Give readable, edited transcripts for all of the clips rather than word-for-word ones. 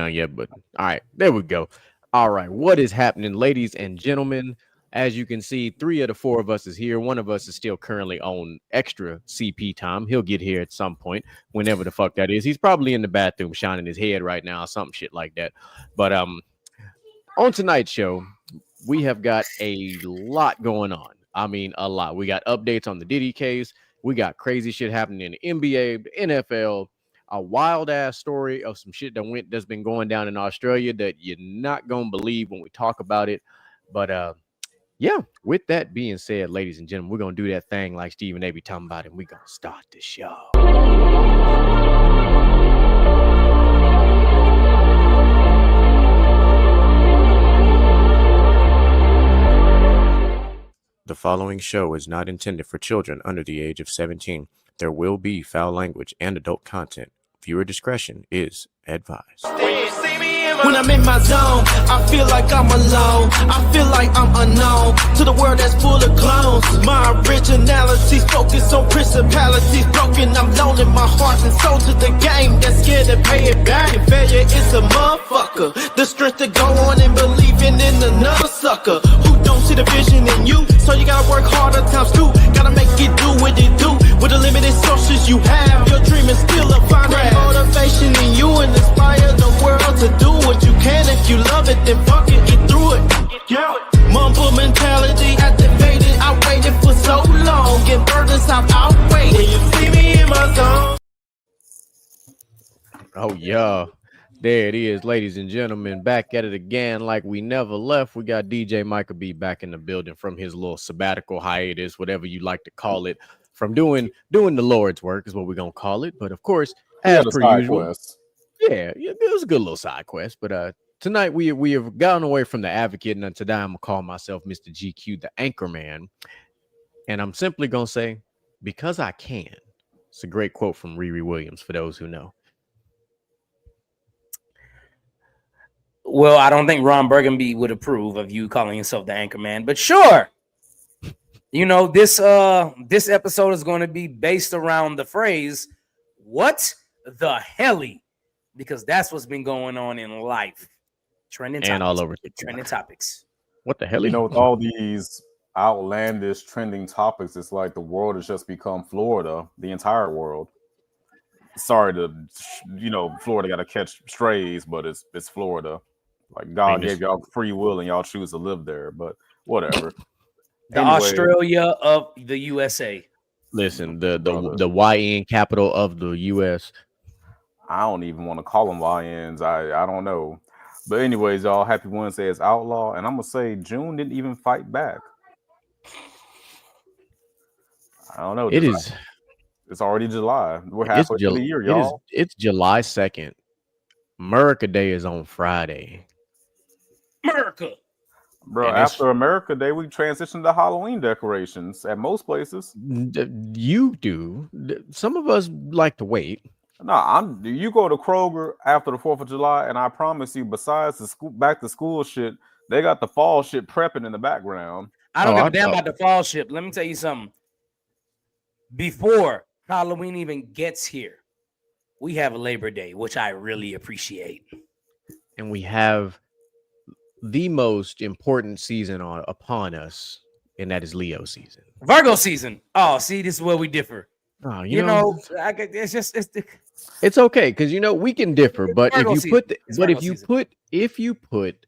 yet, but all right, there we go. All right, what is happening, ladies and gentlemen? As you can see, three of the four of us is here. One of us is still currently on extra CP time. He'll get here at some point, whenever the fuck that is. He's probably in the bathroom shining his head right now, some shit like that. But on tonight's show, we have got a lot going on. I mean, a lot. We got updates on the Diddy case. We got crazy shit happening in the NBA, the NFL, a wild ass story of some shit that's been going down in Australia that you're not gonna believe when we talk about it. But yeah, with that being said, ladies and gentlemen, we're gonna do that thing like Stephen A. be talking about, and we're gonna start the show. The following show is not intended for children under the age of 17. There will be foul language and adult content. Viewer discretion is advised. When I'm in my zone, I feel like I'm alone. I feel like I'm unknown to the world that's full of clones. My originality's focused on principalities broken. I'm loaning my heart and soul to the game that's scared to pay it back. And failure is a motherfucker. The strength to go on and believing in another sucker who don't see the vision in you. So you gotta work harder times two. Gotta make it do what it do. With the limited sources you have, your dream is still a find motivation in you and inspire the world to do what you can. If you love it, then fuck it, get through it. Yeah. Mumble mentality activated. I waited for so long. Get burdens I've outweighed. When you see me in my zone. Oh yeah, there it is, ladies and gentlemen. Back at it again, like we never left. We got DJ Micah B back in the building from his little sabbatical hiatus, whatever you like to call it, from doing the Lord's work is what we're gonna call it. But of course, as per usual. Quest. Yeah, it was a good little side quest. But tonight we have gotten away from the advocate, and today I'm gonna call myself Mr. GQ, the anchor man. And I'm simply gonna say, because I can. It's a great quote from Riri Williams for those who know. Well, I don't think Ron Burgundy would approve of you calling yourself the anchor man, but sure. You know, this episode is going to be based around the phrase, what the helly? Because that's what's been going on in life. Trending topics. And all over trending topics. What the hell? You know, with all these outlandish trending topics, it's like the world has just become Florida, the entire world. Sorry to, Florida got to catch strays, but it's Florida. Like God gave y'all free will and y'all choose to live there, but whatever. The Australia of the USA. Listen, the YN capital of the US. I don't even want to call them YNs. I don't know. But anyways, y'all, happy Wednesday is outlaw. And I'm going to say June didn't even fight back. I don't know. It's already July. We're halfway through the year, y'all. It's July 2nd. America Day is on Friday. America. Bro, after America Day, we transitioned to Halloween decorations at most places. You do. Some of us like to wait. No, you go to Kroger after the 4th of July, and I promise you, besides the back to school shit, they got the fall shit prepping in the background. I don't give a damn about the fall shit. Let me tell you something. Before Halloween even gets here, we have Labor Day, which I really appreciate. And we have the most important season upon us, and that is Leo season. Virgo season. Oh, see, this is where we differ. Oh, it's okay because we can differ, but if you put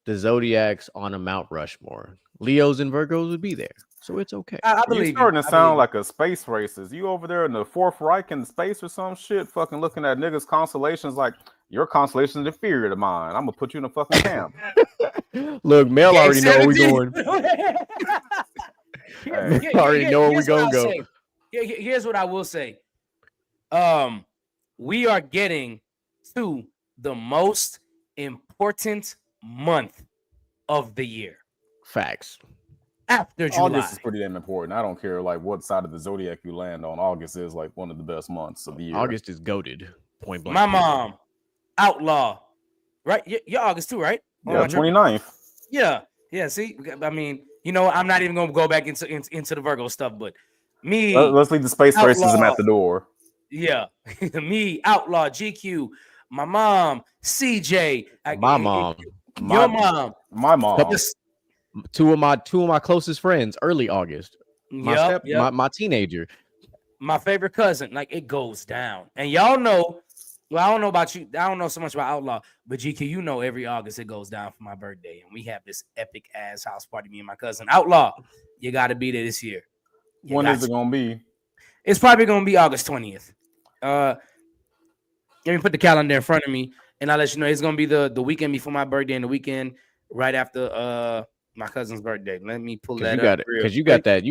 the zodiacs on a Mount Rushmore, Leos and Virgos would be there, so it's okay. I believe you're starting to sound like a space racist. You over there in the Fourth Reich in space or some shit, fucking looking at niggas' constellations like your constellation is inferior to mine. I'm gonna put you in a fucking camp. Look, Mel already know where we going. Already know where we gonna go. Here's what I will say. We are getting to the most important month of the year. Facts. After July. August is pretty damn important. I don't care like what side of the zodiac you land on. August is like one of the best months of the year. August is goated. Point blank. My mom, outlaw. Right? You're August too, right? Yeah, 29th. Yeah. See, I mean, I'm not even gonna go back into the Virgo stuff, but me. Let's leave the space racism at the door. Yeah, me, outlaw, GQ, my mom, CJ, My mom, your My mom. my mom. Just, two of my closest friends, early August. yep, yep. My teenager. My favorite cousin. Like, it goes down. And y'all know, well, I don't know about you. I don't know so much about Outlaw, but GQ, you know, every August it goes down for my birthday. And we have this epic ass house party, me and my cousin. Outlaw, you got to be there this year. You When got is it to. gonna be? It's probably going to be August 20th. Let me put the calendar in front of me, and I'll let you know. It's going to be the weekend before my birthday and the weekend right after my cousin's birthday. Let me pull Because that up real quick. you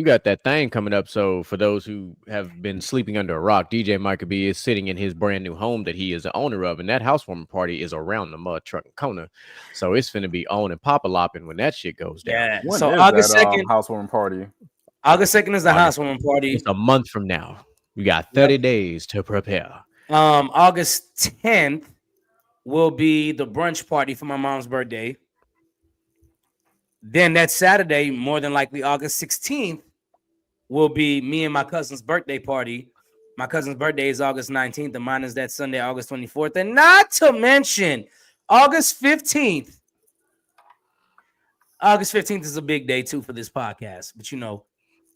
got that thing coming up. So for those who have been sleeping under a rock, DJ Micah B is sitting in his brand new home that he is the owner of, and that housewarming party is around the mud truck and Kona. So it's finna be on and papa lopping when that shit goes down. Yeah. When So is August that 2nd, housewarming party? August 2nd is the August, housewarming party. it's a month from now. You got Yep. 30 days to prepare. August 10th will be the brunch party for my mom's birthday. Then that Saturday, more than likely August 16th, will be me and my cousin's birthday party. My cousin's birthday is August 19th, and mine is that Sunday, August 24th. And not to mention, August 15th. August 15th is a big day too for this podcast. But you know,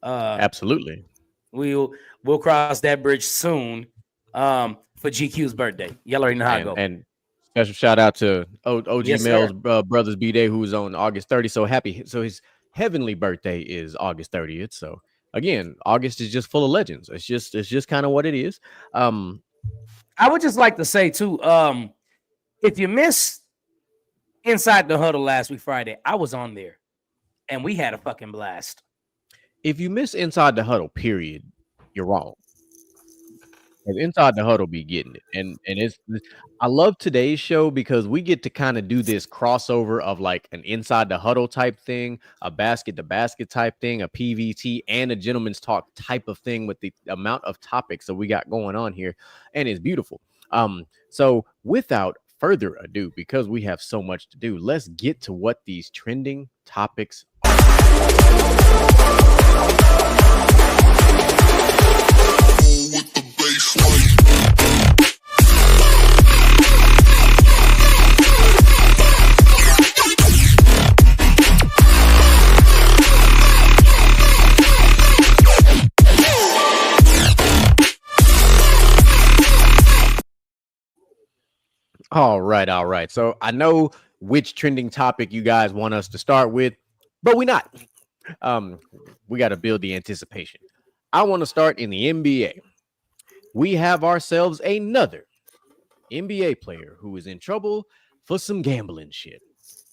Absolutely. we'll cross that bridge soon. For GQ's birthday. Y'all already know how it go. And special shout out to OG Yes, Mel's sir. brothers B Day, who's on August 30th. So happy. So his heavenly birthday is August 30th. So again, August is just full of legends. It's just kind of what it is. I would just like to say too, if you missed Inside the Huddle last week Friday, I was on there and we had a fucking blast. If you miss Inside the Huddle, period, you're wrong. And Inside the Huddle be getting it. And I love today's show because we get to kind of do this crossover of like an Inside the Huddle type thing, a basket to basket type thing, a PVT, and a gentleman's talk type of thing with the amount of topics that we got going on here. And it's beautiful. So without further ado, because we have so much to do, let's get to what these trending topics All right. So I know which trending topic you guys want us to start with, but we not. We got to build the anticipation. I want to start in the NBA. We have ourselves another NBA player who is in trouble for some gambling shit.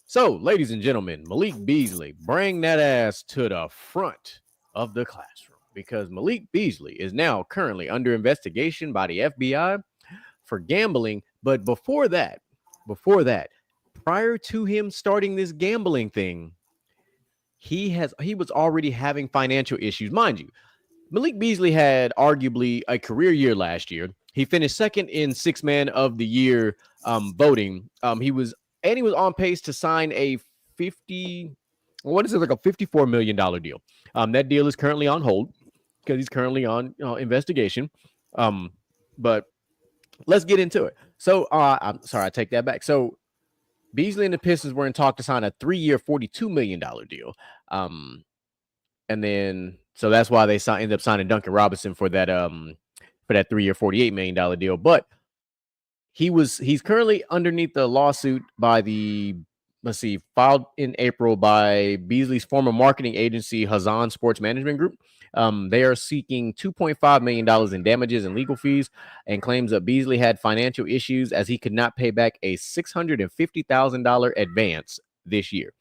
So, ladies and gentlemen, Malik Beasley, bring that ass to the front of the classroom because Malik Beasley is now currently under investigation by the FBI for gambling. But before that, prior to him starting this gambling thing, he was already having financial issues. Mind you, Malik Beasley had arguably a career year last year. He finished second in Sixth Man of the Year voting. He was on pace to sign a like a $54 million deal. That deal is currently on hold because he's currently on investigation. But let's get into it. So I'm sorry, I take that back. So Beasley and the Pistons were in talk to sign a 3-year, $42 million deal. And then so that's why they ended up signing Duncan Robinson for that 3-year, $48 million deal. But he's currently underneath the lawsuit by filed in April by Beasley's former marketing agency, Hazan Sports Management Group. They are seeking $2.5 million in damages and legal fees and claims that Beasley had financial issues as he could not pay back a $650,000 advance this year.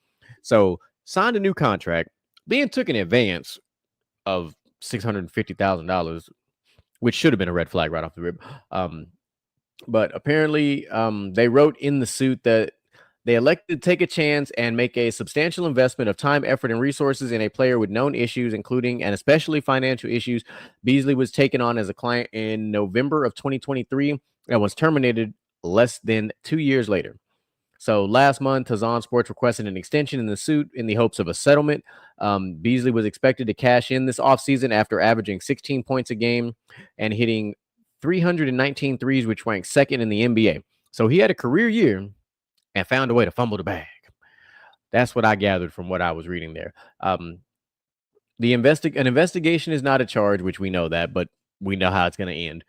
So signed a new contract, then took an advance of $650,000, which should have been a red flag right off the rip. But apparently they wrote in the suit that they elected to take a chance and make a substantial investment of time, effort, and resources in a player with known issues, including and especially financial issues. Beasley was taken on as a client in November of 2023 and was terminated less than 2 years later. So last month, Hazan Sports requested an extension in the suit in the hopes of a settlement. Beasley was expected to cash in this offseason after averaging 16 points a game and hitting 319 threes, which ranked second in the NBA. So he had a career year and found a way to fumble the bag. That's what I gathered from what I was reading there. Um, an investigation is not a charge, which we know that, but we know how it's going to end.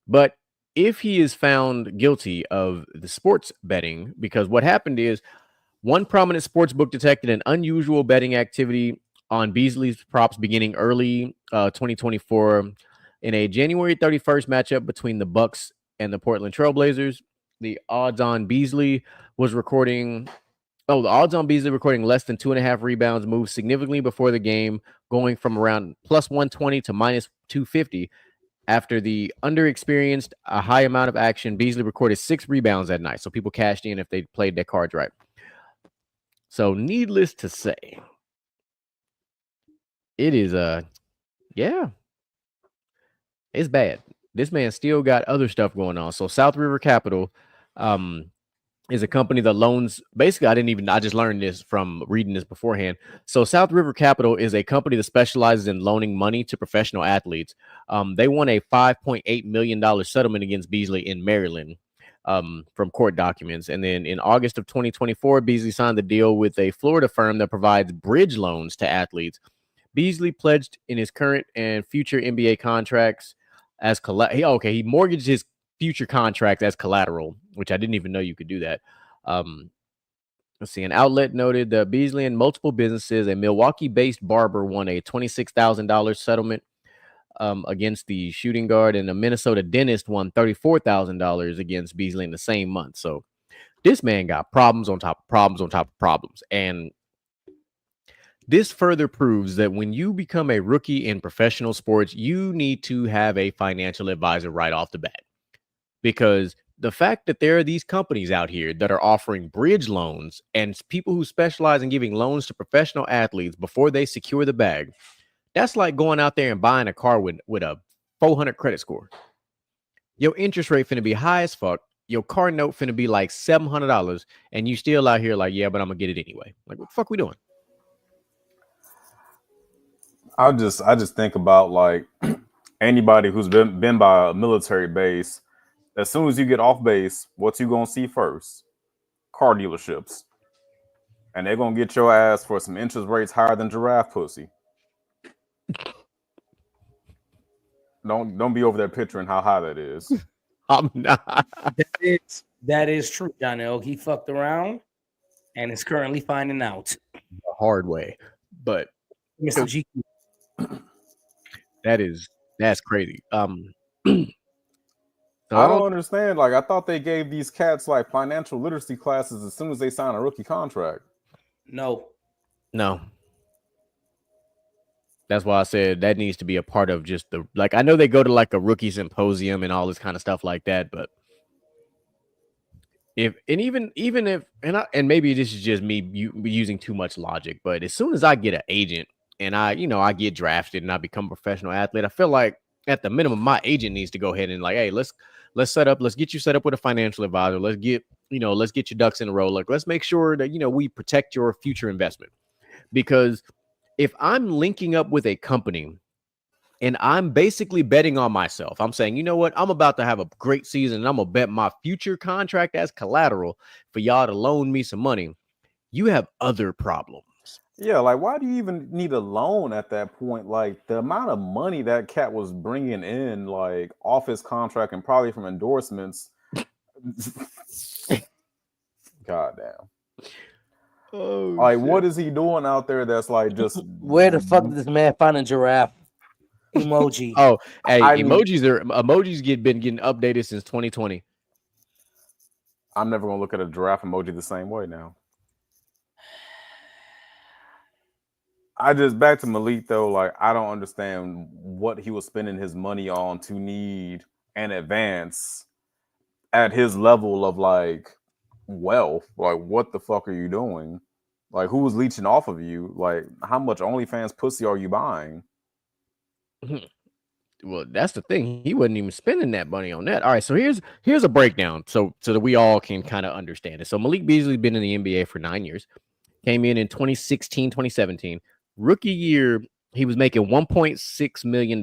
But if he is found guilty of the sports betting, because what happened is one prominent sports book detected an unusual betting activity on Beasley's props beginning early 2024 in a January 31st matchup between the Bucks and the Portland Trailblazers. The odds on Beasley was recording the odds on Beasley recording less than 2.5 rebounds moved significantly before the game, going from around plus 120 to minus 250. After the underexperienced a high amount of action, Beasley recorded 6 rebounds that night. So people cashed in if they played their cards right. So needless to say, it is yeah, it's bad. This man still got other stuff going on. So South River Capital, is a company that loans basically I just learned this from reading this beforehand. So South River Capital is a company that specializes in loaning money to professional athletes. They won a $5.8 million settlement against Beasley in Maryland from court documents. And then in August of 2024, Beasley signed the deal with a Florida firm that provides bridge loans to athletes. Beasley pledged in his current and future NBA contracts as he mortgaged his future contracts as collateral, which I didn't even know you could do that. Let's see. An outlet noted that Beasley and multiple businesses, a Milwaukee-based barber won a $26,000 settlement against the shooting guard, and a Minnesota dentist won $34,000 against Beasley in the same month. So this man got problems on top of problems on top of problems. And this further proves that when you become a rookie in professional sports, you need to have a financial advisor right off the bat. Because the fact that there are these companies out here that are offering bridge loans and people who specialize in giving loans to professional athletes before they secure the bag, that's like going out there and buying a car with a 400 credit score. Your interest rate finna be high as fuck. Your car note finna be like $700, and you still out here like, yeah, but I'm gonna get it anyway. Like, what the fuck we doing? I just think about like anybody who's been by a military base. As soon as you get off base, what you gonna see first? Car dealerships, and they're gonna get your ass for some interest rates higher than giraffe pussy. Don't be over there picturing how high that is. I'm not. That is true, John L. He fucked around and is currently finding out The hard way, but Mr. G. that's crazy. I don't understand. Like, I thought they gave these cats like financial literacy classes as soon as they sign a rookie contract. No. That's why I said that needs to be a part of just the like. I know they go to like a rookie symposium and all this kind of stuff like that, but even if and maybe this is just me using too much logic, but as soon as I get an agent and I get drafted and I become a professional athlete, I feel like at the minimum my agent needs to go ahead and like, hey, let's get you set up with a financial advisor. Let's get your ducks in a row. Like, let's make sure that we protect your future investment. Because if I'm linking up with a company and I'm basically betting on myself, I'm saying, you know what, I'm about to have a great season and I'm gonna bet my future contract as collateral for y'all to loan me some money. You have other problems. Yeah, like, why do you even need a loan at that point? Like, the amount of money that cat was bringing in, like, off his contract and probably from endorsements. God damn. Oh, like, what is he doing out there that's like just Where the fuck did this man find a giraffe emoji? Oh, hey, emojis been getting updated since 2020. I'm never gonna look at a giraffe emoji the same way now. Back to Malik though, like, I don't understand what he was spending his money on to need an advance at his level of like wealth. Like, what the fuck are you doing? Like, who was leeching off of you? Like, how much OnlyFans pussy are you buying? Well, that's the thing. He wasn't even spending that money on that. All right, so here's a breakdown so that we all can kind of understand it. So Malik Beasley's been in the NBA for 9 years. Came in 2016, 2017. Rookie year, he was making $1.6 million.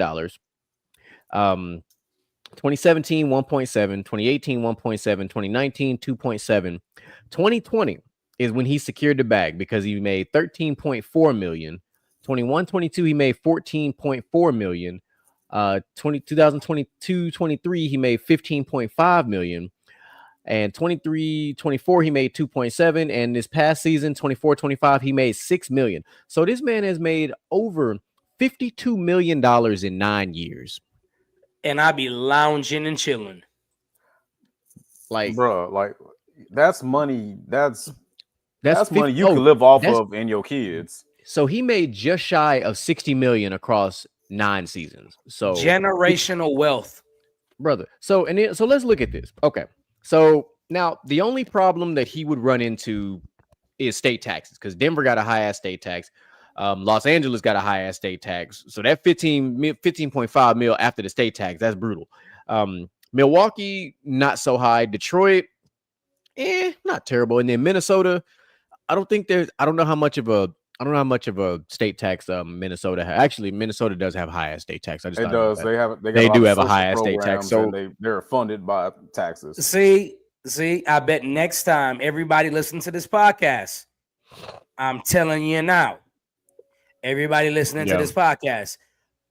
2017, 1.7, 2018, 1.7, 2019, 2.7. 2020 is when he secured the bag because he made 13.4 million. 21, 22, he made 14.4 million. 2022, 23, he made 15.5 million. And 23, 24, he made 2.7. And this past season, 24, 25, he made 6 million. So this man has made over $52 million in 9 years. And I be lounging and chilling. Like, bro, like that's money. That's that's money 50, you can live off that's of and your kids. so he made just shy of 60 million across 9 seasons. So Generational wealth. brother. So so let's look at this. Okay. So now the only problem that he would run into is state taxes because Denver got a high ass state tax. Los Angeles got a high ass state tax. So that 15.5 mil after the state tax, that's brutal. Milwaukee, not so high. Detroit, not terrible. And then Minnesota, I don't know how much of a state tax Minnesota has. Actually, Minnesota does have high ass state tax. I just It thought about does. that. They Do got have a social high ass state tax. programs, So and they're funded by taxes. See, I bet next time everybody listen to this podcast, I'm telling you now, everybody listening to this podcast,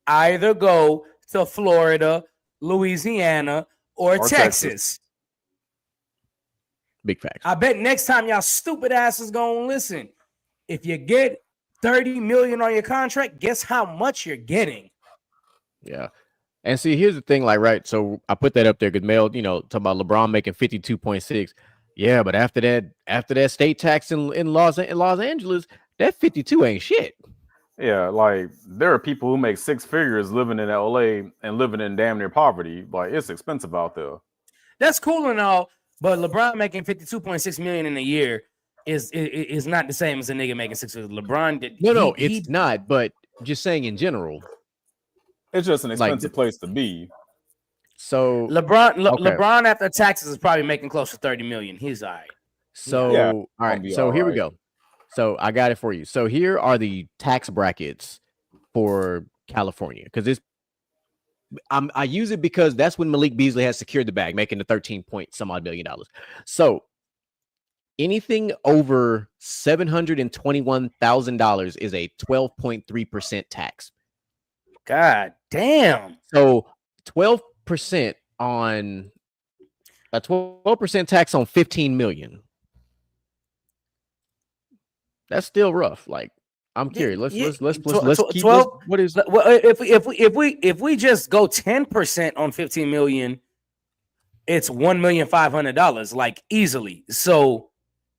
either go to Florida, Louisiana, or Texas. Big facts. I bet next time y'all stupid asses gonna listen. If you get 30 million on your contract, guess how much you're getting? Yeah. And see, here's the thing, like, right. So I put that up there because Mel, talking about LeBron making 52.6. Yeah, but after that state tax in Los Angeles, that 52 ain't shit. Yeah, like there are people who make 6 figures living in LA and living in damn near poverty. Like it's expensive out there. That's cool and all, but LeBron making 52.6 million in a year is not the same as a nigga making 6 figures. LeBron did it's not, but just saying in general. It's just an expensive place to be. So LeBron after taxes is probably making close to 30 million. He's all right. So all right. So here we go. So I got it for you. So here are the tax brackets for California because I use it because that's when Malik Beasley has secured the bag, making the 13 point some odd $million. So anything over $721,000 is a 12.3% tax. God damn. So 12% on a 12% tax on 15 million. That's still rough. Like, I'm curious. Let's keep 12. What is if we just go 10% on 15 million, it's $1,500,000, like easily. So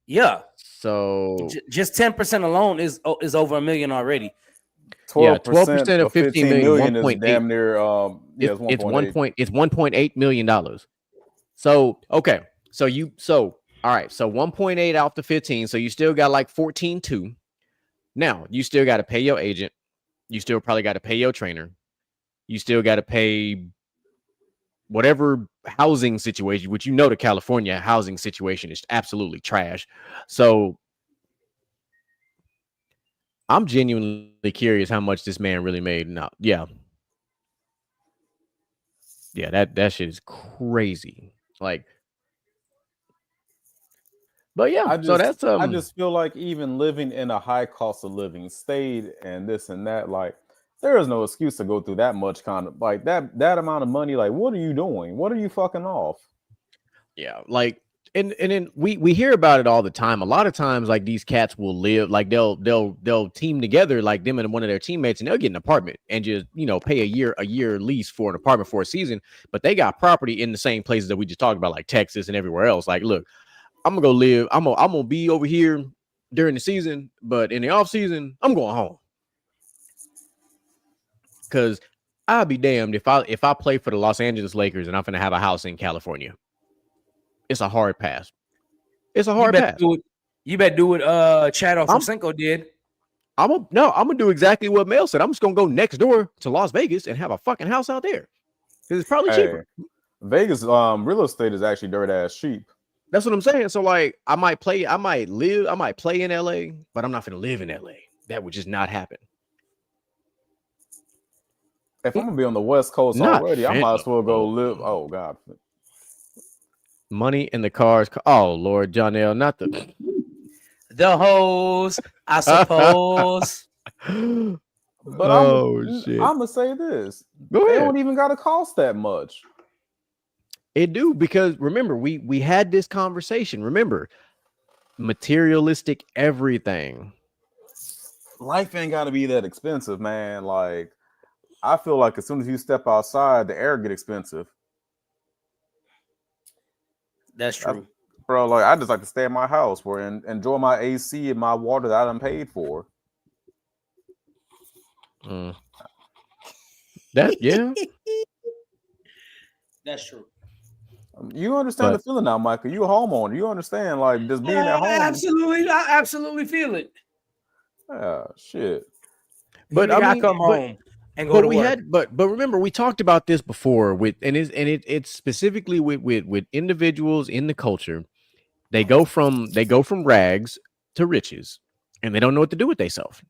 yeah. So just 10% alone is over $1 million already. 12% of 15 million is damn near it's 1.8 million dollars. So okay. So all right. So 1.8 off the 15. So you still got like 14.2. Now you still got to pay your agent. You still probably got to pay your trainer. You still got to pay whatever housing situation, which the California housing situation is absolutely trash. So I'm genuinely curious how much this man really made. Now, yeah, that shit is crazy. Like, but yeah, I just feel like even living in a high cost of living state and this and that, like there is no excuse to go through that much kind of like that amount of money. Like, what are you doing? What are you fucking off? Yeah, like and then we hear about it all the time. A lot of times, like these cats will live like they'll team together, like them and one of their teammates, and they'll get an apartment and just pay a year lease for an apartment for a season. But they got property in the same places that we just talked about, like Texas and everywhere else. Like, look, I'm gonna go live. I'm gonna be over here during the season, but in the off season, I'm going home. Cause I'll be damned if I play for the Los Angeles Lakers and I'm gonna have a house in California. It's a hard pass. It's a hard pass. You better do what Chad from Cinco did. I'm gonna do exactly what Mel said. I'm just gonna go next door to Las Vegas and have a fucking house out there. Because it's probably cheaper. Vegas real estate is actually dirt ass cheap. That's what I'm saying. So like I might play in LA, but I'm not gonna live in LA. That would just not happen. If I'm gonna be on the West Coast Not already, I might as well go fentanyl. live. Oh God. Money in the cars. Oh Lord, John L. Not the. The hoes, I suppose. But Oh shit. I'm gonna say this: Go they ahead. don't even gotta cost that much. It do, because remember, we had this conversation. Remember, materialistic everything. Life ain't gotta be that expensive, man. Like I feel like as soon as you step outside, the air get expensive. That's true. Bro, like I just like to stay in my house where and enjoy my AC and my water that I done paid for. Mm. That yeah, That's true. You understand the but feeling now, Michael. You a homeowner. You understand like just being at home. I absolutely feel it. Yeah, shit. but Nigga, I I mean, come home and go to we work. had but remember, we talked about this before with it's specifically with individuals in the culture. They go from rags to riches, and they don't know what to do with themselves.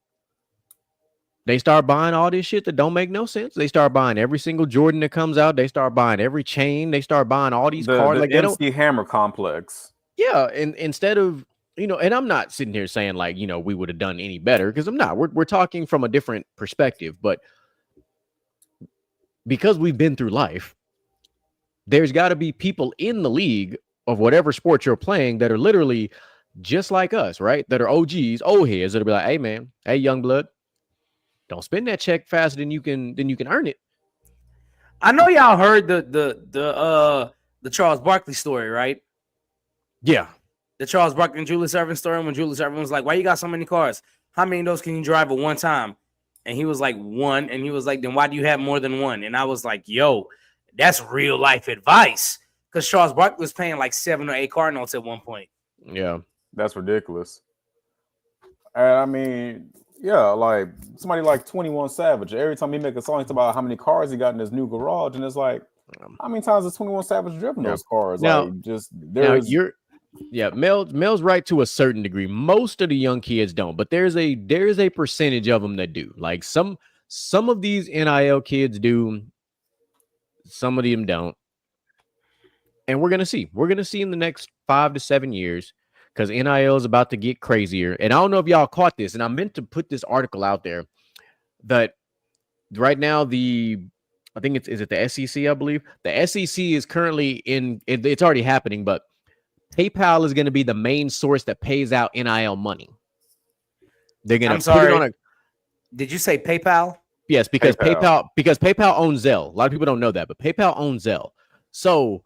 They start buying all this shit that don't make no sense. They start buying every single Jordan that comes out. They start buying every chain. They start buying all these cars. The Like they don't. MC Hammer complex. Yeah, and instead of, and I'm not sitting here saying like, we would have done any better, because I'm not. We're talking from a different perspective, but because we've been through life, there's got to be people in the league of whatever sport you're playing that are literally just like us, right? That are OGs, old heads that'll be like, hey man, hey young blood, don't spend that check faster than you can earn it. I know y'all heard the Charles Barkley story, right? Yeah. The Charles Barkley and Julius Erving story, when Julius Erving was like, why you got so many cars? How many of those can you drive at one time? And he was like, one. And he was like, then why do you have more than one? And I was like, yo, that's real life advice. Because Charles Barkley was paying like 7 or 8 car notes at one point. Yeah. That's ridiculous. And I mean, yeah, like somebody like 21 Savage. Every time he make a song, it's about how many cars he got in his new garage, and it's like, how many times has 21 Savage driven those cars? Now, like, just now there's Mel's right to a certain degree. Most of the young kids don't, but there's a percentage of them that do. Like some of these NIL kids do, some of them don't. And we're gonna see. We're gonna see in the next 5 to 7 years, because NIL is about to get crazier. And I don't know if y'all caught this, and I meant to put this article out there that right now I think is it the SEC, I believe. The SEC is currently it's already happening, but PayPal is going to be the main source that pays out NIL money. They're going to put it on a. Did you say PayPal? Yes, because PayPal owns Zelle. A lot of people don't know that, but PayPal owns Zelle. So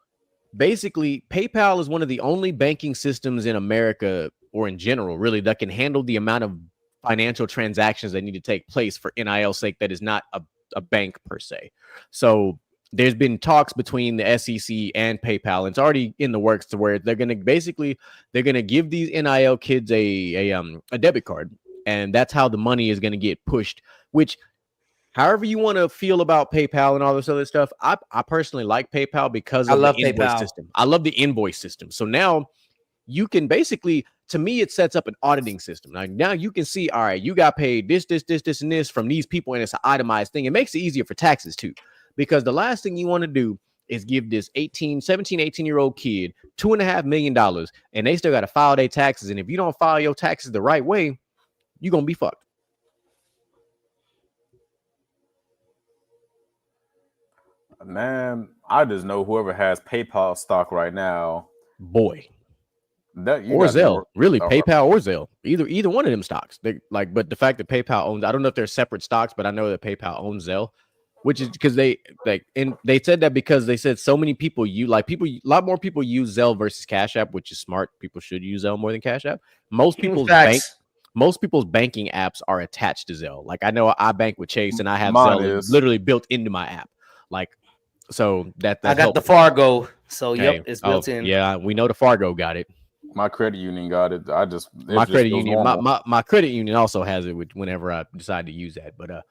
basically, PayPal is one of the only banking systems in America, or in general, really, that can handle the amount of financial transactions that need to take place for NIL's sake. That is not a bank per se. So there's been talks between the SEC and PayPal, and it's already in the works to where they're going to give these NIL kids a debit card, and that's how the money is going to get pushed. Which, however you want to feel about PayPal and all this other stuff, I personally like PayPal because of the invoice system. I love the invoice system. So now you can basically, to me, it sets up an auditing system. Like now you can see, all right, you got paid this, and this from these people, and it's an itemized thing. It makes it easier for taxes too, because the last thing you want to do is give this 18-year-old kid $2.5 million, and they still got to file their taxes. And if you don't file your taxes the right way, you're going to be fucked. Man, I just know whoever has PayPal stock right now, boy. That or Zelle, really, PayPal or Zelle, either one of them stocks. They like, but the fact that PayPal owns, I don't know if they're separate stocks, but I know that PayPal owns Zelle, which is because they said that because they said so many people a lot more people use Zelle versus Cash App, which is smart. People should use Zelle more than Cash App. Most people's banking apps are attached to Zelle. Like I know I bank with Chase, and I have Zelle literally built into my app. Like, so that I got the Fargo, so hey, it's built in. Yeah, we know the Fargo got it. My credit union got it. My credit union also has it whenever I decide to use that. But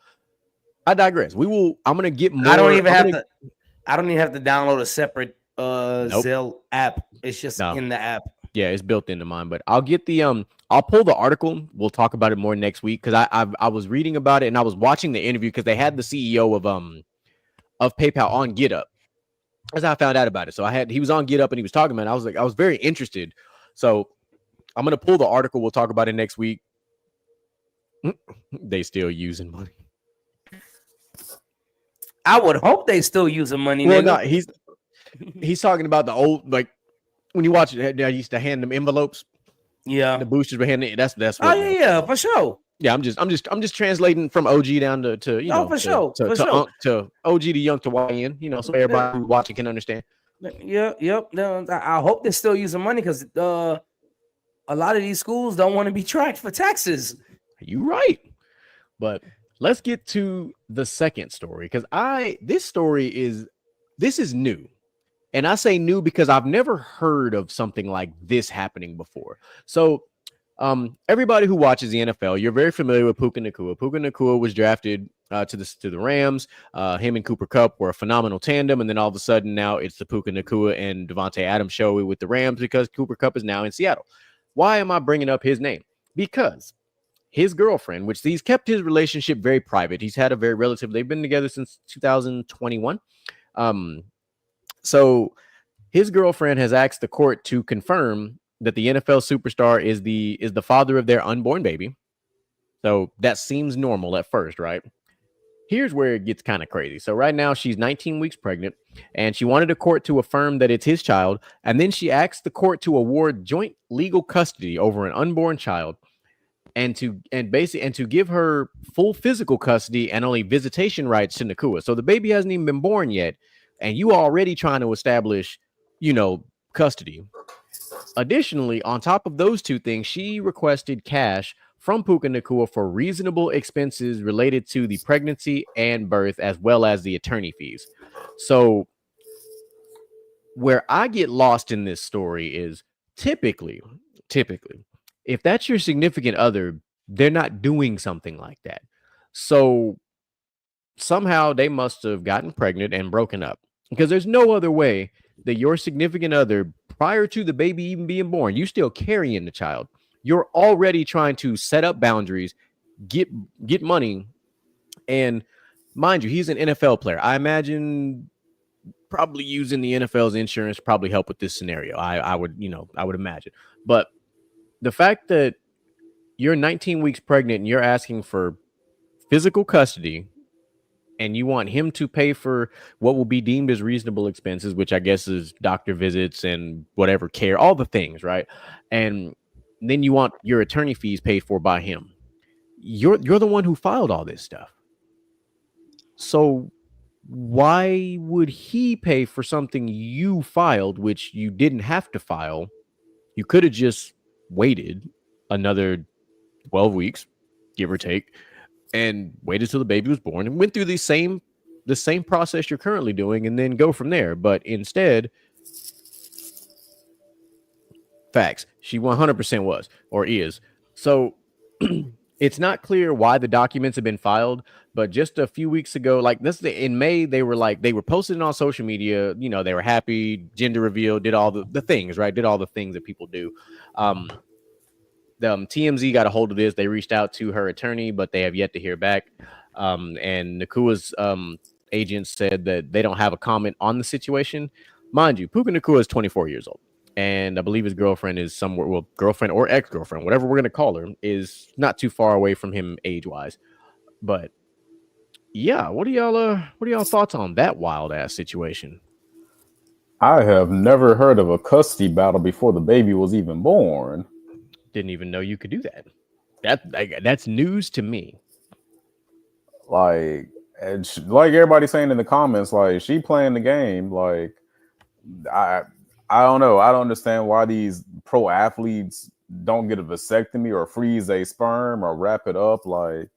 I digress. I'm gonna get more. I don't even have to download a separate Zelle app. It's just in the app. Yeah, it's built into mine. But I'll get the I'll pull the article. We'll talk about it more next week because I was reading about it and I was watching the interview because they had the CEO of PayPal on Get Up. That's how I found out about it. So he was on Get Up and he was talking about it. I was like, I was very interested. So I'm gonna pull the article. We'll talk about it next week. They still using money. I would hope they still using money. Well, Nigga. no, he's talking about the old, like when you watch it. I used to hand them envelopes. Yeah. The boosters were handing. That's Oh what. yeah, for sure. Yeah, I'm just translating from OG down to you know for sure, to OG to young to YN. You know, so everybody who's watching can understand. Yep. No, I hope they're still using money because a lot of these schools don't want to be tracked for taxes. You're right. But let's get to the second story because this is new. And I say new because I've never heard of something like this happening before. So everybody who watches the NFL, you're very familiar with Puka Nacua. Puka Nacua was drafted to the Rams. Him and Cooper Kupp were a phenomenal tandem, and then all of a sudden now it's the Puka Nacua and Devontae Adams show with the Rams because Cooper Kupp is now in Seattle. Why am I bringing up his name? Because his girlfriend, which he's kept his relationship very private. He's had a very relative. They've been together since 2021. So his girlfriend has asked the court to confirm that the NFL superstar is the father of their unborn baby. So that seems normal at first, right? Here's where it gets kind of crazy. So right now she's 19 weeks pregnant and she wanted the court to affirm that it's his child. And then she asked the court to award joint legal custody over an unborn child and to give her full physical custody and only visitation rights to Nacua. So the baby hasn't even been born yet. And you already trying to establish, custody. Additionally, on top of those two things, she requested cash from Puka Nacua for reasonable expenses related to the pregnancy and birth, as well as the attorney fees. So where I get lost in this story is typically, if that's your significant other, they're not doing something like that. So somehow they must have gotten pregnant and broken up because there's no other way that your significant other, prior to the baby even being born, you still carrying the child. You're already trying to set up boundaries, get money. And mind you, he's an NFL player. I imagine probably using the NFL's insurance probably help with this scenario. I would imagine. But the fact that you're 19 weeks pregnant and you're asking for physical custody and you want him to pay for what will be deemed as reasonable expenses, which I guess is doctor visits and whatever care, all the things, right? And then you want your attorney fees paid for by him. You're the one who filed all this stuff. So why would he pay for something you filed, which you didn't have to file? You could have just waited another 12 weeks, give or take, and waited till the baby was born and went through the same process you're currently doing and then go from there. But instead, facts, she 100% was or is. So it's not clear why the documents have been filed, but just a few weeks ago, like in May, they were posting on social media, they were happy, gender reveal, did all the things, right? Did all the things that people do. The TMZ got a hold of this. They reached out to her attorney, but they have yet to hear back. And Nakua's agent said that they don't have a comment on the situation. Mind you, Puka Nacua is 24 years old. And I believe his girlfriend is somewhere, girlfriend or ex-girlfriend, whatever we're going to call her, is not too far away from him age-wise. But yeah, what are y'all thoughts on that wild-ass situation? I have never heard of a custody battle before the baby was even born. Didn't even know you could do that. That's news to me. Like everybody saying in the comments, like she playing the game. Like I don't know. I don't understand why these pro athletes don't get a vasectomy or freeze a sperm or wrap it up. Like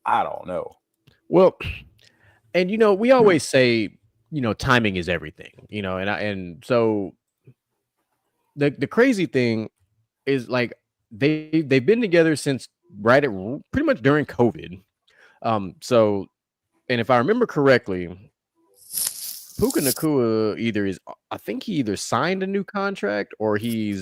I don't know. Well, and we always say timing is everything. And so the crazy thing is like they've been together since pretty much during COVID. So, and if I remember correctly, Puka Nakua I think he either signed a new contract or either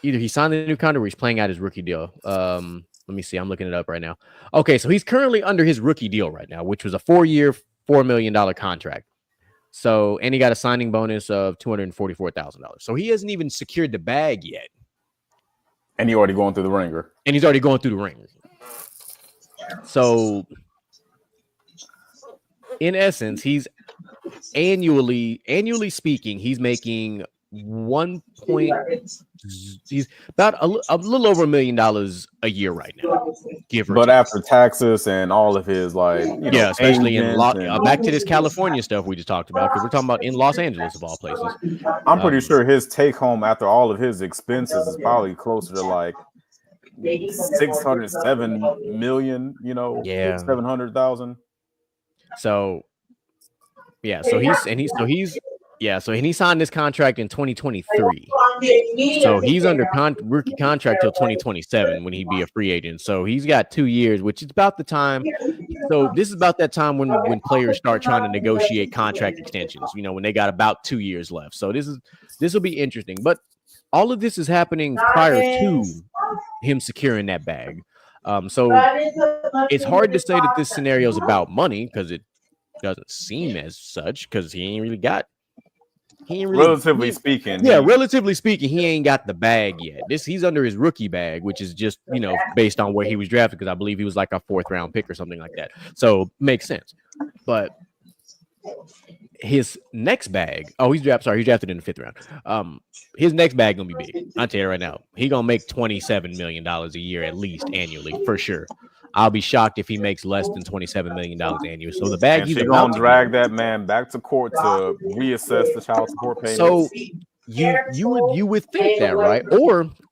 he signed a new contract or he's playing out his rookie deal. Let me see. I'm looking it up right now. Okay, so he's currently under his rookie deal right now, which was a 4-year, $4 million contract. So, and he got a signing bonus of $244,000. So he hasn't even secured the bag yet. And he already going through the ringer. And he's already going through the ringer. So, in essence, he's annually speaking, he's making he's about a little over $1 million a year right now, but after taxes and all of his especially in back to this California stuff we just talked about, because we're talking about in Los Angeles of all places. I'm pretty sure his take home after all of his expenses is probably closer to like 607 million, 700,000. So he signed this contract in 2023. So he's under rookie contract till 2027 when he'd be a free agent. So he's got 2 years, which is about the time. So this is about that time when players start trying to negotiate contract extensions, when they got about 2 years left. So this will be interesting. But all of this is happening prior to him securing that bag. So it's hard to say that this scenario is about money, because it doesn't seem as such, because relatively speaking, he ain't got the bag yet. He's under his rookie bag, which is just based on where he was drafted, because I believe he was like a 4th round pick or something like that. So makes sense. But his next bag, he's drafted in the 5th round. His next bag gonna be big. I'll tell you right now, he gonna make $27 million a year at least annually for sure. I'll be shocked if he makes less than $27 million annually. So the bag, he's gonna drag that man back to court to reassess the child support payments. So you would think that, right?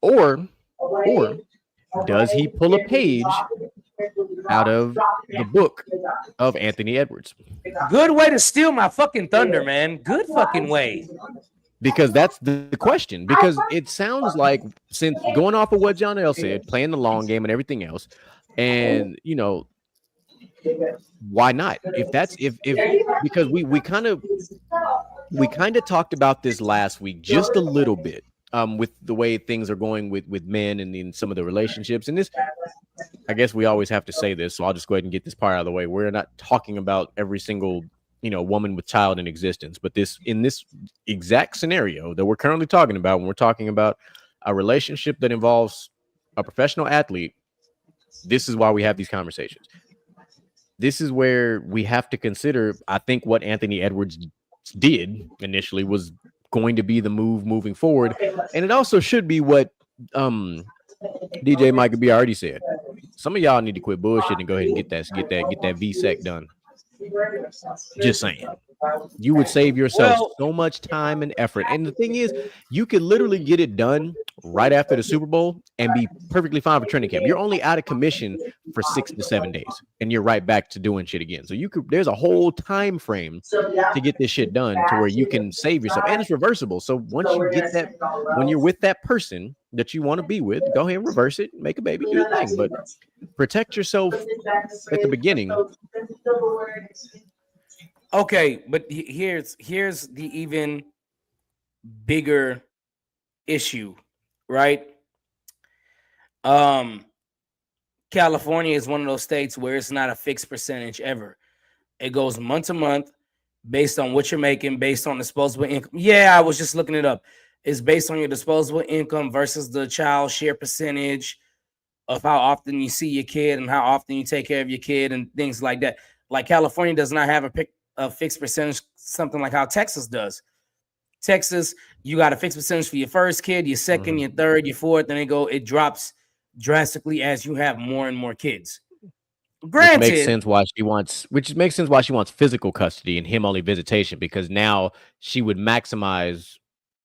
Or does he pull a page out of the book of Anthony Edwards? Good way to steal my fucking thunder, man. Good fucking way. Because that's the question. Because it sounds like, since going off of what John L said, playing the long game and everything else, and why not? Because we kind of talked about this last week just a little bit, with the way things are going with men and in some of the relationships. And this, I guess we always have to say this, so I'll just go ahead and get this part out of the way. We're not talking about every single woman with child in existence, but in this exact scenario that we're currently talking about, when we're talking about a relationship that involves a professional athlete, this is why we have these conversations. This is where we have to consider, I think, what Anthony Edwards did initially was going to be the move moving forward. And it also should be what DJ Micah B already said. Some of y'all need to quit bullshit and go ahead and get that VSEC done. Just saying. You would save yourself so much time and effort. And the thing is, you could literally get it done right after the Super Bowl and be perfectly fine for training camp. You're only out of commission for 6 to 7 days, and you're right back to doing shit again. So there's a whole time frame to get this shit done to where you can save yourself, and it's reversible. So once you get that, when you're with that person that you want to be with, go ahead and reverse it, make a baby, do the thing, but protect yourself at the beginning. Okay, but here's the even bigger issue, right? California is one of those states where it's not a fixed percentage ever. It goes month to month based on what you're making, based on disposable income. Yeah, I was just looking it up. It's based on your disposable income versus the child share percentage of how often you see your kid and how often you take care of your kid and things like that. Like California does not have a fixed percentage, something like how Texas does. Texas, you got a fixed percentage for your first kid, your second, your third, your fourth, and it drops drastically as you have more and more kids. Granted, which makes sense why she wants physical custody and him only visitation, because now she would maximize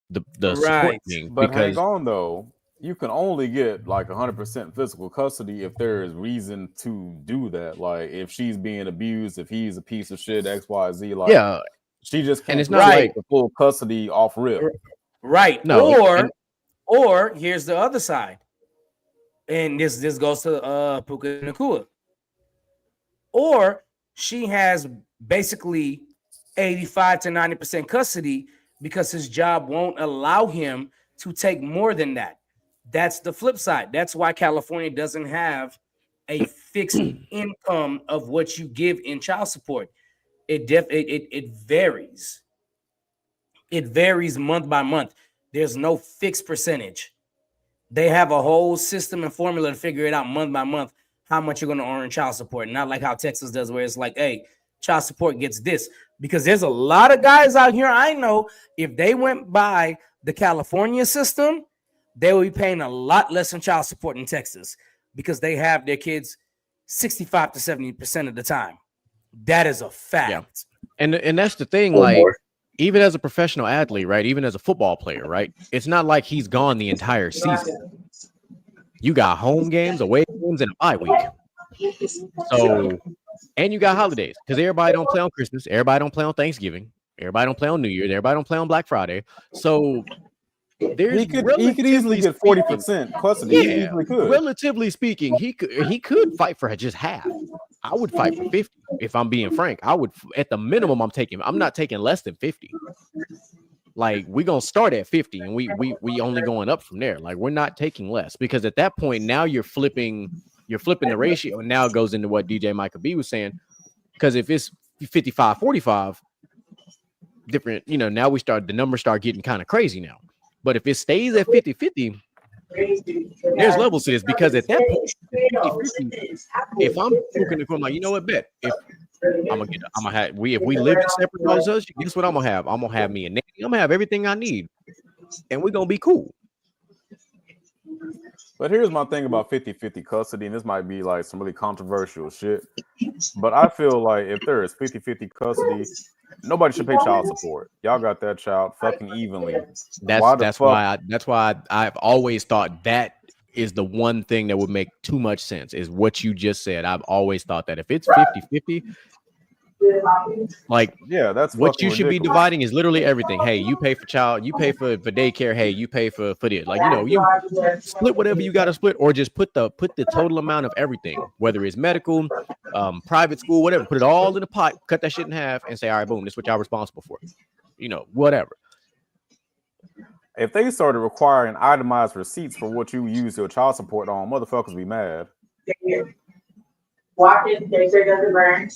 the support thing. But hang on though, you can only get like 100% physical custody if there is reason to do that. Like if she's being abused, if he's a piece of shit, XYZ. Like she just can't. And it's not like the full custody off rip. Right. No. Or here's the other side, and this goes to Puka Nakua. Or she has basically 85 to 90% custody because his job won't allow him to take more than that. That's the flip side. That's why California doesn't have a fixed income of what you give in child support. It varies. It varies month by month. There's no fixed percentage. They have a whole system and formula to figure it out month by month how much you're going to earn in child support. Not like how Texas does, where it's like, hey, child support gets this. Because there's a lot of guys out here I know, if they went by the California system, they will be paying a lot less in child support in Texas because they have their kids 65 to 70% of the time. That is a fact. Yeah. And that's the thing, Or like, more. even as a professional athlete, right? Even as a football player, right? It's not like he's gone the entire season. You got home games, away games, and a bye week. So, and you got holidays because everybody don't play on Christmas, everybody don't play on Thanksgiving, everybody don't play on New Year's, everybody don't play on Black Friday. So there's He could easily get 40% custody. He Yeah, easily could. relatively speaking, he could fight for just half. I would fight for 50 if I'm being frank. I would, at the minimum, I'm not taking less than 50. Like, we're gonna start at 50 and we only going up from there. Like, we're not taking less because at that point now you're flipping the ratio, and now it goes into what DJ Micah B was saying. Because if it's 55-45, different, now the numbers start getting kind of crazy now. But if it stays at 50-50, there's levels to this because at that point, 50-50, if I'm looking at, I'm like, you know what, bet if if we live in separate houses, guess what I'm gonna have? I'm gonna have me a nanny. I'm gonna have everything I need, and we're gonna be cool. But here's my thing about 50-50 custody, and this might be like some really controversial shit. But I feel like if there is 50-50 custody, nobody should pay child support. Y'all got that child fucking evenly. That's why I've always thought that is the one thing that would make too much sense is what you just said. I've always thought that if it's 50-50, like, yeah, that's what you should ridiculous. be dividing is literally everything. Hey, you pay for child, you pay for daycare. Hey, you pay for this. Like, you split whatever you got to split, or just put the total amount of everything, whether it's medical, private school, whatever. Put it all in a pot, cut that shit in half, and say, all right, boom, this is what y'all responsible for. Whatever. If they started requiring itemized receipts for what you use your child support on, motherfuckers be mad. Watch it, make sure it doesn't burn.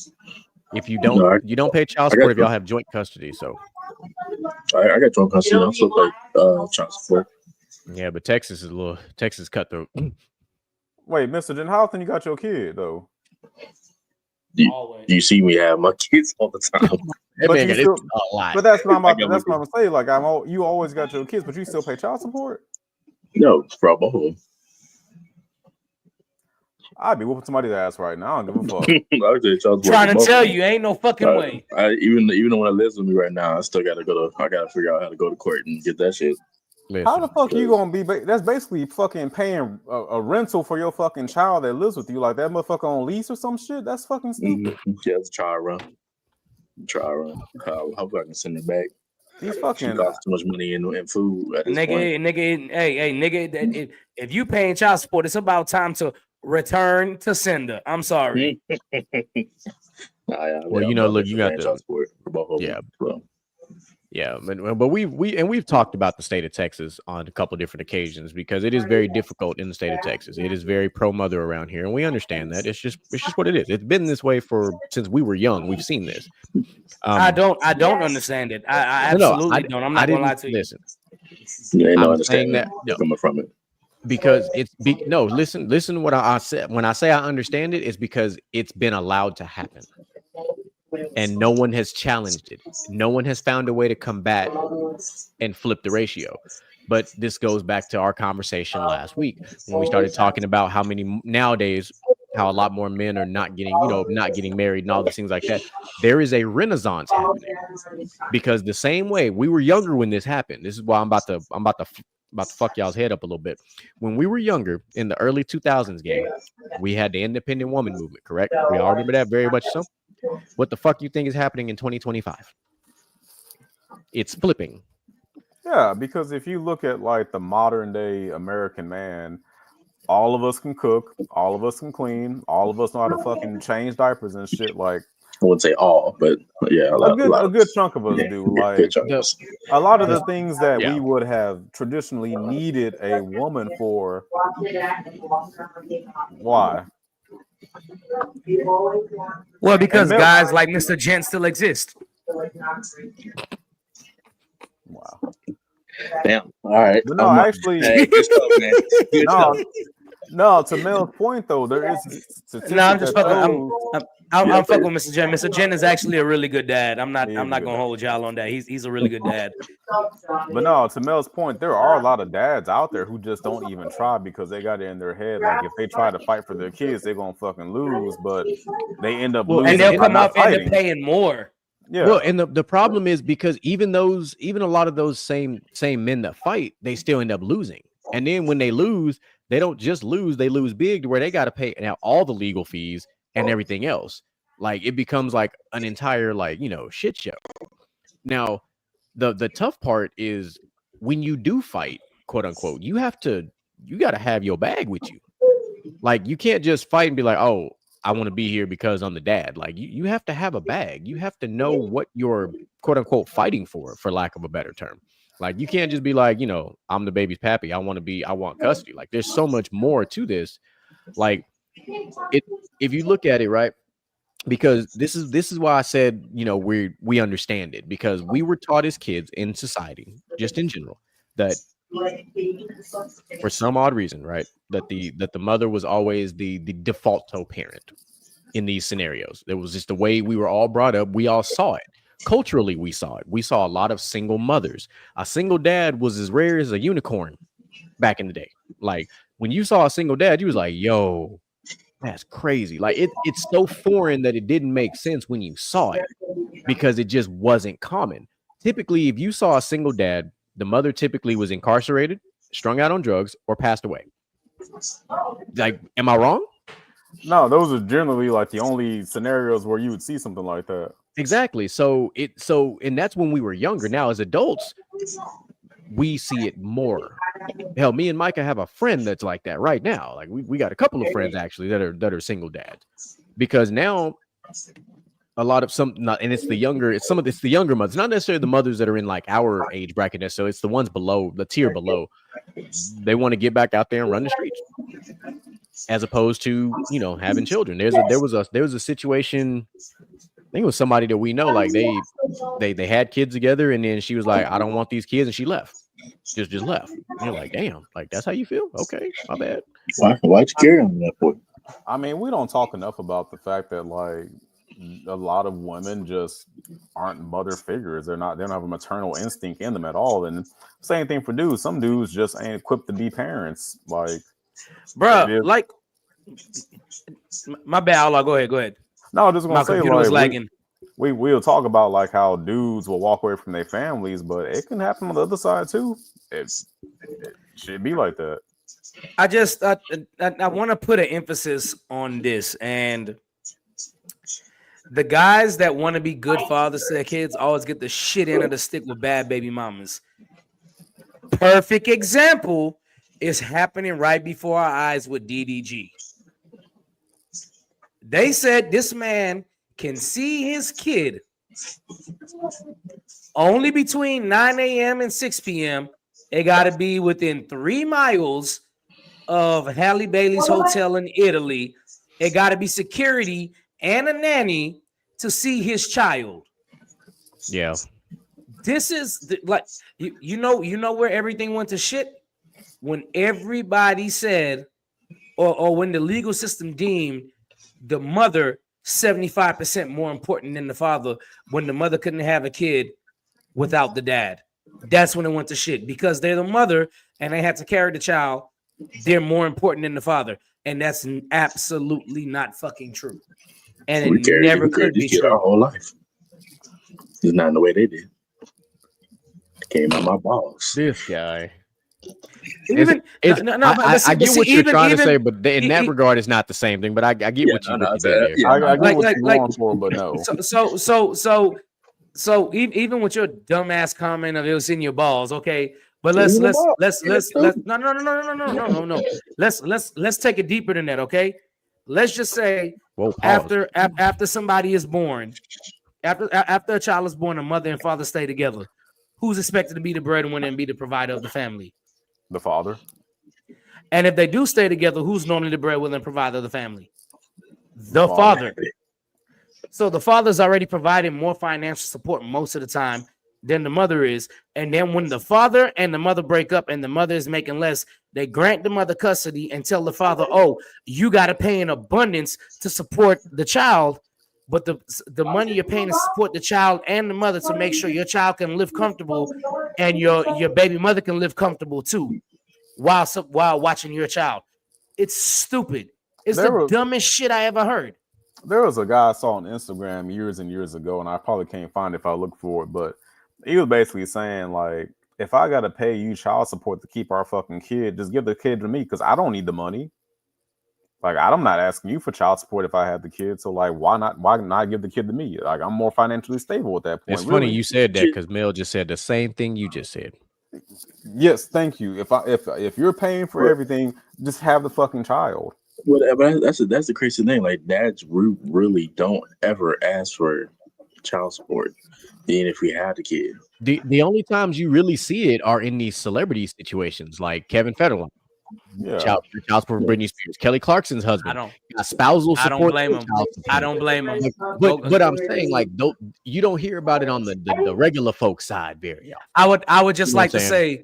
If you don't pay child support if y'all have joint custody. So I got joint custody. I also pay child support. yeah, but Texas is cutthroat. Wait, Mr. Jen, how often you got your kid though? You see me have my kids all the time. But that's what I'm saying. Like, you always got your kids, but you still pay child support? No, it's for both of them. I'd be whooping somebody's ass right now. I don't give a fuck. Trying to tell you, ain't no fucking way. Even though when I lives with me right now, I still gotta figure out how to go to court and get that shit. Listen, how the fuck you gonna be? That's basically fucking paying a rental for your fucking child that lives with you, like that motherfucker on lease or some shit. That's fucking stupid. Yeah, it's a trial run. How I can send it back. These fucking cost too much money in food. Nigga, if you paying child support, it's about time to return to sender. I'm sorry. Well, look, you got the yeah, but we've talked about the state of Texas on a couple of different occasions because it is very difficult in the state of Texas. It is very pro-mother around here, and we understand that. It's just what it is. It's been this way since we were young. We've seen this. I don't understand it. I absolutely don't. I'm not gonna lie to you. Listen, I'm saying that coming from it. Because listen what I said. When I say I understand it, is because it's been allowed to happen. And no one has challenged it. No one has found a way to combat and flip the ratio. But this goes back to our conversation last week when we started talking about how a lot more men are not getting married and all these things like that. There is a renaissance happening because the same way we were younger when this happened. This is why I'm about to fuck y'all's head up a little bit. When we were younger in the early 2000s game, we had the independent woman movement, correct? We all remember that very much so. What the fuck you think is happening in 2025? It's flipping. Yeah, because if you look at like the modern day American man, all of us can cook, all of us can clean, all of us know how to fucking change diapers and shit. Like, wouldn't say all, but yeah, a lot a of good chunk of us do. Like The, a lot of the things that we yeah. would have traditionally needed a woman for. Why? Well, And because Mel, guys like Mr. Gent still exist. wow. Damn. All right. But no, actually, Hey, good stuff, man. Good no, stuff. no. To Mel's point, though, there is No, I'm statistic just that fucking. shows. I'm fucking with Mr. Jen. Mr. Jen is actually a really good dad. I'm not He is a gonna good hold y'all on that. He's a really good dad. But no, to Mel's point, there are a lot of dads out there who just don't even try because they got it in their head. Like if they try to fight for their kids, they're gonna fucking lose. But they end up Well, losing And they'll by come not off and they're fighting. paying more. Yeah. Well, and the problem is because even a lot of those same men that fight, they still end up losing. And then when they lose, they don't just lose, they lose big to where they got to pay now all the legal fees and everything else. Like it becomes like an entire like, shit show. Now, the tough part is when you do fight, quote unquote, you got to have your bag with you. Like you can't just fight and be like, "Oh, I want to be here because I'm the dad." Like you have to have a bag. You have to know what you're quote unquote fighting for lack of a better term. Like you can't just be like, I'm the baby's pappy. I want custody. Like there's so much more to this. Like if you look at it, right? Because this is why I said, we understand it because we were taught as kids in society, just in general, that for some odd reason, right, that the mother was always the defaulto parent in these scenarios. It was just the way we were all brought up. We all saw it. Culturally, we saw it. We saw a lot of single mothers. A single dad was as rare as a unicorn back in the day. Like when you saw a single dad, you was like, yo, that's crazy. Like it's so foreign that it didn't make sense when you saw it because it just wasn't common. Typically, if you saw a single dad, the mother typically was incarcerated, strung out on drugs, or passed away. Like, am I wrong? No, those are generally like the only scenarios where you would see something like that. Exactly. And that's when we were younger. Now, as adults, we see it more. Hell, me and Micah have a friend that's like that right now. Like we got a couple of friends actually that are single dads because now a lot of it's the younger mothers, not necessarily the mothers that are in like our age bracket necessarily. It's the ones below the tier below. They want to get back out there and run the streets as opposed to, having children. There was a situation. I think it was somebody that we know, like they had kids together and then she was like, I don't want these kids. And she left. Just left. And you're like, damn, like that's how you feel? Okay, my bad. Why'd you carry on that for? I mean, we don't talk enough about the fact that like a lot of women just aren't mother figures. They don't have a maternal instinct in them at all. And same thing for dudes. Some dudes just ain't equipped to be parents. Like, Bro, like my bad. Allah, go ahead. No, I'm just gonna say was lagging. We'll talk about like how dudes will walk away from their families, but it can happen on the other side too. It should be like that. I want to put an emphasis on this, and the guys that want to be good fathers to their kids always get the shit end of the stick with bad baby mamas. Perfect example is happening right before our eyes with DDG. They said this man can see his kid only between 9 a.m. and 6 p.m. It got to be within 3 miles of Halle Bailey's hotel in Italy. It got to be security and a nanny to see his child. Yeah. This is like, you know where everything went to shit? When everybody said, or when the legal system deemed the mother 75% more important than the father, when the mother couldn't have a kid without the dad. That's when it went to shit because they're the mother and they had to carry the child. They're more important than the father. And that's absolutely not fucking true. And it never could be true. Our whole life. It's not in the way they did. It came out my balls. This guy. I get what you're trying to say, but in that regard, it's not the same thing. But I get what you're saying. I get what you're going for, but no. So even with your dumbass comment of it was in your balls, okay. But let's no. Let's take it deeper than that, okay? let's just say Whoa, pause. after somebody is born, after a child is born, a mother and father stay together. Who's expected to be the breadwinner and be the provider of the family? The father. And if they do stay together, who's normally the breadwinner and provider of the family? The Father. father. So the father's already providing more financial support most of the time than the mother is. And then when the father and the mother break up and the mother is making less, they grant the mother custody and tell the father, oh, you got to pay in abundance to support the child. But the money you're paying to support the child and the mother to make sure your child can live comfortable and your baby mother can live comfortable too while watching your child. It's stupid. It's the dumbest shit I ever heard. There was a guy I saw on Instagram years and years ago, and I probably can't find it if I look for it, but he was basically saying, like, if I got to pay you child support to keep our fucking kid, just give the kid to me because I don't need the money. Like, I'm not asking you for child support if I had the kid. So, like, why not give the kid to me? Like, I'm more financially stable at that point. It's funny you said that because Mel just said the same thing you just said. Yes, thank you. If you're paying for everything, just have the fucking child. Whatever. That's the crazy thing. Like, dads really don't ever ask for child support, even if we had a kid. The only times you really see it are in these celebrity situations, like Kevin Federline. Yeah. Child support for Britney Spears, Kelly Clarkson's husband. Spousal support. I don't blame him. But I'm saying, like, you don't hear about it on the regular folks side very often. I would just like to say,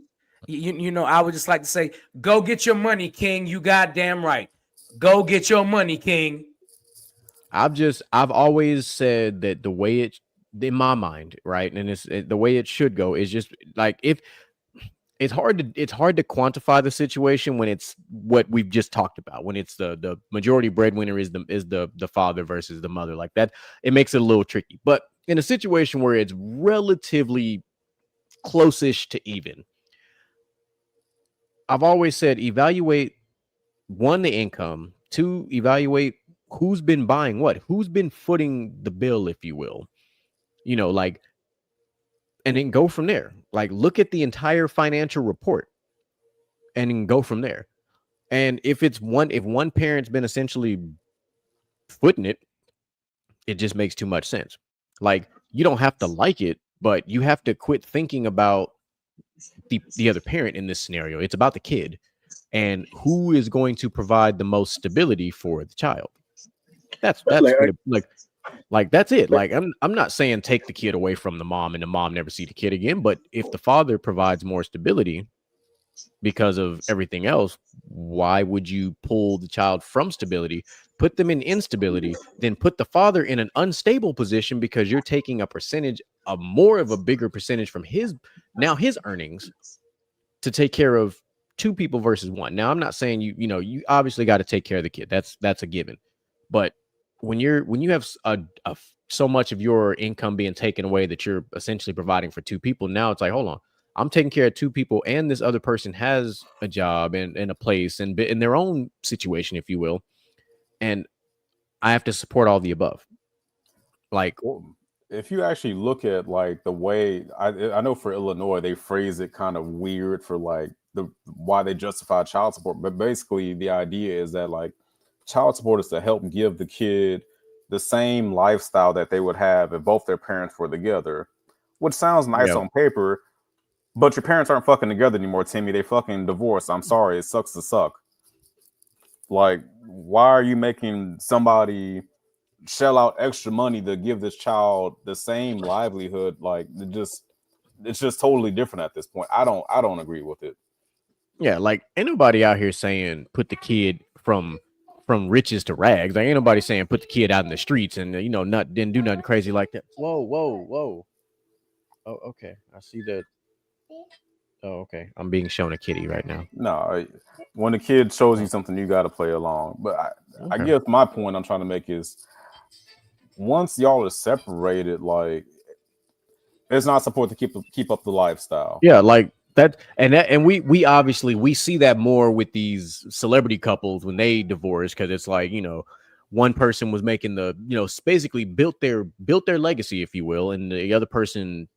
I would just like to say, go get your money, King. You goddamn right. Go get your money, King. I've always said that the way it, in my mind, right, and the way it should go is just like, if it's hard to quantify the situation when it's what we've just talked about, when it's the majority breadwinner is the father versus the mother, like that, it makes it a little tricky. But in a situation where it's relatively close-ish to even, I've always said, evaluate, one, the income, two, evaluate who's been buying what, who's been footing the bill, if you will, like, and then go from there. Like, look at the entire financial report and then go from there. And if one parent's been essentially footing it, it just makes too much sense. Like, you don't have to like it, but you have to quit thinking about the other parent in this scenario. It's about the kid and who is going to provide the most stability for the child. That's like that's it. Like, I'm not saying take the kid away from the mom and the mom never see the kid again, but if the father provides more stability because of everything else, why would you pull the child from stability, put them in instability, then put the father in an unstable position because you're taking a percentage, a bigger percentage from his earnings to take care of two people versus one. Now, I'm not saying you obviously got to take care of the kid. That's a given. But when you have so much of your income being taken away that you're essentially providing for two people, now it's like, hold on, I'm taking care of two people, and this other person has a job and a place and in their own situation, if you will, and I have to support all the above. Like, if you actually look at, like, the way I know for Illinois, they phrase it kind of weird for, like, why they justify child support, but basically the idea is that, like, child support is to help give the kid the same lifestyle that they would have if both their parents were together, which sounds nice on paper, but your parents aren't fucking together anymore, Timmy. They fucking divorced. I'm sorry, it sucks to suck. Like, why are you making somebody shell out extra money to give this child the same livelihood? Like, it's just totally different at this point. I don't agree with it. Yeah, like, ain't nobody out here saying put the kid from riches to rags. Like, ain't nobody saying put the kid out in the streets and didn't do nothing crazy like that. Whoa. Oh, okay. I see that. Oh, okay. I'm being shown a kitty right now. No, when the kid shows you something, you got to play along. But I guess my point I'm trying to make is, once y'all are separated, like, it's not supposed to keep up the lifestyle. Yeah, like that, and we obviously we see that more with these celebrity couples when they divorce, because it's like, one person was making basically built their legacy, if you will, and the other person,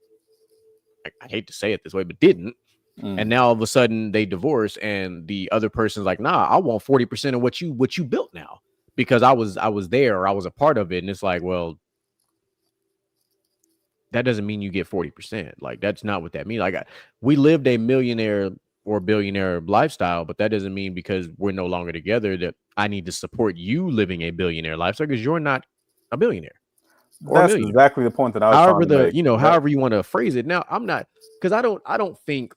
I hate to say it this way, but didn't. And now all of a sudden they divorce, and the other person's like, nah, I want 40% of what you built now. because I was there or I was a part of it, and it's like, well, that doesn't mean you get 40%. Like that's not what that means. Like we lived a millionaire or billionaire lifestyle, but that doesn't mean because we're no longer together that I need to support you living a billionaire lifestyle because you're not a billionaire or a That's millionaire. exactly the point that I was However, trying to make. however you want to phrase it. Now, I'm not because I don't think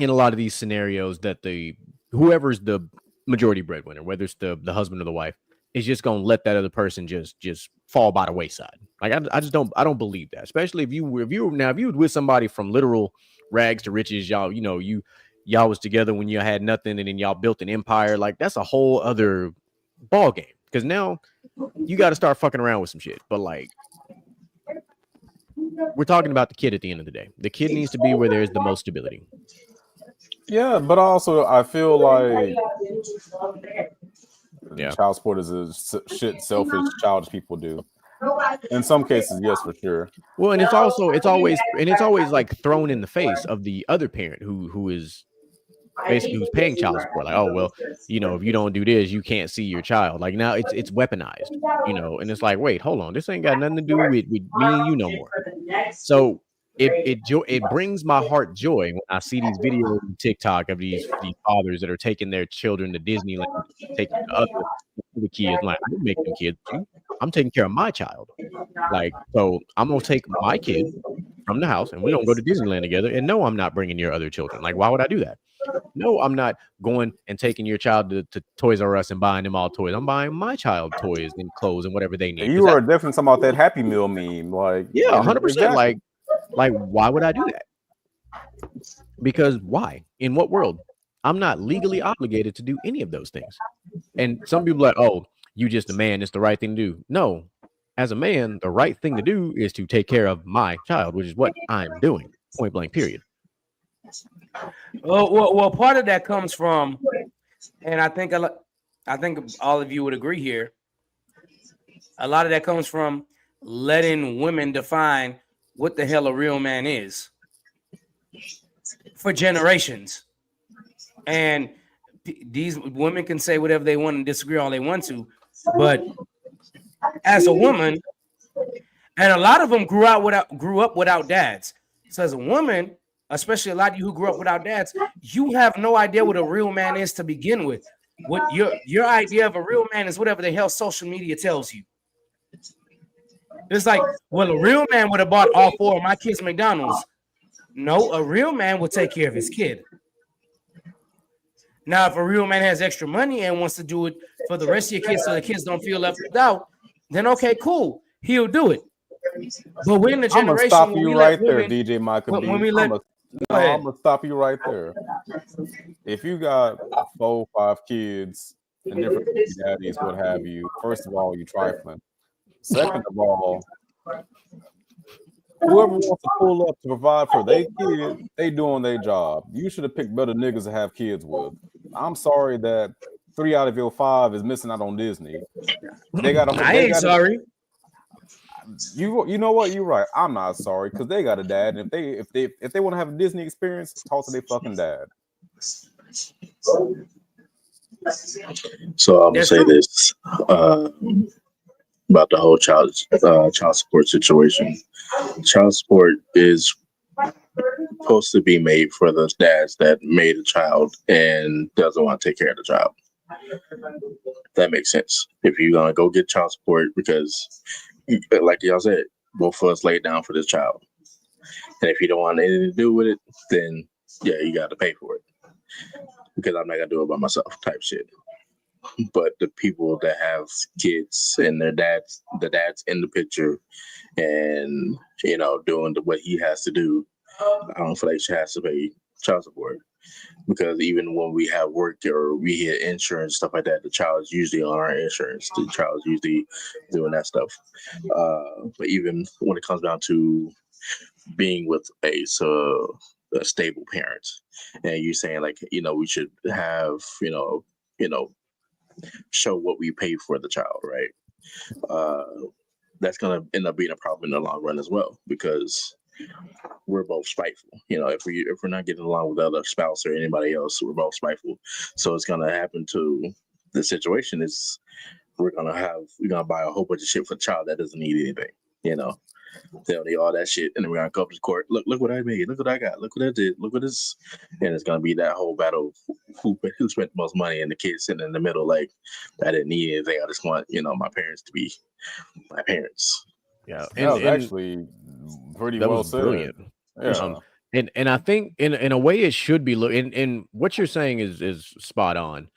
in a lot of these scenarios that the whoever's the majority breadwinner, whether it's the husband or the wife, is just gonna let that other person just fall by the wayside. Like I just don't believe that. Especially if you were with somebody from literal rags to riches, y'all, y'all was together when you had nothing and then y'all built an empire. Like that's a whole other ball game. Because now you got to start fucking around with some shit. But like we're talking about the kid at the end of the day. The kid needs to be where there's the most stability. Yeah, but also I feel like Yeah. child support is a shit selfish, childish people do. In some cases, yes, for sure. Well, and it's always like thrown in the face of the other parent who is basically who's paying child support. Like, oh well, if you don't do this, you can't see your child. Like now it's weaponized, and it's like, wait, hold on, this ain't got nothing to do with me and you no more. So it brings my heart joy when I see these videos on TikTok of these fathers that are taking their children to Disneyland, taking the kids. Like, I didn't make them kids too. I'm taking care of my child. Like, so I'm gonna take my kid from the house and we're gonna go to Disneyland together. And no, I'm not bringing your other children. Like, why would I do that? No, I'm not going and taking your child to Toys R Us and buying them all toys. I'm buying my child toys and clothes and whatever they need. You are definitely talking about that Happy Meal meme. Like, yeah, 100%. Exactly. Like, why would I do that? Because why? In what world? I'm not legally obligated to do any of those things. And some people are like, oh, you just a man, it's the right thing to do. No, as a man, the right thing to do is to take care of my child, which is what I'm doing. Point blank, period. Well, part of that comes from, and I think all of you would agree here. A lot of that comes from letting women define what the hell a real man is for generations. And these women can say whatever they want and disagree all they want to, but as a woman, and a lot of them grew up without dads. So as a woman, especially a lot of you who grew up without dads, you have no idea what a real man is to begin with. What your idea of a real man is whatever the hell social media tells you. It's like, well, a real man would have bought all 4 of my kids McDonald's. No, a real man will take care of his kid. Now, if a real man has extra money and wants to do it for the rest of your kids so the kids don't feel left out, then okay, cool. He'll do it. But we're in the generation. I'm gonna stop you right there, DJ Michael. I'm gonna stop you right there. If you got 4, 5 kids and different daddies, what have you, first of all, you trifling. Second of all, whoever wants to pull up to provide for their kid, they doing their job. You should have picked better niggas to have kids with. I'm sorry that 3 out of your 5 is missing out on Disney. I ain't sorry. You know what? You're right. I'm not sorry because they got a dad, and if they want to have a Disney experience, talk to their fucking dad. So I'm gonna say this about the whole child support situation. Child support is supposed to be made for the dads that made a child and doesn't want to take care of the child. That makes sense. If you're gonna go get child support because, like y'all said, both of us laid down for this child, and if you don't want anything to do with it, then yeah, you got to pay for it because I'm not gonna do it by myself, type shit. But the people that have kids and the dad's in the picture, and doing what he has to do, I don't feel like she has to pay child support. Because even when we have work or we get insurance, stuff like that, the child is usually on our insurance. The child is usually doing that stuff. But even when it comes down to being with a stable parent, and you're saying like, we should have, show what we pay for the child, right? That's gonna end up being a problem in the long run as well, because we're both spiteful. If we're not getting along with the other spouse or anybody else, we're both spiteful. So it's gonna happen to the situation is we're gonna buy a whole bunch of shit for the child that doesn't need anything. You know, they don't need all that shit, and then we're gonna go up to court. Look what I made. Look what I got. Look what I did. Look what this, and it's gonna be that whole battle of who spent the most money, and the kids sitting in the middle like I didn't need anything. I just want my parents to be my parents. Yeah, That was actually pretty that well was said. brilliant. Yeah. And I think in a way it should be and what you're saying is spot on.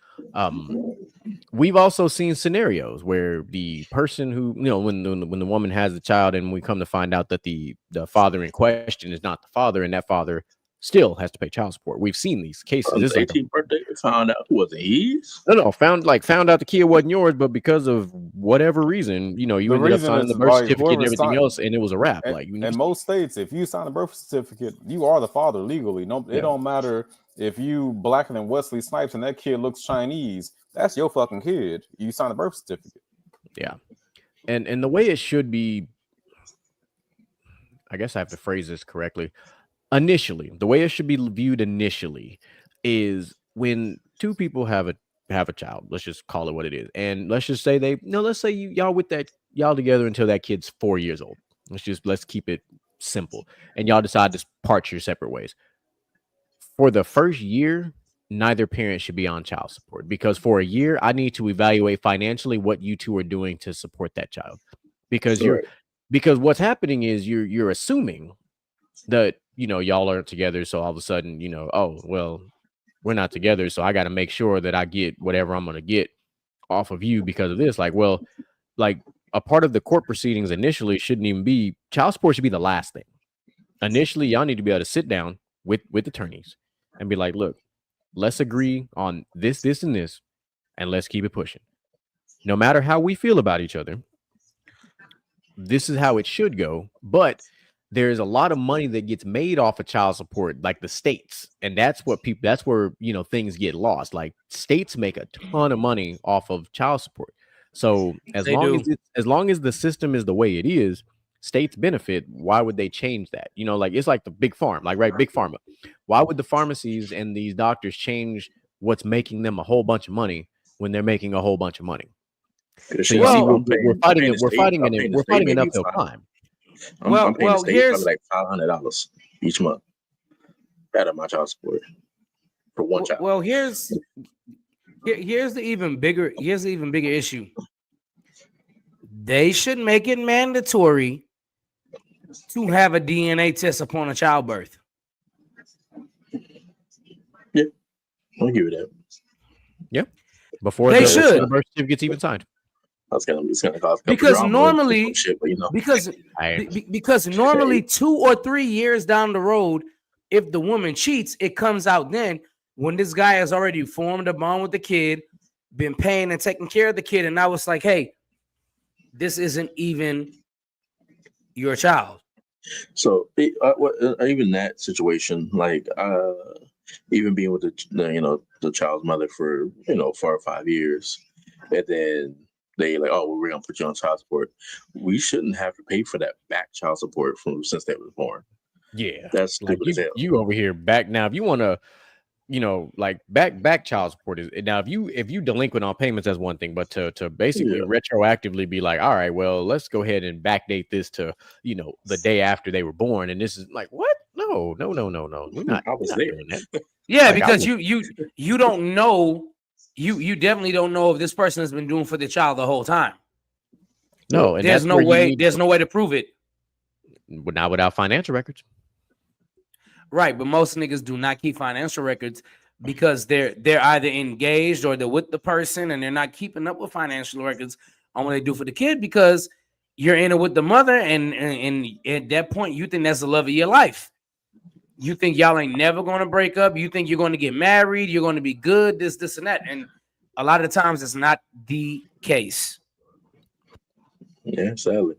We've also seen scenarios where the person who when the woman has a child and we come to find out that the father in question is not the father and that father still has to pay child support. We've seen these cases. On his 18th birthday, found out it wasn't his. No, found out the kid wasn't yours, but because of whatever reason, you ended up signing the birth certificate and everything else, and it was a wrap. In most states, if you sign a birth certificate, you are the father legally. No, it don't matter if you blacker than Wesley Snipes and that kid looks Chinese. That's your fucking kid. You sign a birth certificate. Yeah, and the way it should be, I guess I have to phrase this correctly. Initially, the way it should be viewed initially is when two people have a child. Let's just call it what it is, and let's just say let's say y'all together until that kid's 4 years old. Let's keep it simple, and y'all decide to part your separate ways. For the first year, neither parent should be on child support because for a year, I need to evaluate financially what you two are doing to support that child, because because what's happening is you're assuming that y'all aren't together, so all of a sudden oh well, we're not together, so I got to make sure that I get whatever I'm going to get off of you because of this. Like a part of the court proceedings initially shouldn't even be child support. Should be the last thing. Initially, y'all need to be able to sit down with attorneys and be like, look, let's agree on this, and this, and let's keep it pushing. No matter how we feel about each other, this is how it should go. But there's a lot of money that gets made off of child support, like the states, and that's where things get lost. Like states make a ton of money off of child support. So as long as the system is the way it is, states benefit. Why would they change that? It's like the big farm, big pharma. Why would the pharmacies and these doctors change what's making them a whole bunch of money when they're making a whole bunch of money? So we're fighting an uphill climb. I'm paying the state probably like $500 each month out of my child support for one child. Well, here's the even bigger issue. They should make it mandatory to have a DNA test upon a childbirth. Yeah, I'll give you that. Yeah, before they the birth certificate's even signed. It's gonna cost because normally, but because normally 2 or 3 years down the road, if the woman cheats, it comes out then when this guy has already formed a bond with the kid, been paying and taking care of the kid, and now it's like, hey, this isn't even your child. So even that situation, like even being with the child's mother for 4 or 5 years, and then they like, oh, we're gonna put you on child support. We shouldn't have to pay for that back child support since they was born. Yeah, that's stupid as hell. You over here back now. If you want to, back child support is now. If you delinquent on payments, that's one thing. But to basically retroactively be like, all right, well, let's go ahead and backdate this to the day after they were born, and this is like what? No. We're not. I was there. Doing that. Yeah, because you don't know. You definitely don't know if this person has been doing for the child the whole time. No, and there's no way. There's no way to prove it. But not without financial records. Right, but most niggas do not keep financial records because they're either engaged or they're with the person and they're not keeping up with financial records on what they do for the kid because you're in it with the mother and at that point you think that's the love of your life. You think y'all ain't never going to break up. You think you're going to get married. You're going to be good, this, and that. And a lot of times it's not the case. Yeah, sadly.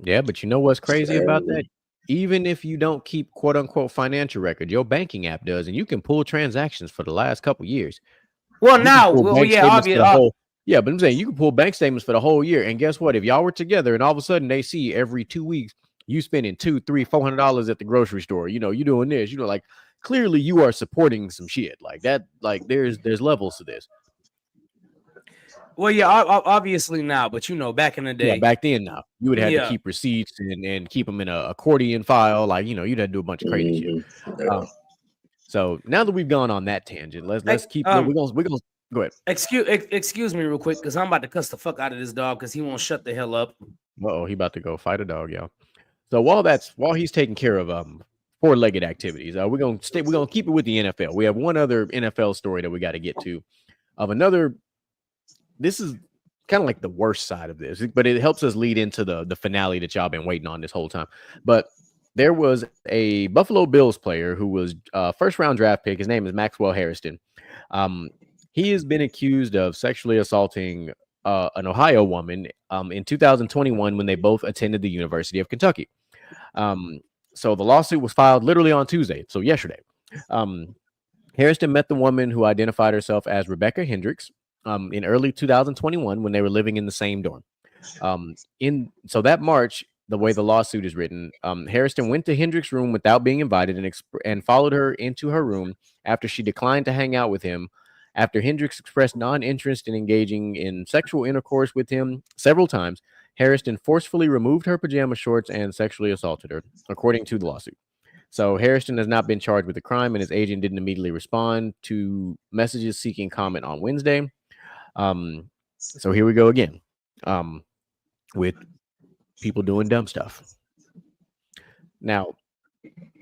Yeah, but you know what's crazy about that? Even if you don't keep quote unquote financial record, your banking app does, and you can pull transactions for the last couple years. Well, now, obviously. Yeah, but I'm saying you can pull bank statements for the whole year. And guess what? If y'all were together and all of a sudden they see every 2 weeks you spending $200, $300, $400 at the grocery store, you doing this, like clearly you are supporting some shit like that. Like there's levels to this. Well, yeah, obviously now, but back in the Yeah, day, back then, now you would have to yeah. keep receipts and keep them in a accordion file. Like, you'd have to do a bunch of crazy shit. Yeah. So now that we've gone on that tangent, let's Hey, keep. We're gonna go ahead. excuse me real quick, because I'm about to cuss the fuck out of this dog because he won't shut the hell up. Uh-oh, he about to go fight a dog, y'all. So while he's taking care of four-legged activities, we're gonna keep it with the NFL. We have one other NFL story that we got to get to of another. This is kind of like the worst side of this, but it helps us lead into the finale that y'all been waiting on this whole time. But there was a Buffalo Bills player who was first round draft pick. His name is Maxwell Harrison. He has been accused of sexually assaulting an Ohio woman in 2021 when they both attended the University of Kentucky. So the lawsuit was filed literally on Tuesday, so yesterday. Harrison met the woman who identified herself as Rebecca Hendricks in early 2021 when they were living in the same dorm. So that March, the way the lawsuit is written, Harrison went to Hendricks' room without being invited and followed her into her room after she declined to hang out with him. After Hendricks expressed non-interest in engaging in sexual intercourse with him several times, Harrison forcefully removed her pajama shorts and sexually assaulted her, according to the lawsuit. So Harrison has not been charged with the crime, and his agent didn't immediately respond to messages seeking comment on Wednesday. So here we go again with people doing dumb stuff. Now,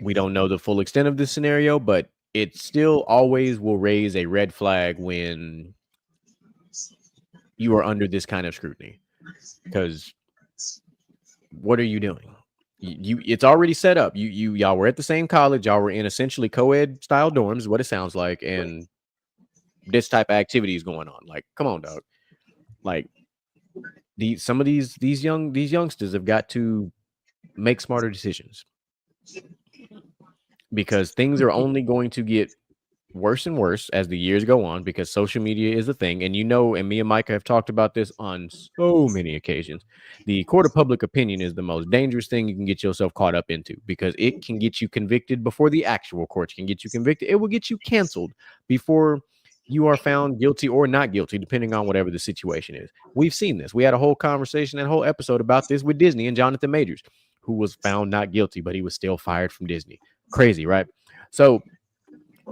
we don't know the full extent of this scenario, but it still always will raise a red flag when you are under this kind of scrutiny. Because what are you doing? It's already set up. Y'all were at the same college. Y'all were in essentially co-ed style dorms, is what it sounds like, and this type of activity is going on. Like, come on, dog. Like, some of these youngsters have got to make smarter decisions, because things are only going to get worse and worse as the years go on, because social media is a thing. And and me and Micah have talked about this on so many occasions. The court of public opinion is the most dangerous thing you can get yourself caught up into, because it can get you convicted before the actual courts can get you convicted. It will get you canceled before you are found guilty or not guilty, depending on whatever the situation is. We've seen this. We had a whole conversation, that whole episode about this with Disney and Jonathan Majors, who was found not guilty, but he was still fired from Disney. Crazy, right? So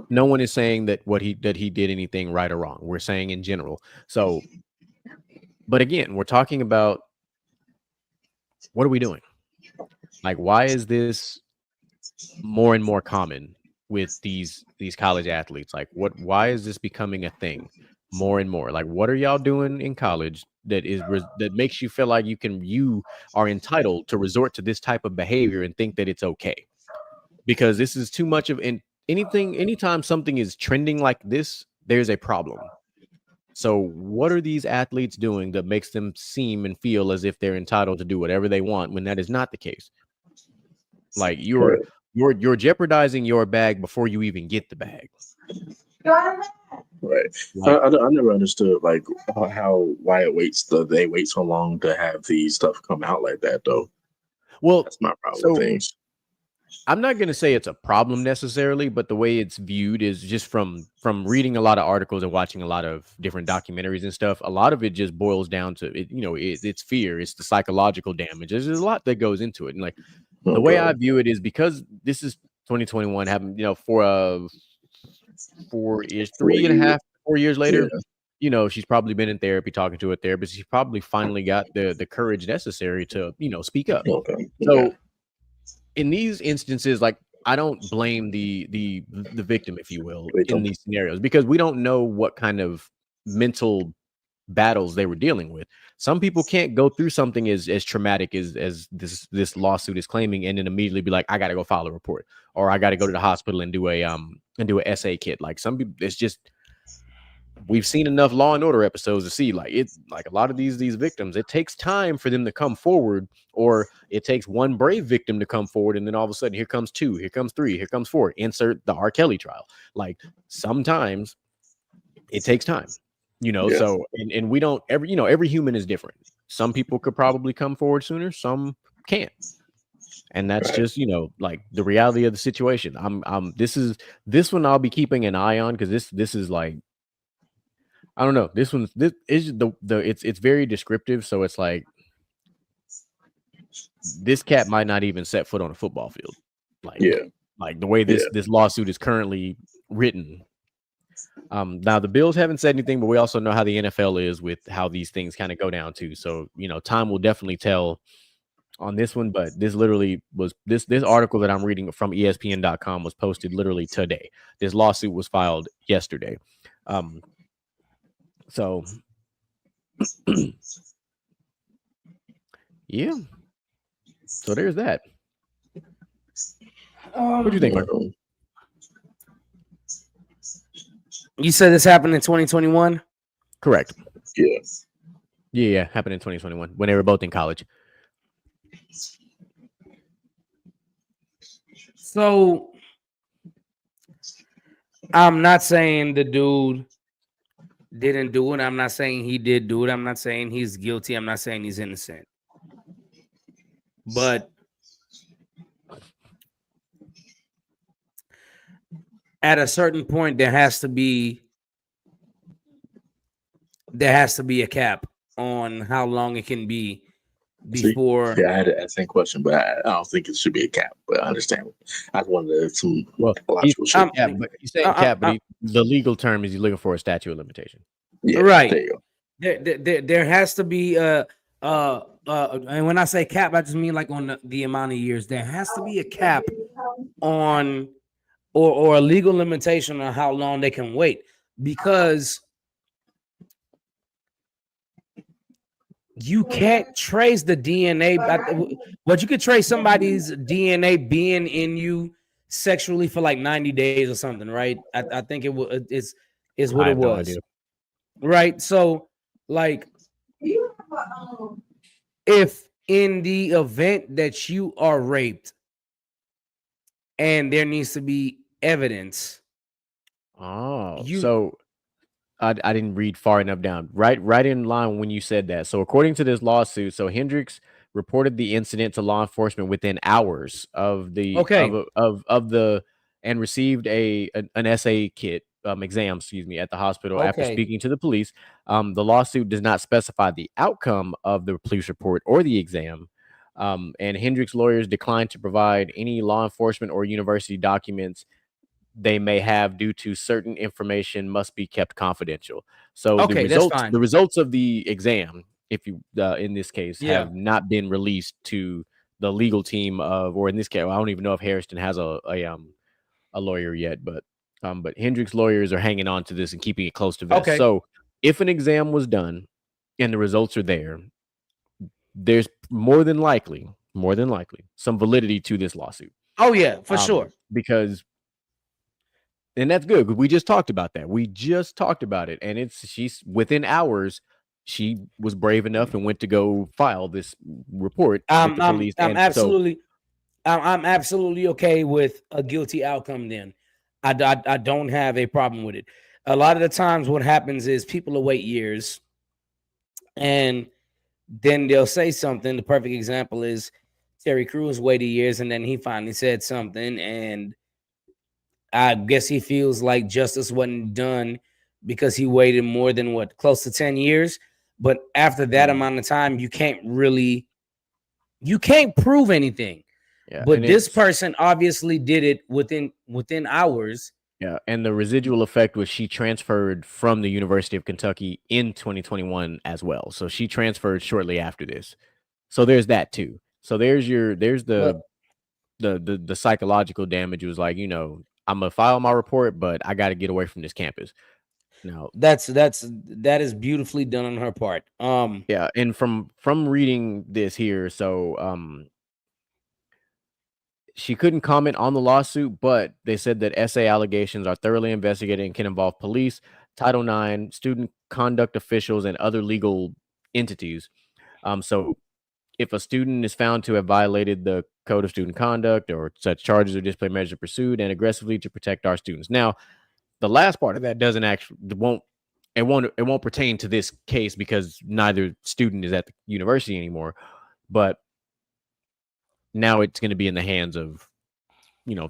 no one is saying that he did anything right or wrong. We're saying in general. So, but again, we're talking about, what are we doing? Like, why is this more and more common with these college athletes? Like, why is this becoming a thing more and more? Like, what are y'all doing in college that makes you feel like you are entitled to resort to this type of behavior and think that it's okay? Because this is too much of anytime something is trending like this, there's a problem. So what are these athletes doing that makes them seem and feel as if they're entitled to do whatever they want when that is not the case? Like, you're jeopardizing your bag before you even get the bag. Right. I never understood why they wait so long to have these stuff come out like that, though. Well, that's my problem with things. I'm not going to say it's a problem necessarily, but the way it's viewed is just from reading a lot of articles and watching a lot of different documentaries and stuff. A lot of it just boils down to it. It's fear. It's the psychological damage. There's a lot that goes into it. And like, the way I view it is, because this is 2021, happened, for 4 years later, she's probably been in therapy, talking to a therapist. She's probably finally got the courage necessary to, speak up. So in these instances, like, I don't blame the victim, if you will, in these scenarios, because we don't know what kind of mental battles they were dealing with. Some people can't go through something as traumatic as this lawsuit is claiming and then immediately be like, I got to go file a report, or I got to go to the hospital and do a essay kit. Like, some people, it's just, we've seen enough Law and Order episodes to see, like, it's like a lot of these victims, it takes time for them to come forward, or it takes one brave victim to come forward, and then all of a sudden, here comes 2, here comes 3, here comes 4. Insert the R. Kelly trial. Like, sometimes it takes time, So and we don't every human is different. Some people could probably come forward sooner, some can't. And that's just, like, the reality of the situation. This one I'll be keeping an eye on, because this is like, I don't know. This is the it's very descriptive. So it's like this cat might not even set foot on a football field. Like Yeah, like the way yeah. this lawsuit is currently written. Now the Bills haven't said anything, but we also know how the NFL is with how these things kind of go down too. So time will definitely tell on this one. But this literally was this article that I'm reading from ESPN.com was posted literally today. This lawsuit was filed yesterday. So yeah. So there's that. What do you think, Mark? You said this happened in 2021? Correct. Yeah. Yeah, happened in 2021 when they were both in college. So I'm not saying the dude didn't do it. I'm not saying he did do it. I'm not saying he's guilty. I'm not saying he's innocent. But at a certain point, there has to be a cap on how long it can be before. Yeah, I had to ask that question, but I don't think it should be a cap. But I understand. I just wanted some logical shit. Yeah, but he's saying cap, but the legal term is he's looking for a statute of limitation. Yeah, right. There you go. There has to be and when I say cap, I just mean like on the amount of years. There has to be a cap on or a legal limitation on how long they can wait, because you can't trace the DNA, but you could trace somebody's DNA being in you sexually for like 90 days or something, right? I think is what it was. Right. So like if in the event that you are raped and there needs to be evidence. So I didn't read far enough down. Right in line when you said that. So according to this lawsuit, so Hendricks reported the incident to law enforcement within hours of the of the and received an essay kit exam, at the hospital after speaking to the police. The lawsuit does not specify the outcome of the police report or the exam. And Hendricks' lawyers declined to provide any law enforcement or university documents they may have due to certain information must be kept confidential. So the results of the exam, if you in this case, have not been released to the legal team of, or in this case, I don't even know if Harrison has a lawyer yet, but Hendricks' lawyers are hanging on to this and keeping it close to vest. So if an exam was done and the results are there, there's more than likely some validity to this lawsuit. Oh yeah, for sure. Because and that's good. We just talked about that. We just talked about it. And she's within hours, she was brave enough and went to go file this report with the police. I'm absolutely okay with a guilty outcome then. I don't have a problem with it. A lot of the times what happens is people will wait years and then they'll say something. The perfect example is Terry Crews waited years and then he finally said something, and I guess he feels like justice wasn't done because he waited more than close to 10 years. But after that amount of time, you can't prove anything. Yeah, but this person obviously did it within hours. Yeah, and the residual effect was she transferred from the University of Kentucky in 2021 as well. So she transferred shortly after this. So there's that too. So there's the psychological damage. It was like, I'm gonna file my report, but I got to get away from this campus. Now that is beautifully done on her part. Yeah, and from reading this here, so she couldn't comment on the lawsuit, but they said that essay allegations are thoroughly investigated and can involve police, Title IX, student conduct officials, and other legal entities. So if a student is found to have violated the Code of Student Conduct or such charges or discipline measures pursued and aggressively to protect our students. Now, the last part of that won't pertain to this case because neither student is at the university anymore. But now it's going to be in the hands of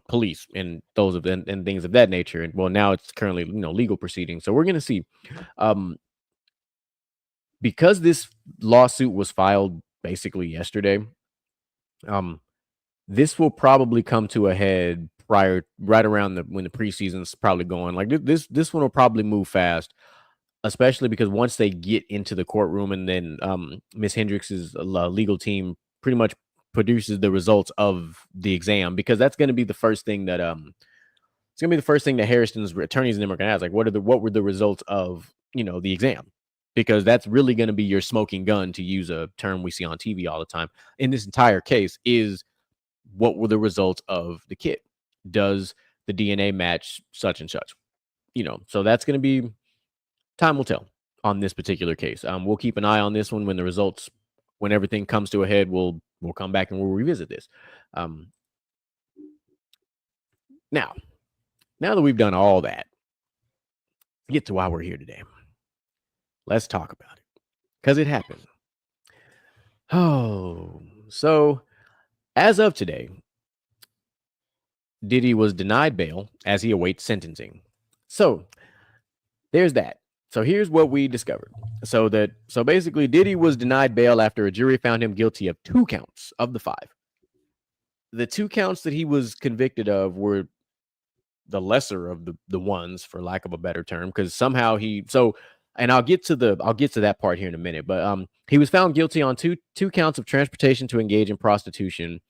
police and those of and things of that nature. And well, now it's currently legal proceedings. So we're going to see, um, because this lawsuit was filed basically yesterday. Um, this will probably come to a head right around when the preseason's probably going. Like this one will probably move fast, especially because once they get into the courtroom and then Miss Hendricks's legal team pretty much produces the results of the exam, because that's going to be the first thing that it's going to be the first thing that Harrison's attorneys and them are going to ask, like what were the results of the exam, because that's really going to be your smoking gun, to use a term we see on TV all the time in this entire case, is what were the results of the kit? Does the DNA match such and such? So that's going to be, time will tell on this particular case. We'll keep an eye on this one when everything comes to a head. We'll come back and we'll revisit this. Now that we've done all that, get to why we're here today. Let's talk about it, because it happened. Oh, so as of today, Diddy was denied bail as he awaits sentencing. So there's that. So here's what we discovered. So basically Diddy was denied bail after a jury found him guilty of 2 counts of the 5. The 2 counts that he was convicted of were the lesser of the ones, for lack of a better term, because somehow and I'll get to that part here in a minute, but he was found guilty on two counts of transportation to engage in prostitution.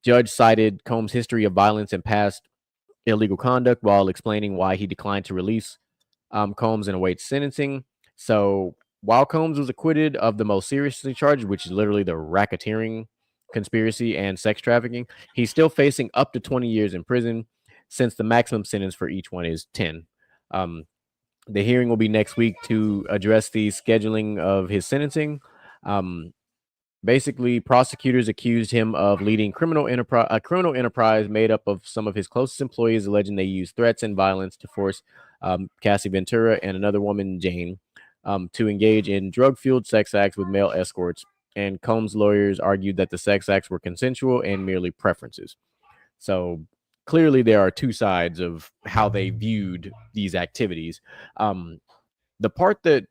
Judge cited Combs' history of violence and past illegal conduct while explaining why he declined to release Combs and awaits sentencing. So while Combs was acquitted of the most seriously charged, which is literally the racketeering, conspiracy, and sex trafficking, he's still facing up to 20 years in prison, since the maximum sentence for each one is 10. The hearing will be next week to address the scheduling of his sentencing. Basically, prosecutors accused him of leading a criminal enterprise made up of some of his closest employees, alleging they used threats and violence to force Cassie Ventura and another woman, Jane, to engage in drug-fueled sex acts with male escorts. And Combs' lawyers argued that the sex acts were consensual and merely preferences. So clearly there are 2 sides of how they viewed these activities. The part that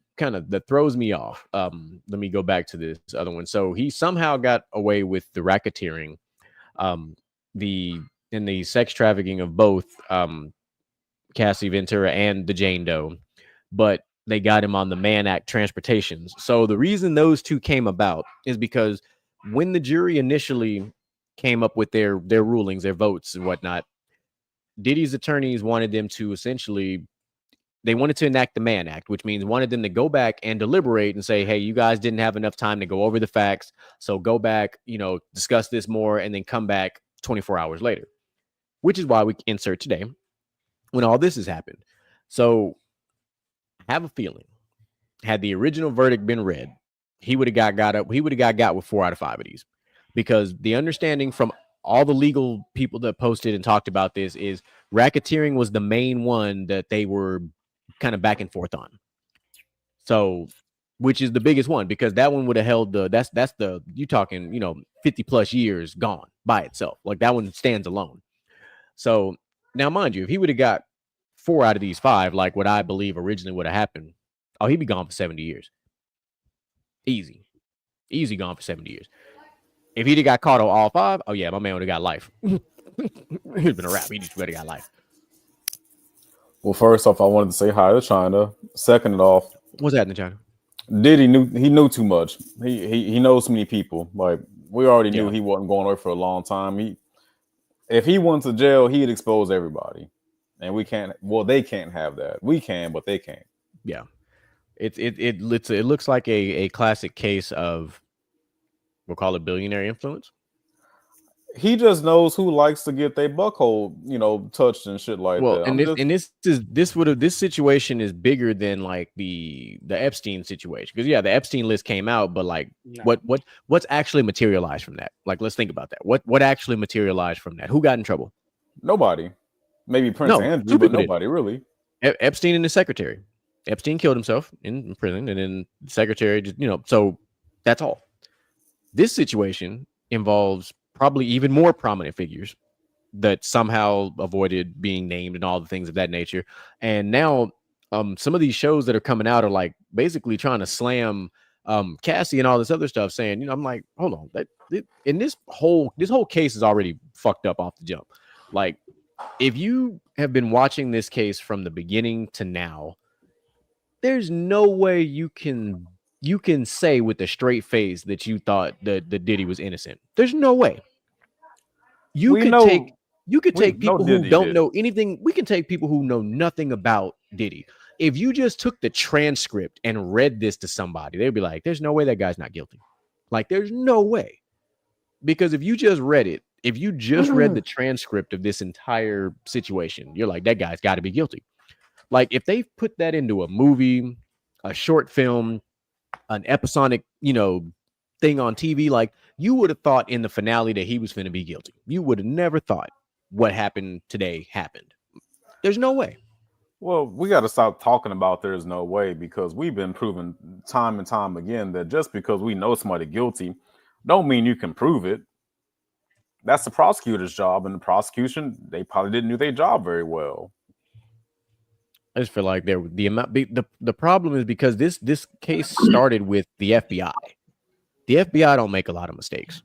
throws me off, let me go back to this other one. So he somehow got away with the racketeering, the sex trafficking of both Cassie Ventura and the Jane Doe, but they got him on the Mann Act transportations. So the reason those 2 came about is because when the jury initially came up with their rulings, their votes and whatnot, Diddy's attorneys wanted them to they wanted to enact the Mann Act, which means wanted them to go back and deliberate and say, hey, you guys didn't have enough time to go over the facts, so go back, discuss this more, and then come back 24 hours later, which is why we insert today when all this has happened. So I have a feeling, had the original verdict been read, he would have got with 4 out of 5 of these, because the understanding from all the legal people that posted and talked about this is racketeering was the main one that they were kind of back and forth on. So, which is the biggest one, because that one would have held that's you talking 50 plus years gone by itself. Like that one stands alone. So now, mind you, if he would have got 4 out of these 5, like what I believe originally would have happened, he'd be gone for 70 years. Easy gone for 70 years. If he'd have got caught on all 5, oh yeah, my man would have got life. He'd been a wrap. He just would have got life. Well, first off, I wanted to say hi to China. Second off, what's happening, China? Diddy knew too much. He knows so many people. Like we already knew he wasn't going away for a long time. If he went to jail, he'd expose everybody, and we can't. Well, they can't have that. We can, but they can't. Yeah, it looks like a classic case of, we'll call it billionaire influence. He just knows who likes to get their buckhole, touched and shit like that. And this situation is bigger than like the Epstein situation, because the Epstein list came out, but like what's actually materialized from that? Like, let's think about that. What actually materialized from that? Who got in trouble? Nobody. Maybe Prince Andrew, but nobody really. Epstein and his secretary. Epstein killed himself in prison, and then the secretary just so that's all. This situation involves probably even more prominent figures that somehow avoided being named and all the things of that nature. And now some of these shows that are coming out are like basically trying to slam Cassie and all this other stuff, saying, I'm like, hold on, and this whole case is already fucked up off the jump. Like, if you have been watching this case from the beginning to now, there's no way you can say with a straight face that you thought that Diddy was innocent. There's no way. You could take people who don't know anything. We can take people who know nothing about Diddy. If you just took the transcript and read this to somebody, they'd be like, there's no way that guy's not guilty. Like, there's no way. Because if you just read it, if you just read the transcript of this entire situation, you're like, that guy's got to be guilty. Like, if they put that into a movie, a short film, an episodic, thing on TV, like, you would have thought in the finale that he was going to be guilty. You would have never thought what happened today happened. There's no way. Well, we got to stop talking about there's no way, because we've been proven time and time again that just because we know somebody guilty don't mean you can prove it. That's the prosecutor's job, and the prosecution, they probably didn't do their job very well. I just feel like the problem is because this case started with the FBI. The FBI don't make a lot of mistakes.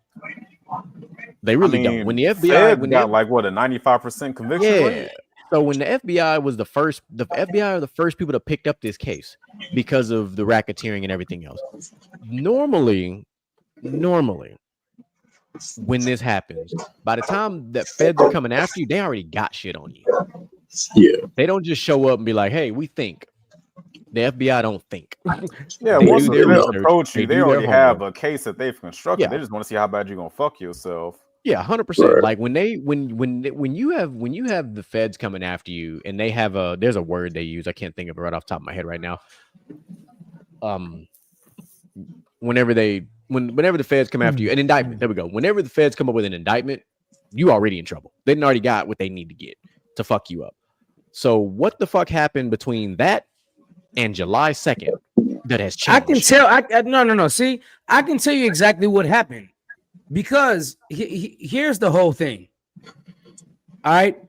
They really don't. When the FBI got like what, a 95% conviction rate? So when the FBI was the FBI are the first people that picked up this case because of the racketeering and everything else. Normally, when this happens, by the time that feds are coming after you, they already got shit on you. Yeah. They don't just show up and be like, hey, we think. The FBI don't think. Yeah, once they approach you, they already have a case that they've constructed. Yeah. They just want to see how bad you're gonna fuck yourself. Yeah, 100%. Like when you have the feds coming after you, and they have there's a word they use. I can't think of it right off the top of my head right now. Whenever the feds come after you, an indictment. There we go. Whenever the feds come up with an indictment, you already in trouble. They already got what they need to get to fuck you up. So what the fuck happened between that and July 2nd that has changed? I can tell. No. See, I can tell you exactly what happened, because here's the whole thing. All right,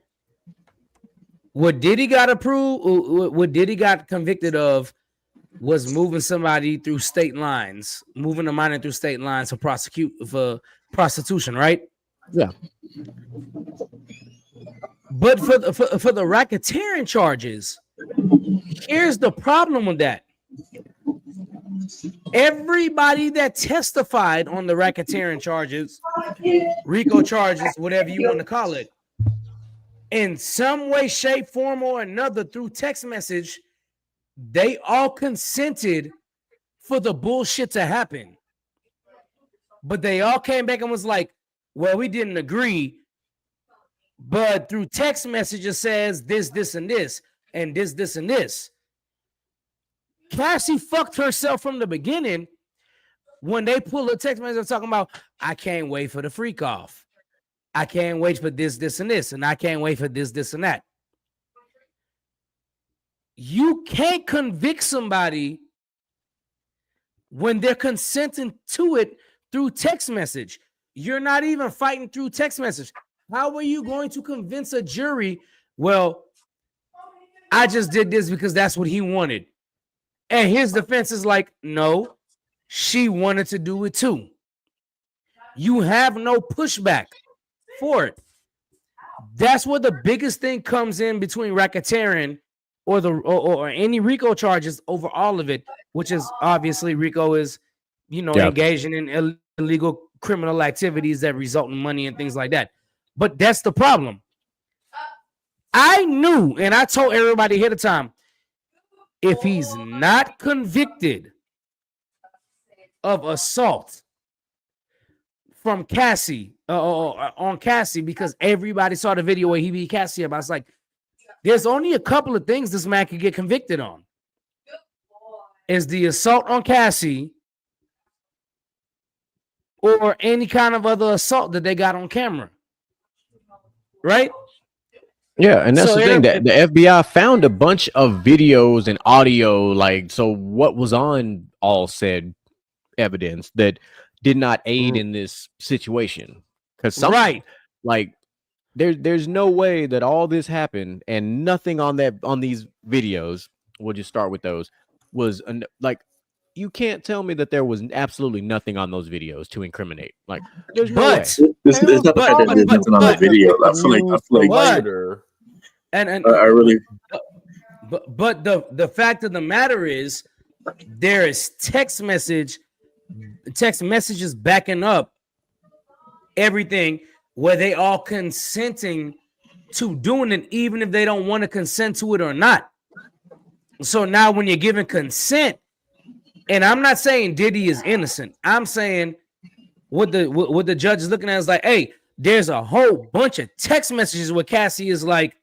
what Diddy got approved, what Diddy got convicted of, was moving somebody through state lines, moving a minor through state lines for prostitution, right? Yeah. But for the racketeering charges, here's the problem with that. Everybody that testified on the racketeering charges, RICO charges, whatever you want to call it, in some way, shape, form, or another through text message, they all consented for the bullshit to happen. But they all came back and was like, well, we didn't agree. But through text messages says this, this, and this, and this, this, and this. Cassie fucked herself from the beginning when they pull a text message talking about, I can't wait for the freak off. I can't wait for this, this, and this, and I can't wait for this, this, and that. You can't convict somebody when they're consenting to it through text message. You're not even fighting through text message. How are you going to convince a jury? Well, I just did this because that's what he wanted. And his defense is like, no, she wanted to do it too. You have no pushback for it. That's where the biggest thing comes in between racketeering or any RICO charges over all of it, which is obviously RICO is, engaging in illegal criminal activities that result in money and things like that. But that's the problem. I knew, and I told everybody ahead of time, if he's not convicted of assault from Cassie, on Cassie, because everybody saw the video where he beat Cassie up, I was like, there's only a couple of things this man could get convicted on. Is the assault on Cassie or any kind of other assault that they got on camera. Right? Yeah, and that's the thing, that the FBI found a bunch of videos and audio, so what was on all said evidence that did not aid in this situation. Because there's no way that all this happened and nothing on these videos. We'll just start with those. Like, you can't tell me that there was absolutely nothing on those videos to incriminate. Like, there's no way. But It's not the fact that there's nothing on the video. I feel like later. and I really. but the fact of the matter is, there is text messages backing up everything, where they all consenting to doing it, even if they don't want to consent to it or not. So now, when you're giving consent, and I'm not saying Diddy is innocent, I'm saying what the judge is looking at is like, hey, there's a whole bunch of text messages where Cassie is like,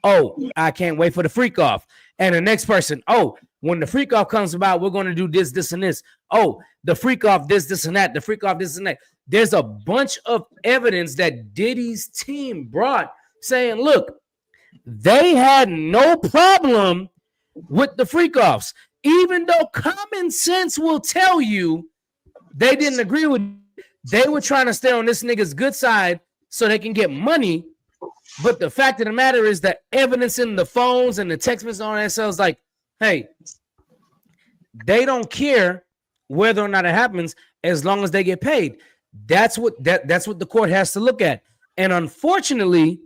oh, I can't wait for the freak off. And the next person, oh, when the freak off comes about, we're going to do this, this, and this. Oh, the freak off, this, and that. The freak off, this, and that. There's a bunch of evidence that Diddy's team brought saying, look, they had no problem with the freak offs, even though common sense will tell you they didn't agree with it. They were trying to stay on this nigga's good side so they can get money. But the fact of the matter is that evidence in the phones and the text messages on themselves, like, hey, they don't care whether or not it happens as long as they get paid. That's what the court has to look at. And unfortunately,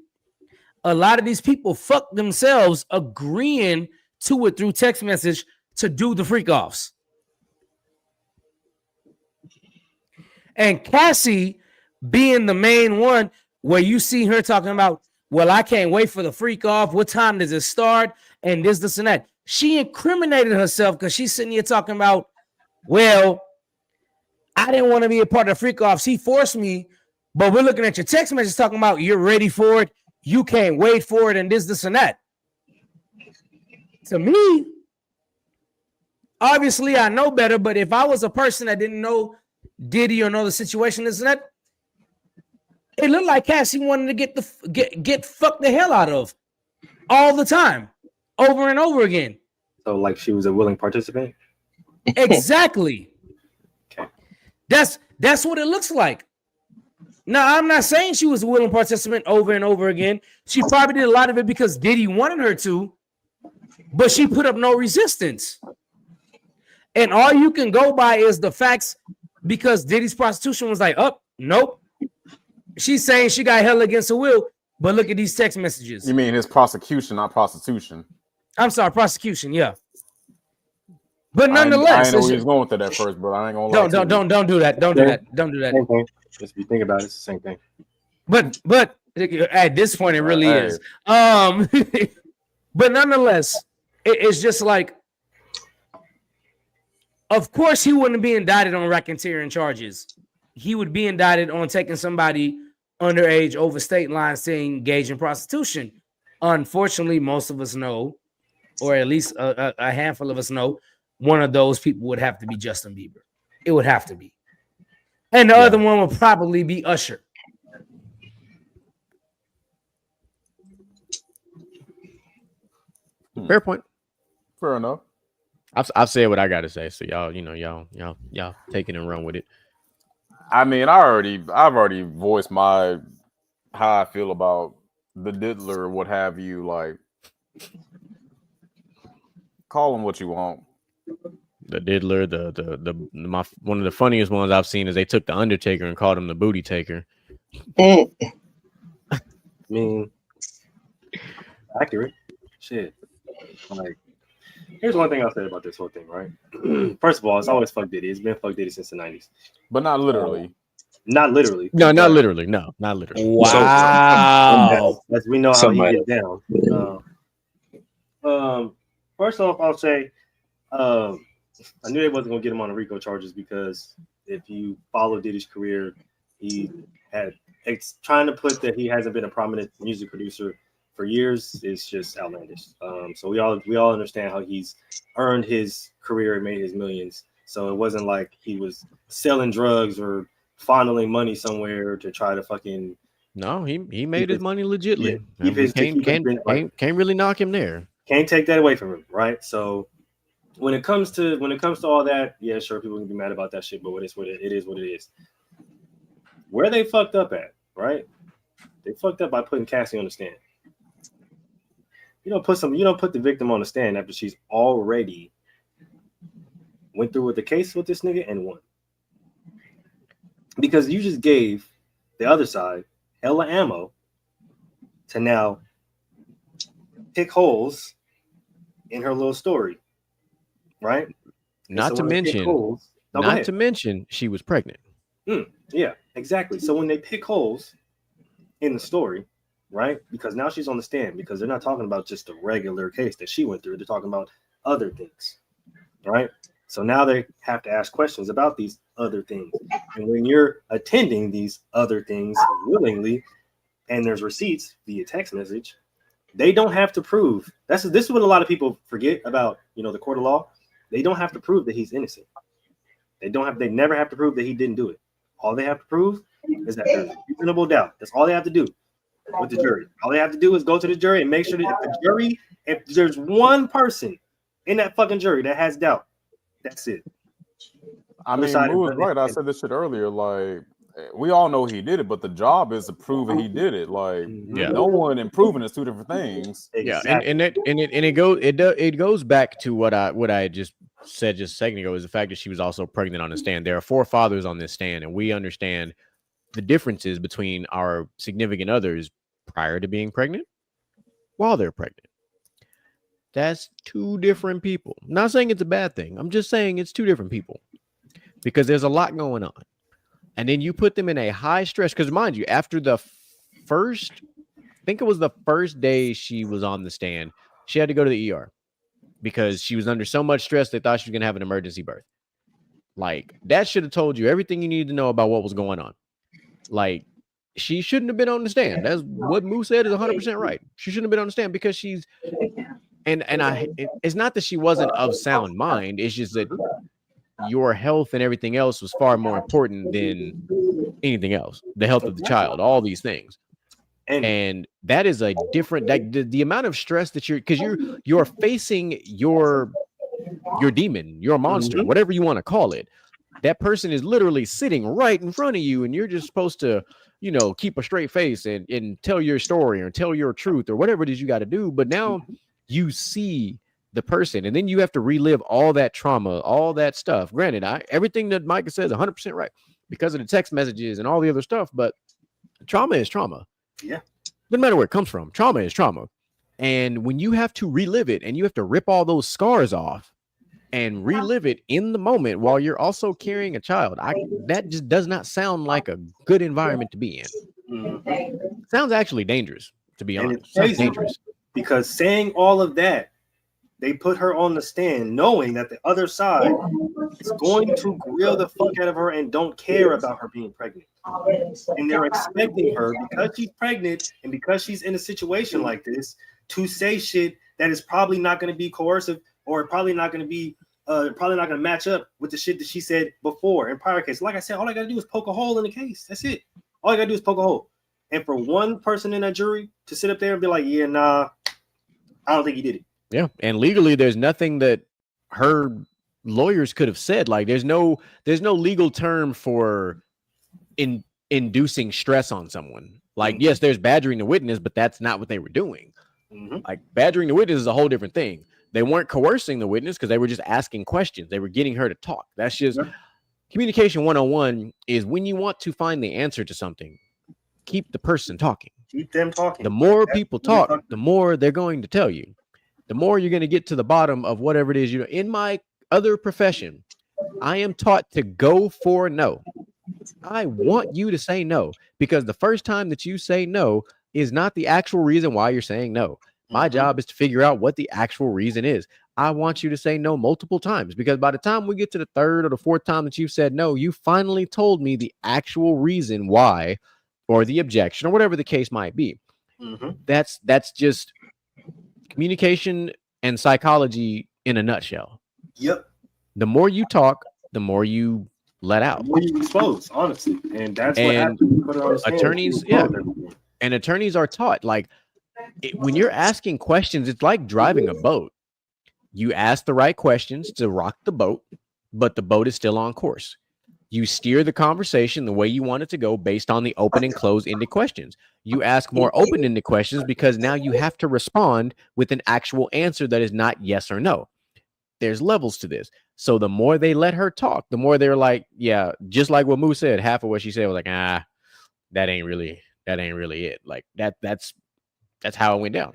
a lot of these people fuck themselves agreeing to it through text message to do the freak offs. And Cassie being the main one, where you see her talking about, well, I can't wait for the freak off. What time does it start? And this, and that. She incriminated herself because she's sitting here talking about, well, I didn't want to be a part of the freak offs. He forced me, but we're looking at your text message talking about you're ready for it. You can't wait for it. And this, and that. To me, obviously, I know better. But if I was a person that didn't know Diddy or know the situation, this and that, it looked like Cassie wanted to get fucked the hell out of all the time, over and over again. So, like, she was a willing participant? Exactly. Okay. That's what it looks like. Now, I'm not saying she was a willing participant over and over again. She probably did a lot of it because Diddy wanted her to, but she put up no resistance. And all you can go by is the facts, because Diddy's prostitution was like, oh, nope. She's saying she got held against her will, but look at these text messages. You mean his prosecution, not prostitution? I'm sorry, prosecution, yeah. But nonetheless, I know where he was going with it at first, but I ain't gonna lie. Don't do that. Don't do that. Same thing. Just if you think about it, it's the same thing. But at this point, it really is. But nonetheless, it's just like, of course, he wouldn't be indicted on racketeering charges. He would be indicted on taking somebody underage over state lines to engage in prostitution. Unfortunately, most of us know, or at least a handful of us know, one of those people would have to be Justin Bieber. It would have to be. And the other one would probably be Usher. Fair point. Fair enough. I've said what I got to say, so y'all take it and run with it. I mean, I've already voiced how I feel about the diddler, what have you. Like, call him what you want. The diddler, one of the funniest ones I've seen is they took the Undertaker and called him the booty taker. I mean, accurate. Shit. Like, here's one thing I'll say about this whole thing, right? First of all, it's always fuck Diddy. It's been fuck Diddy since the 90s. But not literally. Not literally. No, not literally. No, not literally. Wow. As we know how he gets down. First off, I'll say I knew they wasn't going to get him on the RICO charges, because if you follow Diddy's career, it's trying to put that he hasn't been a prominent music producer for years is just outlandish. So we all understand how he's earned his career and made his millions. So it wasn't like he was selling drugs or funneling money somewhere to try to fucking. No, he made his money legitly. Yeah, can't really knock him there. Can't take that away from him, right? So when it comes to all that, yeah, sure, people can be mad about that shit, but it is what it is. Where they fucked up at, right? They fucked up by putting Cassie on the stand. You don't put the victim on the stand after she's already went through with the case with this nigga and won. Because you just gave the other side hella ammo to now pick holes in her little story, right? Not to mention, she was pregnant. Yeah, exactly. So when they pick holes in the story, right? Because now she's on the stand, because they're not talking about just a regular case that she went through. They're talking about other things, right? So now they have to ask questions about these other things. And when you're attending these other things willingly, and there's receipts via text message, they don't have to prove. This is what a lot of people forget about, the court of law. They don't have to prove that he's innocent. They never have to prove that he didn't do it. All they have to prove is that there's reasonable doubt. That's all they have to do with the jury. All they have to do is go to the jury and make sure that if there's one person in that fucking jury that has doubt, that's it. I mean, Moo was right. I said this shit earlier. Like, we all know he did it, but the job is to prove that he did it. Like, no one improving is two different things. Exactly. Yeah, it goes back to what I just said just a second ago, is the fact that she was also pregnant on the stand. There are 4 fathers on this stand, and we understand the differences between our significant others prior to being pregnant, while they're pregnant. That's 2 different people. I'm not saying it's a bad thing. I'm just saying it's 2 different people, because there's a lot going on. And then you put them in a high stress, because mind you, after the first, I think it was the first day she was on the stand, she had to go to the ER because she was under so much stress they thought she was going to have an emergency birth. Like, that should have told you everything you needed to know about what was going on. Like, she shouldn't have been on the stand. That's what Moo said is 100% right. She shouldn't have been on the stand because she's, it's not that she wasn't of sound mind. It's just that your health and everything else was far more important than anything else. The health of the child, all these things. And that is a different, the amount of stress that because you're facing your demon, your monster, whatever you want to call it. That person is literally sitting right in front of you, and you're just supposed to, keep a straight face and tell your story or tell your truth or whatever it is you got to do. But now you see the person, and then you have to relive all that trauma, all that stuff. Granted, everything that Micah says 100% right because of the text messages and all the other stuff, but trauma is trauma. Yeah. Doesn't matter where it comes from. Trauma is trauma. And when you have to relive it and you have to rip all those scars off and relive it in the moment while you're also carrying a child, that just does not sound like a good environment to be in. Sounds actually dangerous, to be honest. It's crazy, dangerous. Because saying all of that, they put her on the stand knowing that the other side is going to grill the fuck out of her and don't care about her being pregnant. And they're expecting her, because she's pregnant and because she's in a situation like this, to say shit that is probably not going to be coercive or probably not going to match up with the shit that she said before in prior cases. Like I said, all I got to do is poke a hole in the case. That's it. All I got to do is poke a hole. And for one person in that jury to sit up there and be like, yeah, nah, I don't think he did it. Yeah, and legally, there's nothing that her lawyers could have said. Like, there's no legal term for inducing stress on someone. Like, yes, there's badgering the witness, but that's not what they were doing. Like, badgering the witness is a whole different thing. They weren't coercing the witness because they were just asking questions. They were getting her to talk. That's just communication 101 is when you want to find the answer to something, keep the person talking. Keep them talking. The more people talk, the more they're going to tell you. The more you're going to get to the bottom of whatever it is. In my other profession, I am taught to go for no. I want you to say no, because the first time that you say no is not the actual reason why you're saying no. My job is to figure out what the actual reason is. I want you to say no multiple times, because by the time we get to the 3rd or the 4th time that you've said no, you finally told me the actual reason why, or the objection, or whatever the case might be. That's just communication and psychology in a nutshell. Yep. The more you talk, the more you let out. The more you expose, honestly. And that's what happens. Put it on the stand. Attorneys, and attorneys are taught, like, when you're asking questions, it's like driving a boat. You ask the right questions to rock the boat, but the boat is still on course. You steer the conversation the way you want it to go based on the open and closed-ended questions. You ask more open-ended questions because now you have to respond with an actual answer that is not yes or no. There's levels to this. So the more they let her talk, the more they're like, yeah, just like what Moose said, half of what she said was like, that ain't really it. Like that's how it went down.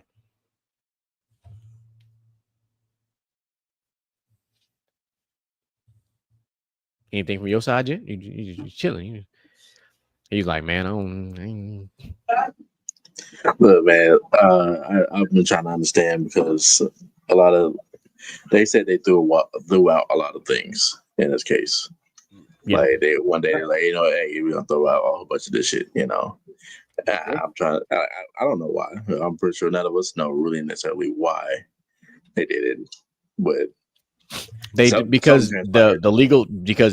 Anything from your side, Jen? You chilling. He's like, man, Look, man, I've been trying to understand because they said they threw out a lot of things in this case. Yeah. Like one day they're like, hey, we're gonna throw out a whole bunch of this shit, I'm trying. I don't know why. I'm pretty sure none of us know really necessarily why they did it, but because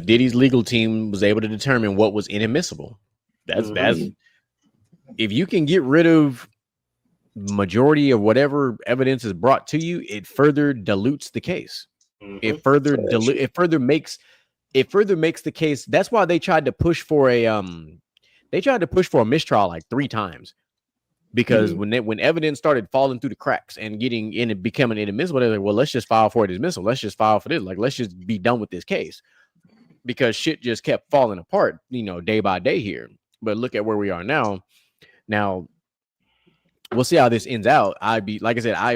Diddy's legal team was able to determine what was inadmissible. That's if you can get rid of majority of whatever evidence is brought to you, it further dilutes the case. It further makes the case. That's why they tried to push for a mistrial like 3 times. Because when evidence started falling through the cracks and getting in and becoming inadmissible, they're like, well, let's just file for a dismissal. Let's just file for this. Like, let's just be done with this case. Because shit just kept falling apart, day by day here. But look at where we are now. Now, we'll see how this ends out.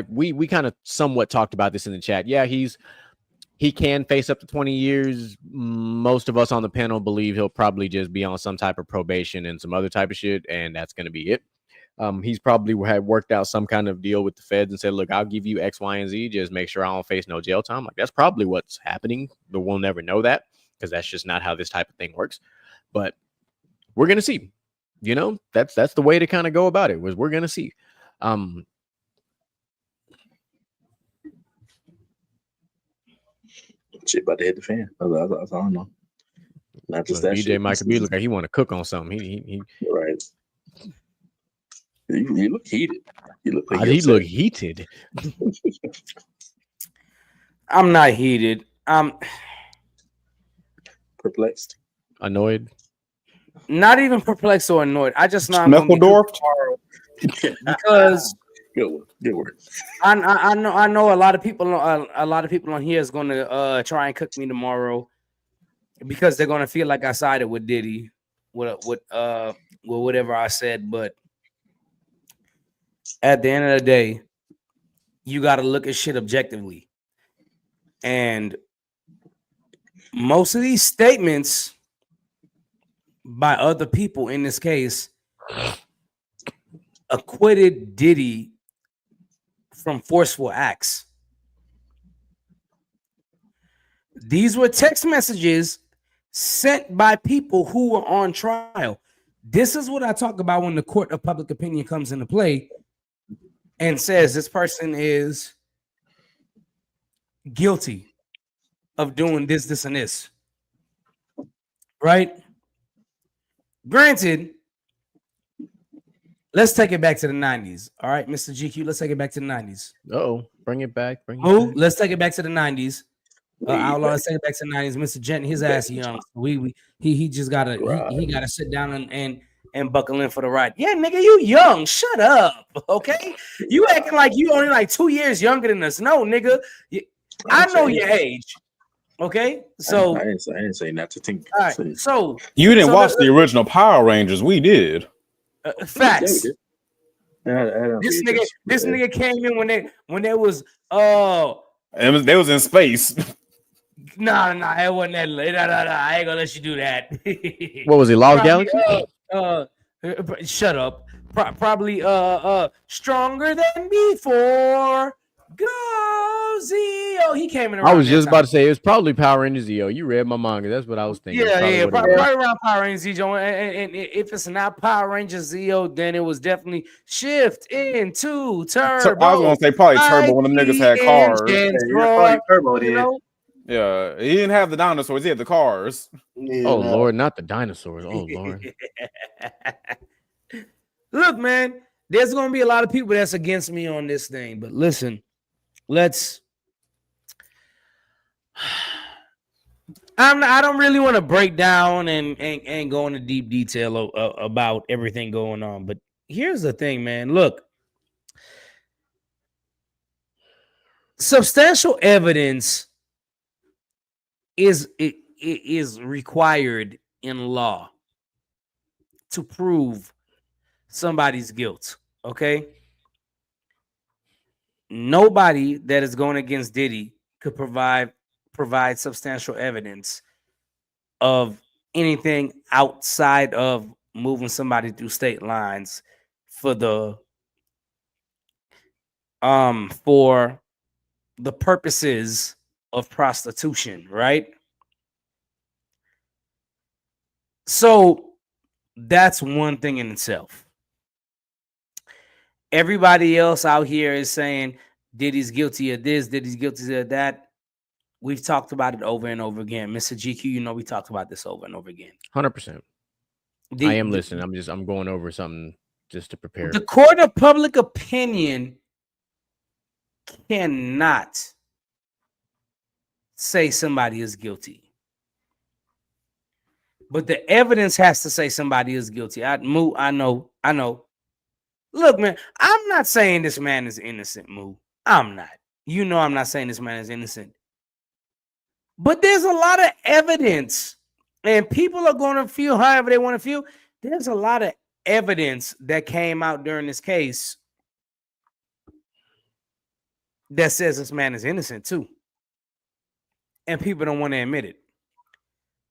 We kind of somewhat talked about this in the chat. Yeah, he can face up to 20 years. Most of us on the panel believe he'll probably just be on some type of probation and some other type of shit, and that's going to be it. He's probably had worked out some kind of deal with the feds and said, look, I'll give you X, Y, and Z. Just make sure I don't face no jail time. Like, that's probably what's happening, but we'll never know that because that's just not how this type of thing works. But we're going to see. That's the way to kind of go about it. We're going to see. Shit about to hit the fan. That's all I know. Not just that DJ shit. Michael B look like he want to cook on something. He right. You look heated. You look like he look heated. I'm not heated. I'm perplexed. Annoyed. Not even perplexed or annoyed. I just not because good word. I know a lot of people on here is going to try and cook me tomorrow because they're going to feel like I sided with Diddy with whatever I said. But at the end of the day, you got to look at shit objectively, and most of these statements by other people in this case acquitted Diddy from forceful acts. These were text messages sent by people who were on trial. This is what I talk about when the court of public opinion comes into play and says this person is guilty of doing this, and this. Right? Granted, let's take it back to the 90s. All right, Mr. GQ, let's take it back to the 90s. Bring it back. Let's take it back to the 90s. Outlaw, let's take it back to the 90s. Mr. Jet, his ass young. He just gotta he gotta sit down and buckle in for the ride. Yeah, nigga, you young. Shut up. Okay. You acting like you only like 2 years younger than us. No, nigga. I know your age. Okay, so I didn't say not to think. All right, so you didn't watch the original Power Rangers. We did. Facts. Yeah, this nigga came in when they was they was in space. Nah, it wasn't that late. Nah, I ain't gonna let you do that. What was he, Lost Galaxy? Shut up. Probably Stronger Than Before. Go Zio. He came in around. I was just about to say it was probably Power Rangers Zio. You read my manga. That's what I was thinking. Yeah, probably around Power Rangers Zio. And if it's not Power Rangers Zio, then it was definitely Shift Into Turbo. I was gonna say probably Turbo when the niggas had cars. Probably Turbo did. Yeah, he didn't have the dinosaurs. He had the cars. Yeah, oh Lord, not the dinosaurs. Oh Lord. Look, man, there's gonna be a lot of people that's against me on this thing, but listen, let's I don't really want to break down and go into deep detail about everything going on. But here's the thing, man. Look, substantial evidence is required in law to prove somebody's guilt. Okay, nobody that is going against Diddy could provide substantial evidence of anything outside of moving somebody through state lines for for the purposes of prostitution, right? So that's one thing in itself. Everybody else out here is saying Diddy's guilty of this, Diddy's guilty of that. We've talked about it over and over again. Mr. GQ, you know, we talked about this over and over again. 100%. I am listening. I'm going over something just to prepare. The court of public opinion cannot say somebody is guilty, but the evidence has to say somebody is guilty. I know. Look, man, I'm not saying this man is innocent, Moo. I'm not. You know, I'm not saying this man is innocent. But there's a lot of evidence, and people are going to feel however they want to feel. There's a lot of evidence that came out during this case that says this man is innocent too. And people don't want to admit it.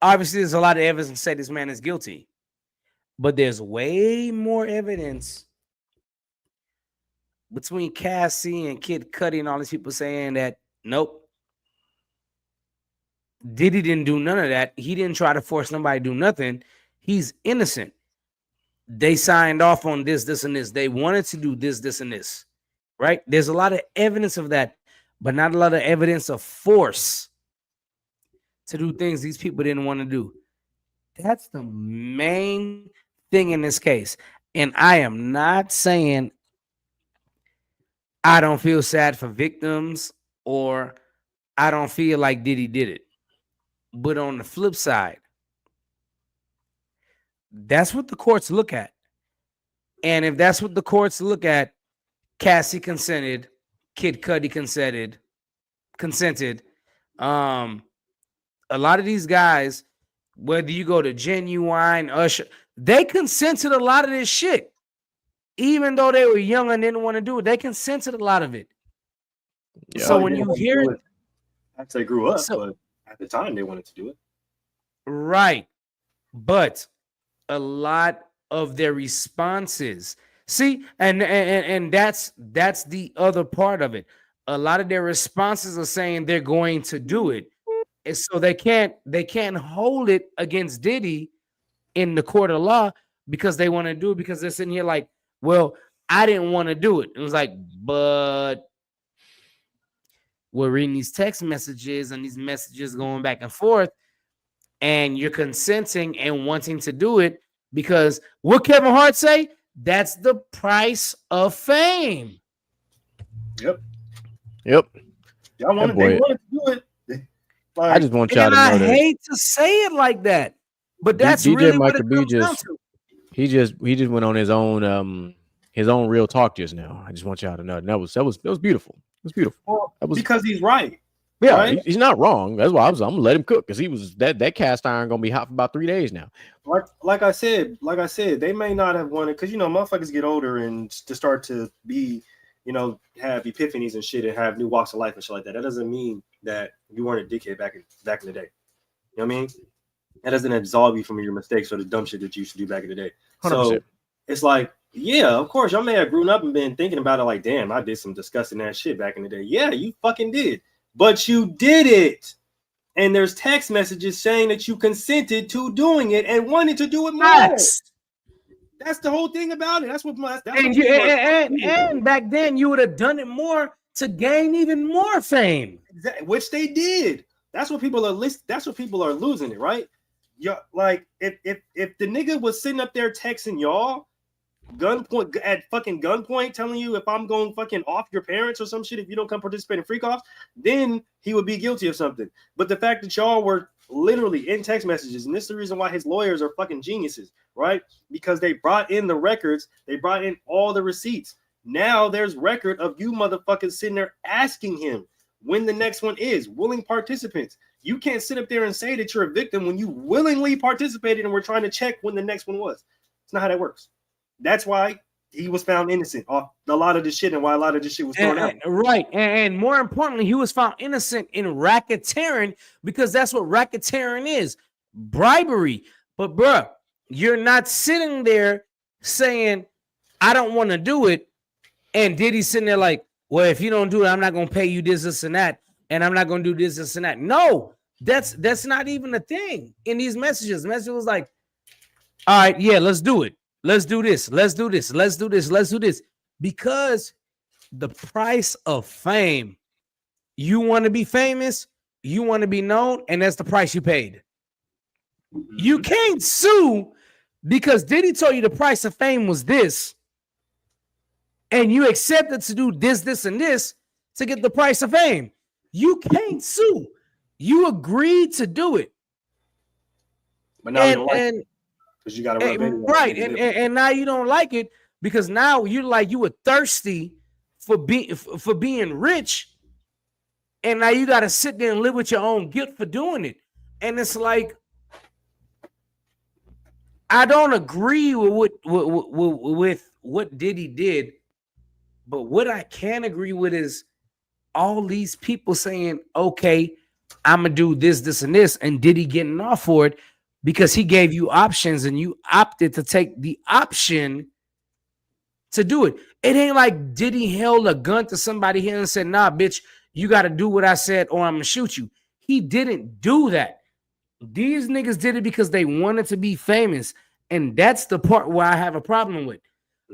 Obviously, there's a lot of evidence to say this man is guilty. But there's way more evidence between Cassie and Kid Cudi and all these people saying that, nope, Diddy didn't do none of that. He didn't try to force nobody to do nothing. He's innocent. They signed off on this, and this. They wanted to do this, and this, right? There's a lot of evidence of that, but not a lot of evidence of force to do things these people didn't want to do. That's the main thing in this case. And I am not saying I don't feel sad for victims or I don't feel like Diddy did it. But on the flip side, that's what the courts look at. And if that's what the courts look at, Cassie consented, Kid Cudi consented. A lot of these guys, whether you go to Genuine, Usher, they consented a lot of this shit. Even though they were young and didn't want to do it, they consented a lot of it. Yeah. So when you hear it, after they grew up, but at the time they wanted to do it. Right. But a lot of their responses, see, and that's the other part of it. A lot of their responses are saying they're going to do it. And so they can't hold it against Diddy in the court of law because they want to do it, because they're sitting here like, well, I didn't want to do it. It was like, but we're reading these text messages and these messages going back and forth, and you're consenting and wanting to do it because what Kevin Hart say? That's the price of fame. Yep. Y'all they wanted to do it. Like, I just want y'all to know I that. I hate to say it like that, but that's DJ really Michael what it B comes down to. He just went on his own real talk just now. I just want y'all to know that was beautiful. It was beautiful. Well, that was, because he's right. Yeah, right? He's not wrong. That's why I'm gonna let him cook, because he was that cast iron gonna be hot for about 3 days now. Like I said, they may not have wanted, because motherfuckers get older and to start to be, have epiphanies and shit and have new walks of life and shit like that. That doesn't mean that you weren't a dickhead back in the day. You know what I mean? That doesn't absolve you from your mistakes or the dumb shit that you used to do back in the day. 100%. So it's like, yeah, of course, y'all may have grown up and been thinking about it like, damn, I did some disgusting ass shit back in the day. Yeah, you fucking did. But you did it. And there's text messages saying that you consented to doing it and wanted to do it more. That's the whole thing about it. That's what and back then you would have done it more to gain even more fame. Exactly, which they did. That's what people are That's what people are losing it, right? Yeah, like if the nigga was sitting up there texting y'all gunpoint, telling you if I'm going fucking off your parents or some shit if you don't come participate in freak offs, then he would be guilty of something. But the fact that y'all were literally in text messages. And this is the reason why his lawyers are fucking geniuses, right? Because they brought in the records, they brought in all the receipts. Now there's record of you motherfuckers sitting there asking him when the next one is, willing participants. You can't sit up there and say that you're a victim when you willingly participated and we're trying to check when the next one was. It's not how that works. That's why he was found innocent of a lot of this shit and why a lot of this shit was thrown out. Right. And more importantly, he was found innocent in racketeering because that's what racketeering is, bribery. But bruh, you're not sitting there saying, I don't want to do it. And Diddy's sitting there like, well, if you don't do it, I'm not going to pay you this, and that. And I'm not going to do this, and that. No, that's not even a thing in these messages. The message was like, all right, yeah, let's do it. Let's do this. Let's do this. Let's do this. Let's do this. Because the price of fame, you want to be famous, you want to be known, and that's the price you paid. You can't sue because Diddy told you the price of fame was this, and you accepted to do this, and this to get the price of fame. You can't sue. You agreed to do it. But now you don't like it because you got to right, and now you don't like it because now you were thirsty for being rich, and now you got to sit there and live with your own guilt for doing it. And it's like, I don't agree with what Diddy did, but what I can agree with is all these people saying, okay, I'm gonna do this, and this, and Diddy getting off for it because he gave you options and you opted to take the option to do it. It ain't like Diddy held a gun to somebody here and said, nah, bitch, you got to do what I said or I'm gonna shoot you. He didn't do that. These niggas did it because they wanted to be famous. And that's the part where I have a problem with.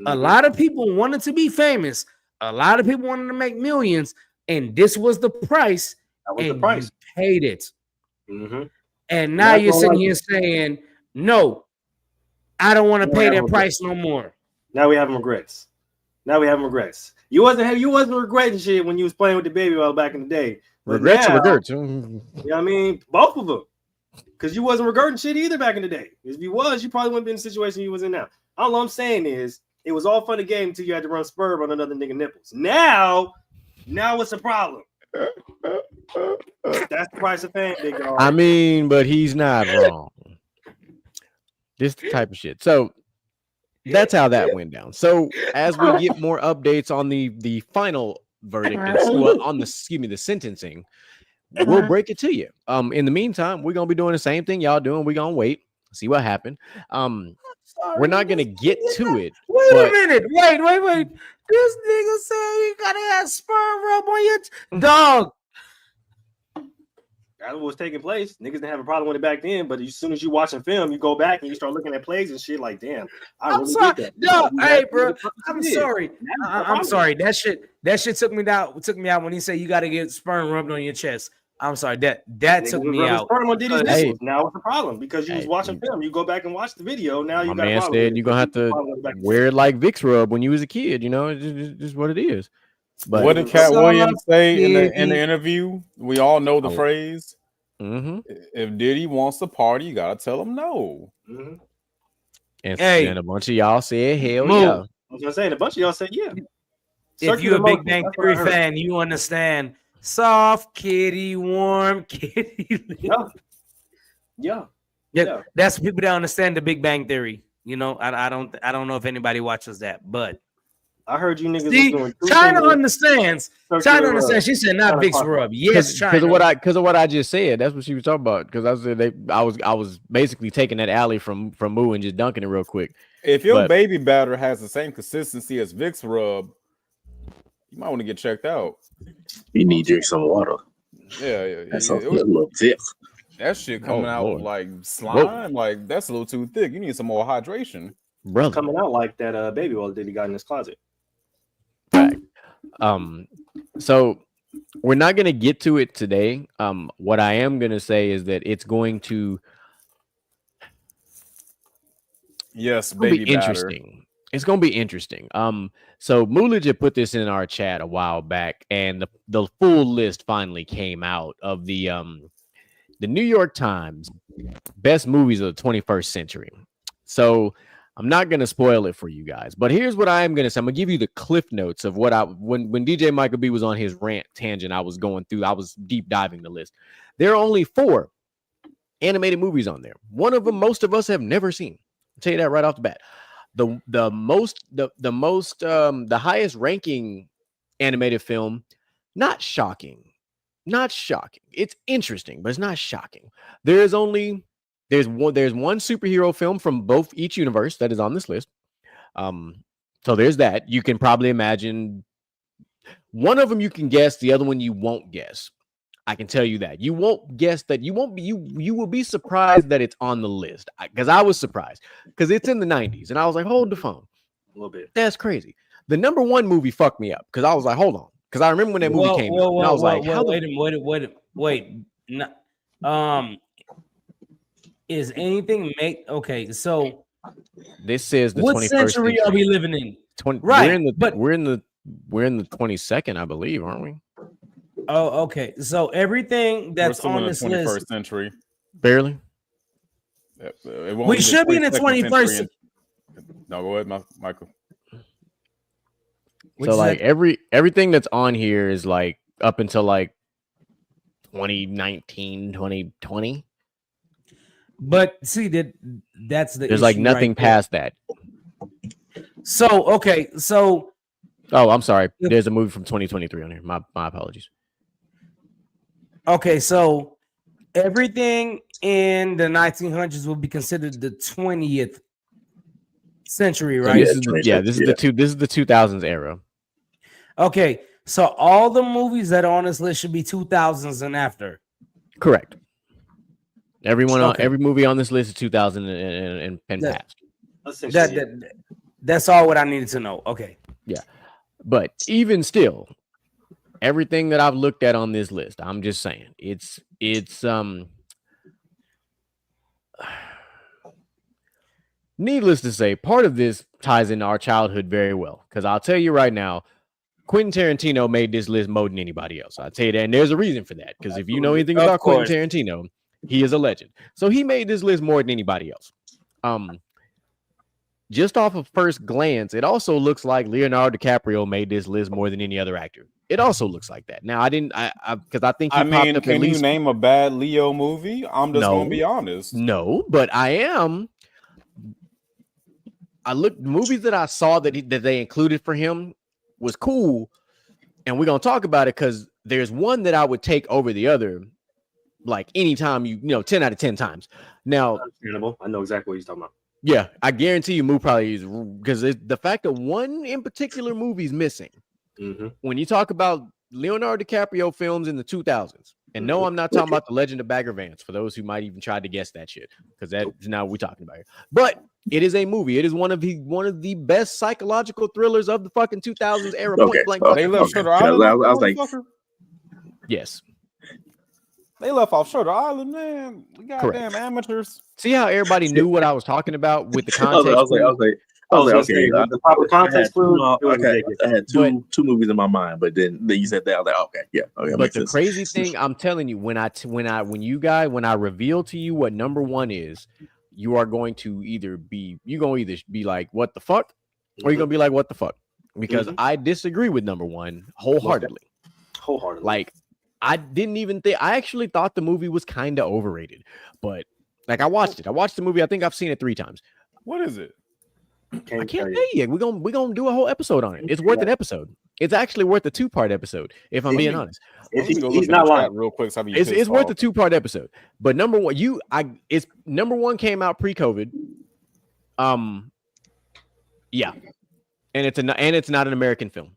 A lot of people wanted to be famous. A lot of people wanted to make millions. And this was the price. That was the price. You paid it. And now you're sitting here saying, no, I don't want to pay that price no more. Now we have regrets. You wasn't regretting shit when you was playing with the baby oil back in the day. Regrets or regrets? You know what I mean? Both of them. Because you wasn't regretting shit either back in the day. If you was, you probably wouldn't be in the situation you was in now. All I'm saying is, it was all fun and game until you had to run spurb on another nigga nipples. Now what's the problem? That's the price of fame, big dog. I mean, but he's not wrong. This type of shit. So that's how that went down. So as we get more updates on the final verdict, on the sentencing, we'll break it to you. In the meantime, we're gonna be doing the same thing y'all doing. We're gonna wait, see what happened. We're not gonna get to it. Wait a minute. Wait. This nigga said you gotta have sperm rub on your dog. That's what was taking place. Niggas didn't have a problem with it back then, but as soon as you watching film, you go back and you start looking at plays and shit like, damn, I'm sorry. Did that. No, hey, bro, I'm sorry. I'm sorry. That shit took me out when he said you got to get sperm rubbed on your chest. I'm sorry. That took me out. Hey. Now it's a problem because you was watching film. You go back and watch the video. Now you got a problem. Said you're gonna have to wear it like Vicks rub when you was a kid. You know, it's just what it is. But what did Cat Williams say in the interview? We all know the phrase. If Diddy wants to party, you gotta tell him no. And a bunch of y'all said hell yeah. I was gonna say, and a bunch of y'all said yeah. If you're a Big Bang Theory fan, you understand. Soft kitty, warm kitty. Yeah. That's people that understand the Big Bang Theory. You know, I don't know if anybody watches that, but I heard you niggas. See, China understands. China understands. She said not Vicks rub. Yes, China. Because of what I just said. That's what she was talking about. Because I said I was basically taking that alley from Moo and just dunking it real quick. If your baby batter has the same consistency as Vicks rub, you might want to get checked out. You need to drink some water. Yeah. That's a little thick. That shit coming out like slime. Like that's a little too thick. You need some more hydration. Brother. Coming out like that baby oil that he got in his closet. Right. So we're not gonna get to it today. What I am gonna say is that it's going to be interesting. It's gonna be interesting. So Moolage had put this in our chat a while back, and the full list finally came out of the the New York Times best movies of the 21st century. So I'm not going to spoil it for you guys, but here's what I am going to say. I'm going to give you the cliff notes of what when DJ Michael B was on his rant tangent, I was going through, I was deep diving the list. There are only 4 animated movies on there. One of them most of us have never seen. I'll tell you that right off the bat. The highest ranking animated film, not shocking. Not shocking. It's interesting, but it's not shocking. There's one superhero film from each universe that is on this list. So there's that. You can probably imagine one of them you can guess, the other one you won't guess. I can tell you that. You won't guess that. You will be surprised that it's on the list. Because I was surprised. Because it's in the 90s. And I was like, hold the phone. A little bit. That's crazy. The number 1 movie fucked me up. Because I was like, hold on. Because I remember when that movie came out. And I was like, wait. Is anything make okay? So this says the what 21st century are we living in? Right, we're in the 22nd, I believe, aren't we? Oh, okay. So everything that's on this list, 21st century, barely. We should be in the 21st. No, go ahead, Michael. So like everything that's on here is like up until like 2019, 2020. But see that's the there's like nothing past that. So okay, so I'm sorry. There's a movie from 2023 on here. My apologies. Okay, so everything in the 1900s will be considered the 20th century, right? So this is the 2000s era. Okay, so all the movies that are on this list should be 2000s and after. Correct. Every movie on this list is 2000 and past. That's all what I needed to know. Okay. Yeah. But even still, everything that I've looked at on this list, I'm just saying, it's needless to say, part of this ties into our childhood very well. Because I'll tell you right now, Quentin Tarantino made this list more than anybody else. I'll tell you that. And there's a reason for that. Because if you know anything about Quentin Tarantino, he is a legend. So he made this list more than anybody else. Just off of first glance, it also looks like Leonardo DiCaprio made this list more than any other actor. It also looks like that. Now, because I think can you name a bad Leo movie? I'm just gonna be honest. No, but I am. I looked movies that I saw that they included for him was cool, and we're gonna talk about it because there's one that I would take over the other, like anytime 10 out of 10 times. Now, understandable. I know exactly what he's talking about. Yeah, I guarantee you, Moo probably is, because the fact that one in particular movie is missing. Mm-hmm. When you talk about Leonardo DiCaprio films in the 2000s, and no, I'm not talking about The Legend of Bagger Vance, for those who might even try to guess that shit, because that's not what we're talking about here. But it is a movie. It is one of the best psychological thrillers of the fucking 2000s era. Okay. Point blank. They left Shutter Island. I was like, yes. They left off Shutter Island, man. We goddamn amateurs. See how everybody knew what I was talking about with the context? I was like, okay. The proper context clue. I had two movies in my mind, but then you said that. I was like, okay, yeah, okay. But the crazy thing, I'm telling you, when I reveal to you what number 1 is, you are going to either be like, what the fuck, or you're gonna be like, what the fuck, because I disagree with number 1 wholeheartedly. Like, I didn't even think. I actually thought the movie was kind of overrated, but like I watched the movie. I think I've seen it 3 times. What is it? I can't tell you yet. We're gonna do a whole episode on it. It's worth an episode. It's actually worth a 2-part episode, if I'm being honest. He's not lying. Real quick, it's worth a 2-part episode. But number 1, number 1 came out pre-COVID. Yeah, and it's not an American film.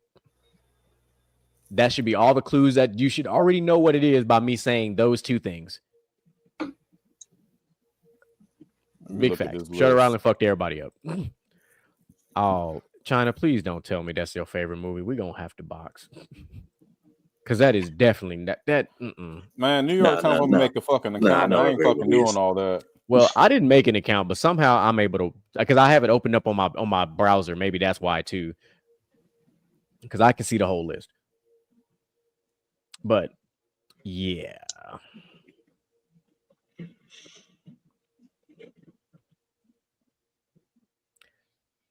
That should be all the clues that you should already know what it is by me saying those 2 things. Big fact. Shutter Island fucked everybody up. Oh, China, please don't tell me that's your favorite movie. We're going to have to box. Because that is definitely that. Man, New York Times make a fucking account. I ain't fucking doing all that. Well, I didn't make an account, but somehow I'm able to, because I have it opened up on my browser. Maybe that's why too. Because I can see the whole list. But yeah.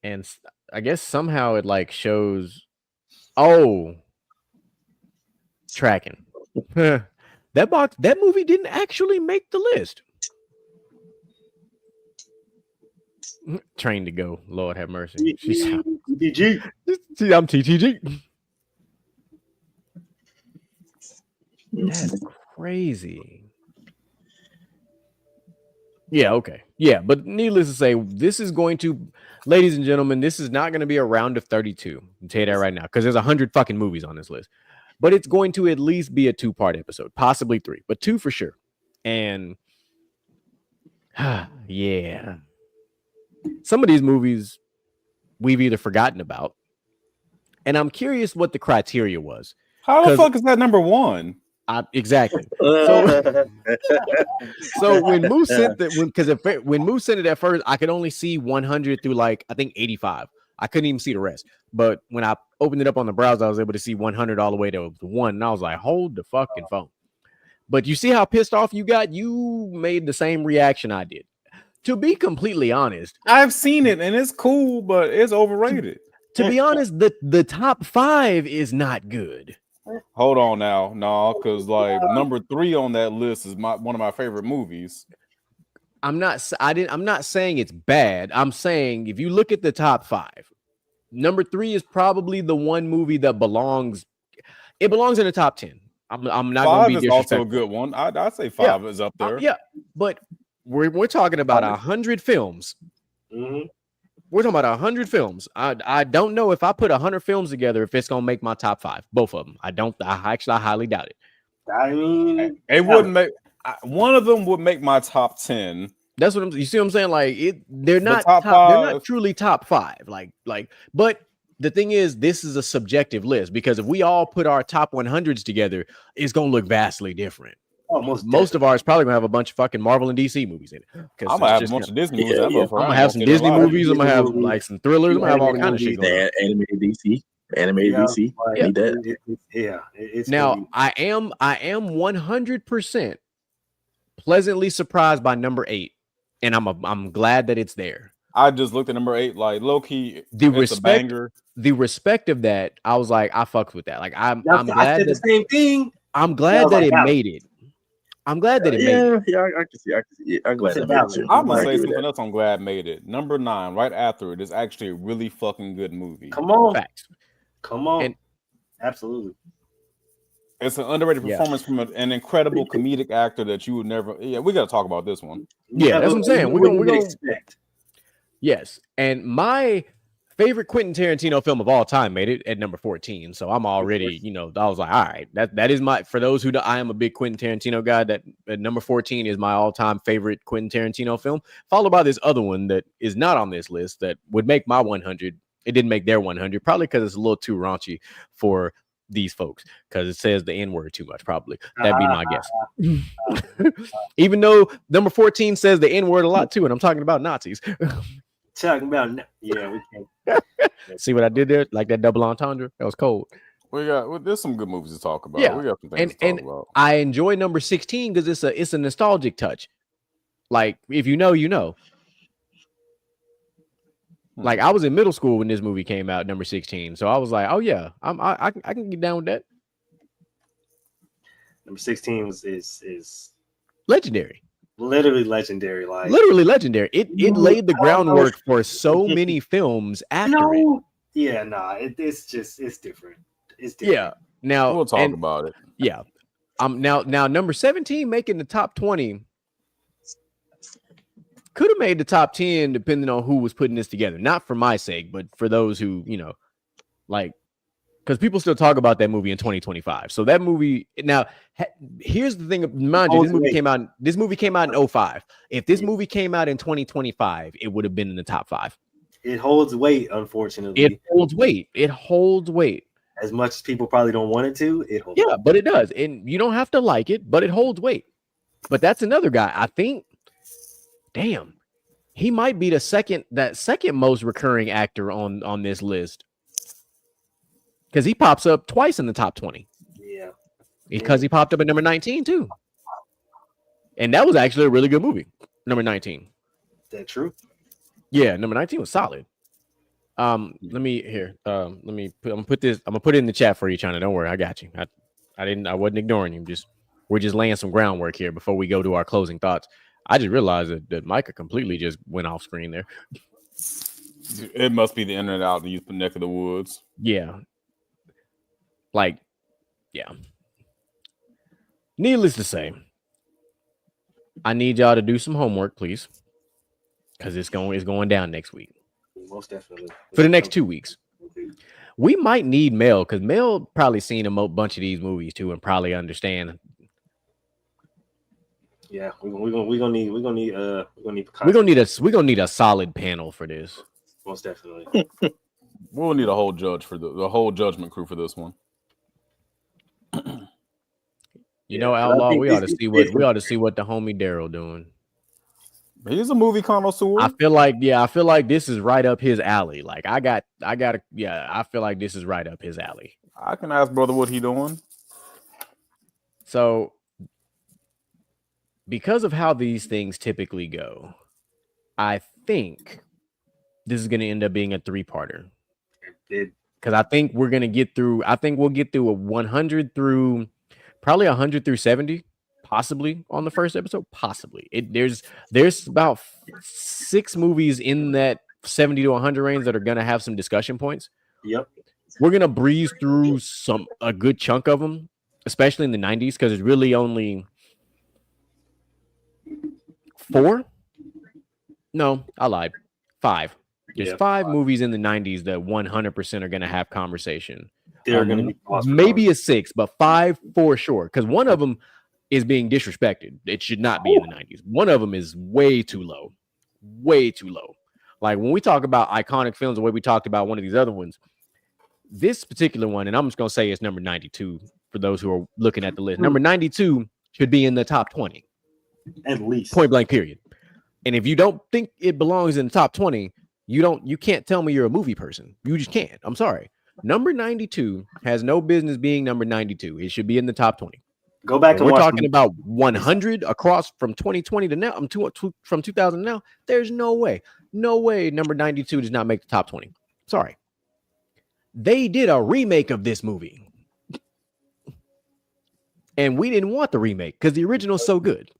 and I guess somehow it like shows. Oh, tracking. That movie didn't actually make the list. Train to Go. Lord have mercy. TTG. I'm TTG. That's crazy. Yeah, okay. Yeah, but needless to say, this is going to, ladies and gentlemen, this is not going to be a round of 32. I'll tell you that right now, because there's 100 fucking movies on this list. But it's going to at least be a 2-part episode, possibly 3, but 2 for sure. And yeah, some of these movies we've either forgotten about, and I'm curious what the criteria was. How the fuck is that number 1? Exactly. So when Moose sent that, when Moose sent it at first, I could only see 100 through like I think 85. I couldn't even see the rest. But when I opened it up on the browser, I was able to see 100 all the way to 1, and I was like, "Hold the fucking phone!" But you see how pissed off you got? You made the same reaction I did. To be completely honest, I've seen it and it's cool, but it's overrated. To be honest, the top 5 is not good. Hold on now, no, because like number 3 on that list is one of my favorite movies. I'm not saying it's bad. I'm saying if you look at the top 5, number 3 is probably the one movie that belongs. It belongs in the top 10. I'm not going to be disrespectful. 5 is also a good one. I'd say 5 is up there. Yeah, but we're talking about 100 films. Mm-hmm. We're talking about 100 films. I don't know if I put 100 films together if it's gonna make my top 5. Both of them. I highly doubt it. I mean, it wouldn't make one of them would make my top 10. That's what you see what I'm saying? Like they're not top 5. They're not truly top 5. But the thing is, this is a subjective list because if we all put our top 100s together, it's gonna look vastly different. Most of ours probably gonna have a bunch of fucking Marvel and DC movies in it. I'm gonna have a bunch of Disney movies. I'm gonna have some Disney movies. I'm gonna have like some thrillers. I'm gonna have all kind of shit going on. Animated DC. Yeah. Need that. It's now I am 100% pleasantly surprised by number 8, and I'm glad that it's there. I just looked at number 8, like low key. The respect of that, I was like, I fucked with that. Like I'm glad I said the same thing. I'm glad that it made it. I'm glad that it made it. Yeah, I can see. I'm glad it made it too. I'm gonna say something else. I'm glad made it. Number 9, right after it, is actually a really fucking good movie. Come on, facts. Come on, and absolutely. It's an underrated performance from an incredible comedic actor that you would never. Yeah, we got to talk about this one. Yeah, that's what I'm saying. We're gonna expect. Yes, and my favorite Quentin Tarantino film of all time made it at number 14. So I'm already, I was like, all right, that is my, for those who know, I am a big Quentin Tarantino guy. That at number 14 is my all-time favorite Quentin Tarantino film, followed by this other one that is not on this list that would make my 100. It didn't make their 100, probably because it's a little too raunchy for these folks, because it says the N-word too much, probably. That'd be my guess. Even though number 14 says the N-word a lot too, and I'm talking about Nazis. Talking about, yeah, we can't. See what I did there? Like that double entendre? That was cold. There's some good movies to talk about. Yeah. We got some things to talk about. I enjoy number 16 because it's a nostalgic touch. Like, if you know, you know. Like, I was in middle school when this movie came out, number 16. So I was like, oh yeah, I can get down with that. Number 16 is legendary. Literally legendary. Like literally legendary. It laid the groundwork for so many films after it. Yeah, it's different. It's different. Yeah. Now we'll talk about it. Yeah. Now number 17 making the top 20 could have made the top 10 depending on who was putting this together. Not for my sake, but for those who, like, because people still talk about that movie in 2025. So that movie now, here's the thing. Mind you, this movie came out in 05. If this movie came out in 2025, it would have been in the top 5. It holds weight, unfortunately. It holds weight. As much as people probably don't want it to, it holds weight. But it does. And you don't have to like it, but it holds weight. But that's another guy. I think, damn, he might be the second most recurring actor on this list. Because he pops up twice in the top 20. Yeah. Because he popped up at number 19 too. And that was actually a really good movie. Number 19. Is that true? Yeah, number 19 was solid. Let me here. Let me put. I'm gonna put this. I'm gonna put it in the chat for you, China. Don't worry, I got you. I didn't. I wasn't ignoring you. We're just laying some groundwork here before we go to our closing thoughts. I just realized that Micah completely just went off screen there. It must be the internet out in the neck of the woods. Yeah. Like, yeah. Needless to say, I need y'all to do some homework, please, because it's going down next week. Most definitely. For the next 2 weeks. We might need Mel because Mel probably seen a bunch of these movies too and probably understand. Yeah, we're gonna need we're gonna need a solid panel for this. Most definitely. We'll need a whole judge for the whole judgment crew for this one. You know, Outlaw, we ought to see what the homie Daryl doing. He's a movie connoisseur. I feel like this is right up his alley. Like I feel like this is right up his alley. I can ask brother what he doing. So because of how these things typically go, I think this is going to end up being a 3-parter. Because I think we're going to get through. I think we'll get through a 100 through probably 100 through 70, possibly on the first episode. Possibly. There's about 6 movies in that 70 to 100 range that are going to have some discussion points. Yep. We're going to breeze through a good chunk of them, especially in the 90s, because it's really only 4. No, I lied. 5. There's 5 movies in the 90s that 100% are going to have conversation. They're going to be maybe a 6, but 5 for sure. Because one of them is being disrespected. It should not be in the 90s. One of them is way too low. Way too low. Like when we talk about iconic films, the way we talked about one of these other ones, this particular one, and I'm just going to say it's number 92 for those who are looking at the list. Number 92 should be in the top 20. At least. Point blank, period. And if you don't think it belongs in the top 20, you can't tell me you're a movie person. You just can't. I'm sorry. Number 92 has no business being number 92. It should be in the top 20. Go back and we're watch talking about 100 across from 2020 to now. From 2000 to now. There's no way. No way number 92 does not make the top 20. Sorry. They did a remake of this movie. And we didn't want the remake because the original is so good.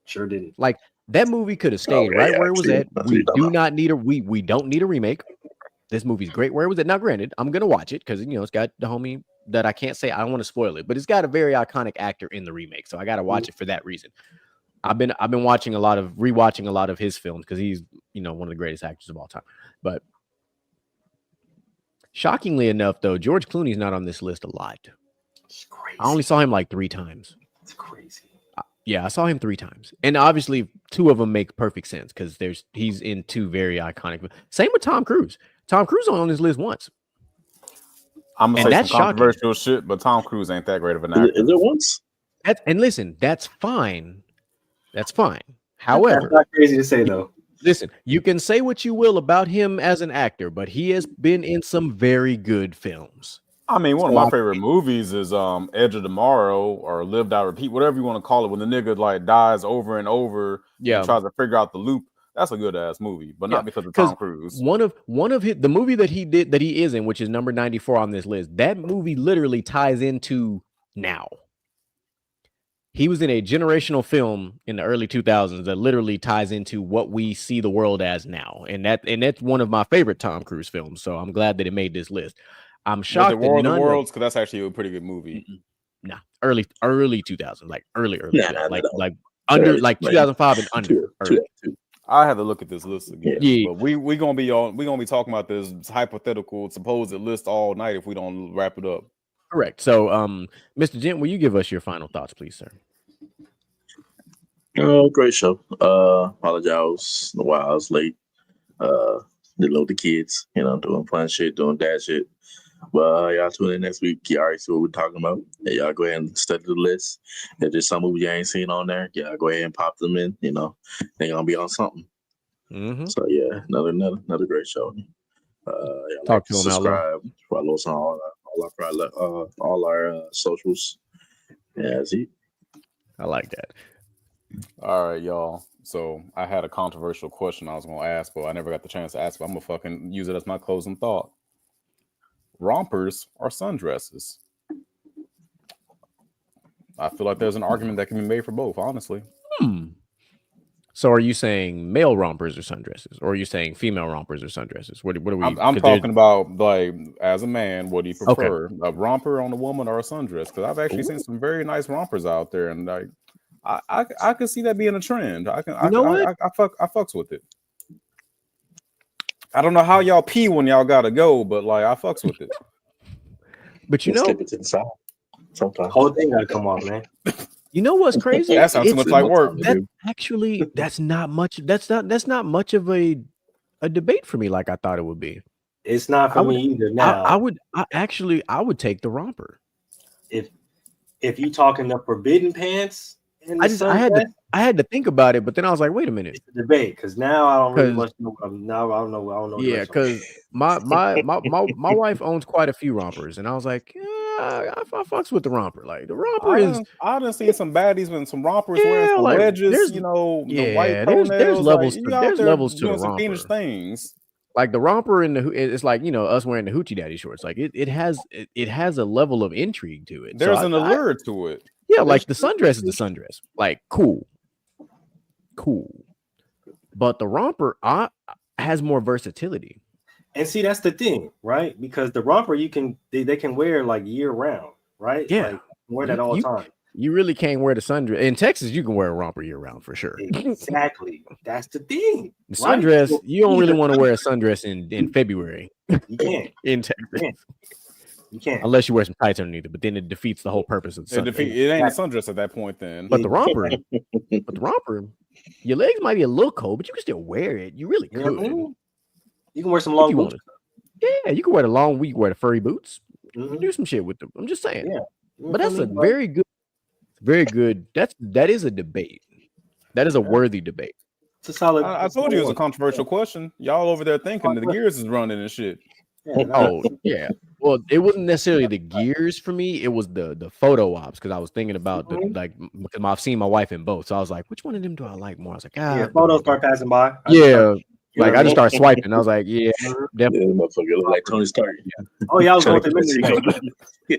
Sure didn't. Like that movie could have stayed right where it was at. We don't need a remake. This movie's great where it was at. Now, granted, I'm gonna watch it because it's got the homie that I can't say. I don't want to spoil it, but it's got a very iconic actor in the remake, so I got to watch it for that reason. I've been rewatching a lot of his films because he's one of the greatest actors of all time. But shockingly enough, though, George Clooney's not on this list a lot. It's crazy. I only saw him like 3 times. It's crazy. Yeah, I saw him 3 times, and obviously 2 of them make perfect sense because he's in 2 very iconic. Same with Tom Cruise. Tom Cruise on this list once. I'm gonna say some controversial shit, but Tom Cruise ain't that great of an actor. Is it once? And listen, that's fine. That's fine. However, that's not crazy to say though. Listen, you can say what you will about him as an actor, but he has been in some very good films. I mean, one of my favorite movies is Edge of Tomorrow or Live Die Repeat, whatever you want to call it. When the nigga like dies over and over, and tries to figure out the loop. That's a good ass movie, but not because of Tom Cruise. One of the movie that he is in, which is number 94 on this list, that movie literally ties into now. He was in a generational film in the early 2000s that literally ties into what we see the world as now, and that's one of my favorite Tom Cruise films. So I'm glad that it made this list. I'm shocked that War of the Worlds, because that's actually a pretty good movie. Nah, early 2000s, like early, like under like 2005 and under. I had to look at this list again. Yeah. But we gonna be talking about this hypothetical supposed list all night if we don't wrap it up. Correct. So, Mr. Gent, will you give us your final thoughts, please, sir? Oh, great show. Apologize why I was late. Did load the kids, doing fun shit, doing dad shit. But y'all tune in next week. You already see what we're talking about. And y'all go ahead and study the list. If there's some movies you ain't seen on there, y'all go ahead and pop them in. They're gonna be on something. Mm-hmm. So yeah, another great show. Talk to subscribe, follow us on all our socials. Yeah, that's it. I like that. All right, y'all. So I had a controversial question I was gonna ask, but I never got the chance to ask. But I'm gonna fucking use it as my closing thought. Rompers or sundresses? I feel like there's an argument that can be made for both, honestly. So are you saying male rompers or sundresses, or are you saying female rompers or sundresses? What are we? I'm 'Cause talking about, like, as a man, what do you Okay. prefer, a romper on a woman or a sundress? Because I've actually seen Ooh. some very nice rompers out there, and like, I can see that being a trend. I can, You know what? I fucks with it. I don't know how y'all pee when y'all gotta go, but like, I fucks with it. But you Just know, skip it to the side. Sometimes. Whole thing gotta come off, man. you know what's crazy? That sounds too much like work. That's not much. That's not much of a debate for me like I thought it would be. It's not for me either. Now, I would take the romper. if you talking the forbidden pants, and I had to think about it, but then I was like, wait a minute. It's a debate because now I don't really much know. Now I don't know. Yeah, because my wife owns quite a few rompers, and I was like, yeah, I fucks with the romper. Like the romper is. I done seen some baddies with some rompers wearing some like, wedges. You know, the white toenails. There's levels. Like, There's levels to the doing some romper. fiendish things. Like the romper and it's like, you know, us wearing the hoochie daddy shorts. Like it has a level of intrigue to it. There's an allure to it. Yeah, like the sundress is the sundress. Like cool. But the romper has more versatility. And see, that's the thing, right? Because the romper they can wear like year round, right? Yeah, like, wear that all the time. You really can't wear the sundress in Texas. You can wear a romper year round for sure. Exactly, that's the thing. The sundress, right? You don't really want to wear a sundress in February. You can't in Texas. You can't unless you wear some tights underneath it. But then it defeats the whole purpose of the sundress. It ain't a sundress at that point. Then, but the romper, your legs might be a little cold, but you can still wear it. You really could. You can wear some long boots. Yeah, you can wear the long. We wear the furry boots. Do some shit with them. I'm just saying. Yeah, but that's a very good. That is a debate. That is a worthy debate. It's a solid. I told you it was a controversial question. Y'all over there thinking the gears is running and shit. Yeah. Well, it wasn't necessarily the gears for me. It was the photo ops because I was thinking about because I've seen my wife in both, so I was like, which one of them do I like more? I was like, photos start passing by. I just started swiping. I was like, definitely, motherfucker look like Tony Stark. Yeah. Oh yeah, I was going through memory.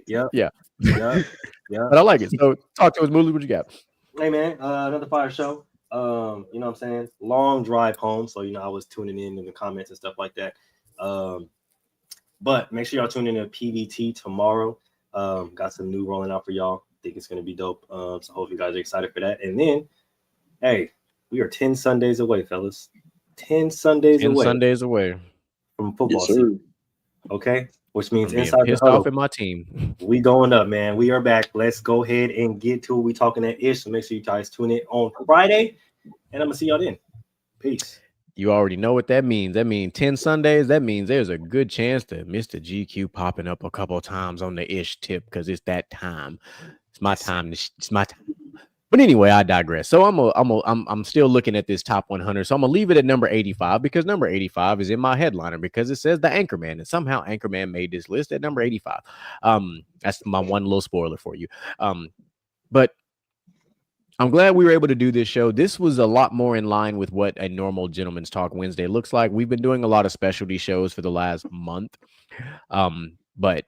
Yeah. But I like it. So talk to us, Mooley. What you got? Hey man, another fire show. You know what I'm saying? Long drive home, so I was tuning in the comments and stuff like that. But make sure y'all tune in to PVT tomorrow. Got some new rolling out for y'all. Think it's gonna be dope. So hope you guys are excited for that. And then, hey, we are 10 Sundays away, fellas. 10 Sundays away from football season. Okay, which means inside the huddle, off in my team. We going up, man. We are back. Let's go ahead and get to it. We talking that ish. So make sure you guys tune in on Friday, and I'm gonna see y'all then. Peace. You already know what that means. That means 10 Sundays. That means there's a good chance that Mr. GQ popping up a couple of times on the ish tip because it's that time. It's my time. It's my time. But anyway, I digress. So I'm still looking at this top 100. So I'm gonna leave it at number 85 because number 85 is in my headliner because it says the Anchorman, and somehow Anchorman made this list at number 85. That's my one little spoiler for you. But I'm glad we were able to do this show. This was a lot more in line with what a normal Gentleman's Talk Wednesday looks like. We've been doing a lot of specialty shows for the last month, but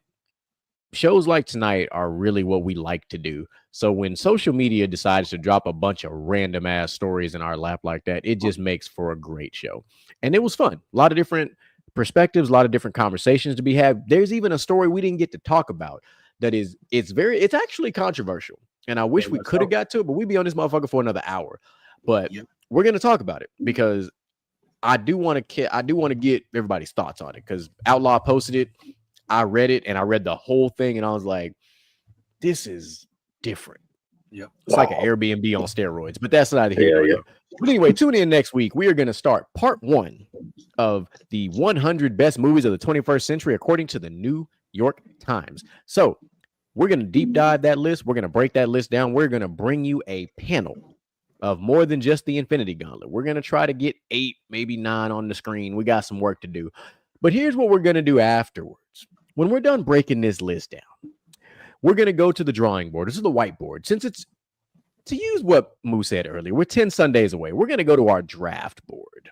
shows like tonight are really what we like to do. So when social media decides to drop a bunch of random ass stories in our lap like that, it just makes for a great show. And it was fun. A lot of different perspectives, a lot of different conversations to be had. There's even a story we didn't get to talk about that it's actually controversial. And I wish we could have got to it, but we'd be on this motherfucker for another hour. But we're going to talk about it because I do want to get everybody's thoughts on it because Outlaw posted it. I read it and I read the whole thing and I was like, this is different. Yep. It's like an Airbnb on steroids, but that's not here. But anyway, tune in next week. We are going to start part 1 of the 100 best movies of the 21st century, according to the New York Times. So we're going to deep dive that list. We're going to break that list down. We're going to bring you a panel of more than just the Infinity Gauntlet. We're going to try to get 8, maybe 9 on the screen. We got some work to do. But here's what we're going to do afterwards. When we're done breaking this list down, we're going to go to the drawing board. This is the whiteboard. Since it's to use what Moo said earlier, we're 10 Sundays away. We're going to go to our draft board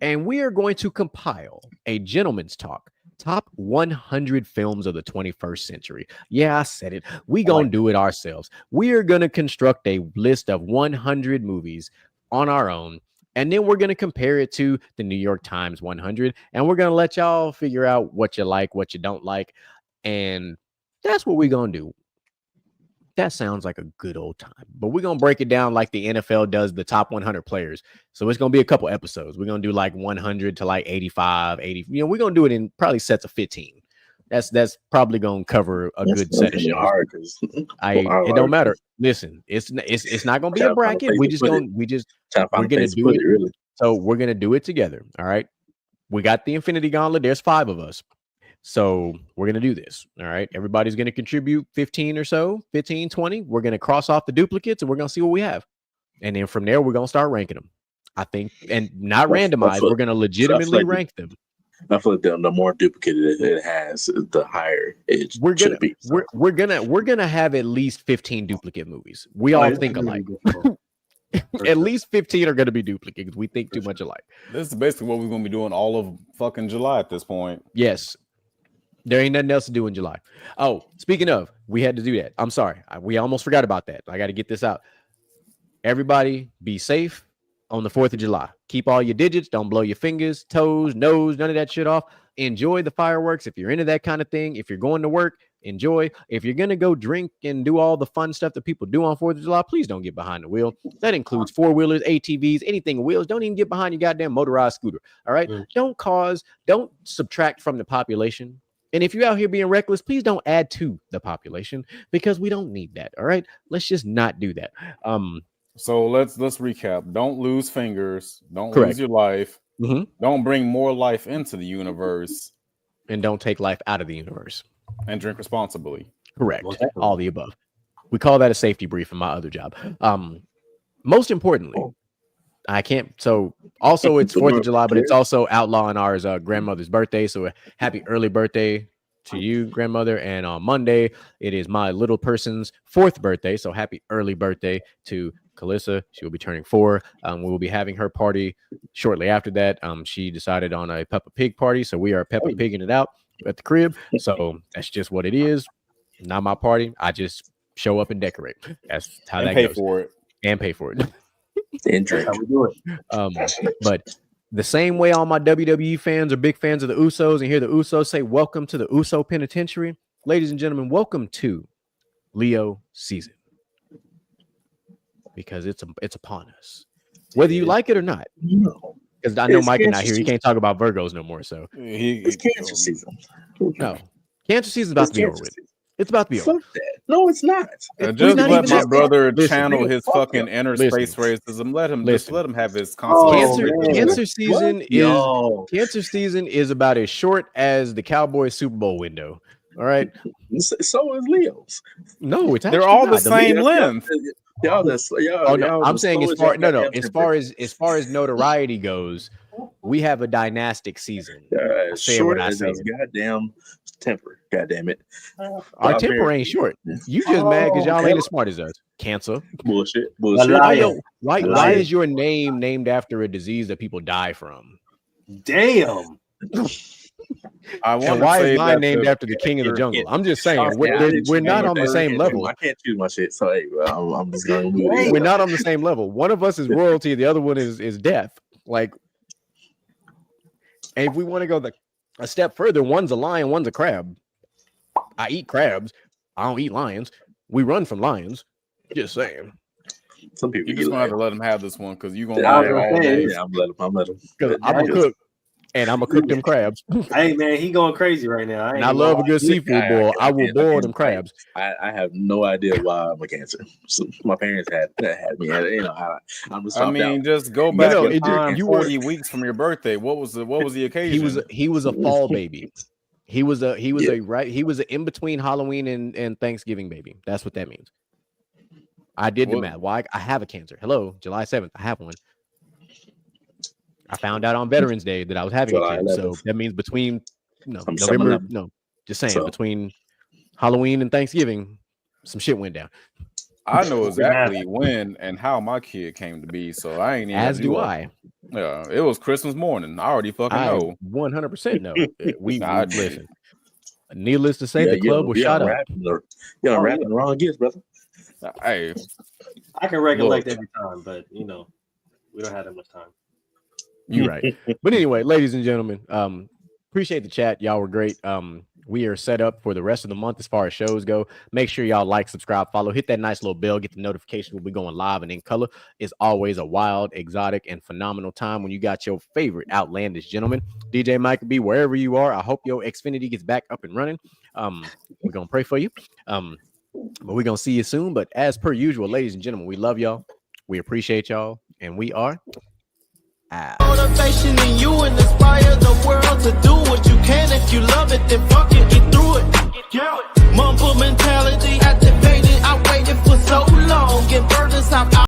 and we are going to compile a gentleman's talk. Top 100 films of the 21st century. Yeah, I said it. We gonna do it ourselves. We are gonna construct a list of 100 movies on our own, and then we're gonna compare it to the New York Times 100, and we're gonna let y'all figure out what you like, what you don't like, and that's what we're gonna do. That sounds like a good old time, but we're gonna break it down like the NFL does the top 100 players. So it's gonna be a couple episodes. We're gonna do like 100 to like 85, 80. We're gonna do it in probably sets of 15. That's probably gonna cover a good set of shows. Hard it don't matter. Listen, it's not gonna be a bracket. We're gonna do it. Really. So we're gonna do it together. All right. We got the Infinity Gauntlet. There's 5 of us. So we're going to do this. All right. Everybody's going to contribute 15 or so, 15, 20. We're going to cross off the duplicates and we're going to see what we have. And then from there, we're going to start ranking them. I think, and not randomized. We're going to legitimately rank them. I feel like the more duplicate it has, the higher it should be. So. We're gonna have at least 15 duplicate movies. We all think alike. At least 15 are going to be duplicates. We think too much alike. This is basically what we're going to be doing all of fucking July at this point. Yes. There ain't nothing else to do in July. Oh, speaking of, we had to do that. I'm sorry. We almost forgot about that. I got to get this out. Everybody be safe on the 4th of July. Keep all your digits. Don't blow your fingers, toes, nose, none of that shit off. Enjoy the fireworks if you're into that kind of thing. If you're going to work, enjoy. If you're going to go drink and do all the fun stuff that people do on 4th of July, please don't get behind the wheel. That includes 4-wheelers, ATVs, anything with wheels. Don't even get behind your goddamn motorized scooter. All right? Don't subtract from the population. And if you're out here being reckless, please don't add to the population because we don't need that. All right. Let's just not do that. So let's recap. Don't lose fingers. Don't Correct. Lose your life. Mm-hmm. Don't bring more life into the universe. And don't take life out of the universe. And drink responsibly. Correct. All the above. We call that a safety brief in my other job. Most importantly, I can't. So also it's 4th of July, but it's also Outlaw and ours grandmother's birthday. So happy early birthday to you, grandmother. And on Monday, it is my little person's 4th birthday. So happy early birthday to Calissa. She will be turning 4. We will be having her party shortly after that. She decided on a Peppa Pig party. So we are Peppa Pigging it out at the crib. So that's just what it is. Not my party. I just show up and decorate. That's how that goes. And pay for it. And drink. How we do it. But the same way all my WWE fans are big fans of the Usos and hear the Usos say, welcome to the Uso Penitentiary. Ladies and gentlemen, welcome to Leo season. Because it's upon us. Whether you like it or not. No. Because I know Mike is not here. He can't talk about Virgos no more. So it's cancer season. No. Cancer season is about to be over with. It's about to be over. No, it's not. Just let my brother channel his fucking inner space racism. Let him have his Cancer season is about as short as the Cowboys Super Bowl window. All right. So is Leo's. No, it's they're all the same length. I'm saying as far as notoriety goes, we have a dynastic season. Short as goddamn temper. God damn it. Our temper ain't short. You just mad because y'all ain't as smart as us. Cancer. Bullshit. Why is your name named after a disease that people die from? Damn. And why is mine named after the king of the jungle? I'm just saying we're not on the same level. I can't choose my shit, so hey, I'm just gonna move. We're not on the same level. One of us is royalty, the other one is death. Like, and if we want to go a step further, one's a lion, one's a crab. I eat crabs. I don't eat lions. We run from lions. Just saying. Some people you just gonna have to let them have this one because you're gonna all day. Yeah, I'm let him. Because I'm a cook. And I'm gonna cook them crabs. Hey man, he going crazy right now. I love a good seafood boil. I will boil them crabs. I have no idea why I'm a cancer. So my parents had me. I'm just. I mean, just go back in time. 40 weeks from your birthday. What was the occasion? He was a fall baby. He was an in between Halloween and Thanksgiving baby. That's what that means. I did the math. Why I have a cancer. July 7th. I have one. I found out on Veterans Day that I was having a kid. So that means between November. No, just saying between Halloween and Thanksgiving, some shit went down. I know exactly when and how my kid came to be, so I ain't even. As do I. Yeah, it was Christmas morning. I already fucking know. 100% know. We listen. Needless to say, the club was you're shot up. You're unwrapping the wrong gifts, brother. Hey, I can recollect every time, but we don't have that much time. You're right. But anyway, ladies and gentlemen, appreciate the chat. Y'all were great. We are set up for the rest of the month as far as shows go. Make sure y'all like, subscribe, follow, hit that nice little bell, get the notification when we're going live and in color. It's always a wild, exotic, and phenomenal time when you got your favorite outlandish gentleman, DJ Mike B, wherever you are. I hope your Xfinity gets back up and running. We're gonna pray for you. But we're gonna see you soon. But as per usual, ladies and gentlemen, we love y'all. We appreciate y'all, and we are Motivation in you and inspire the world to do what you can. If you love it, then fuck it.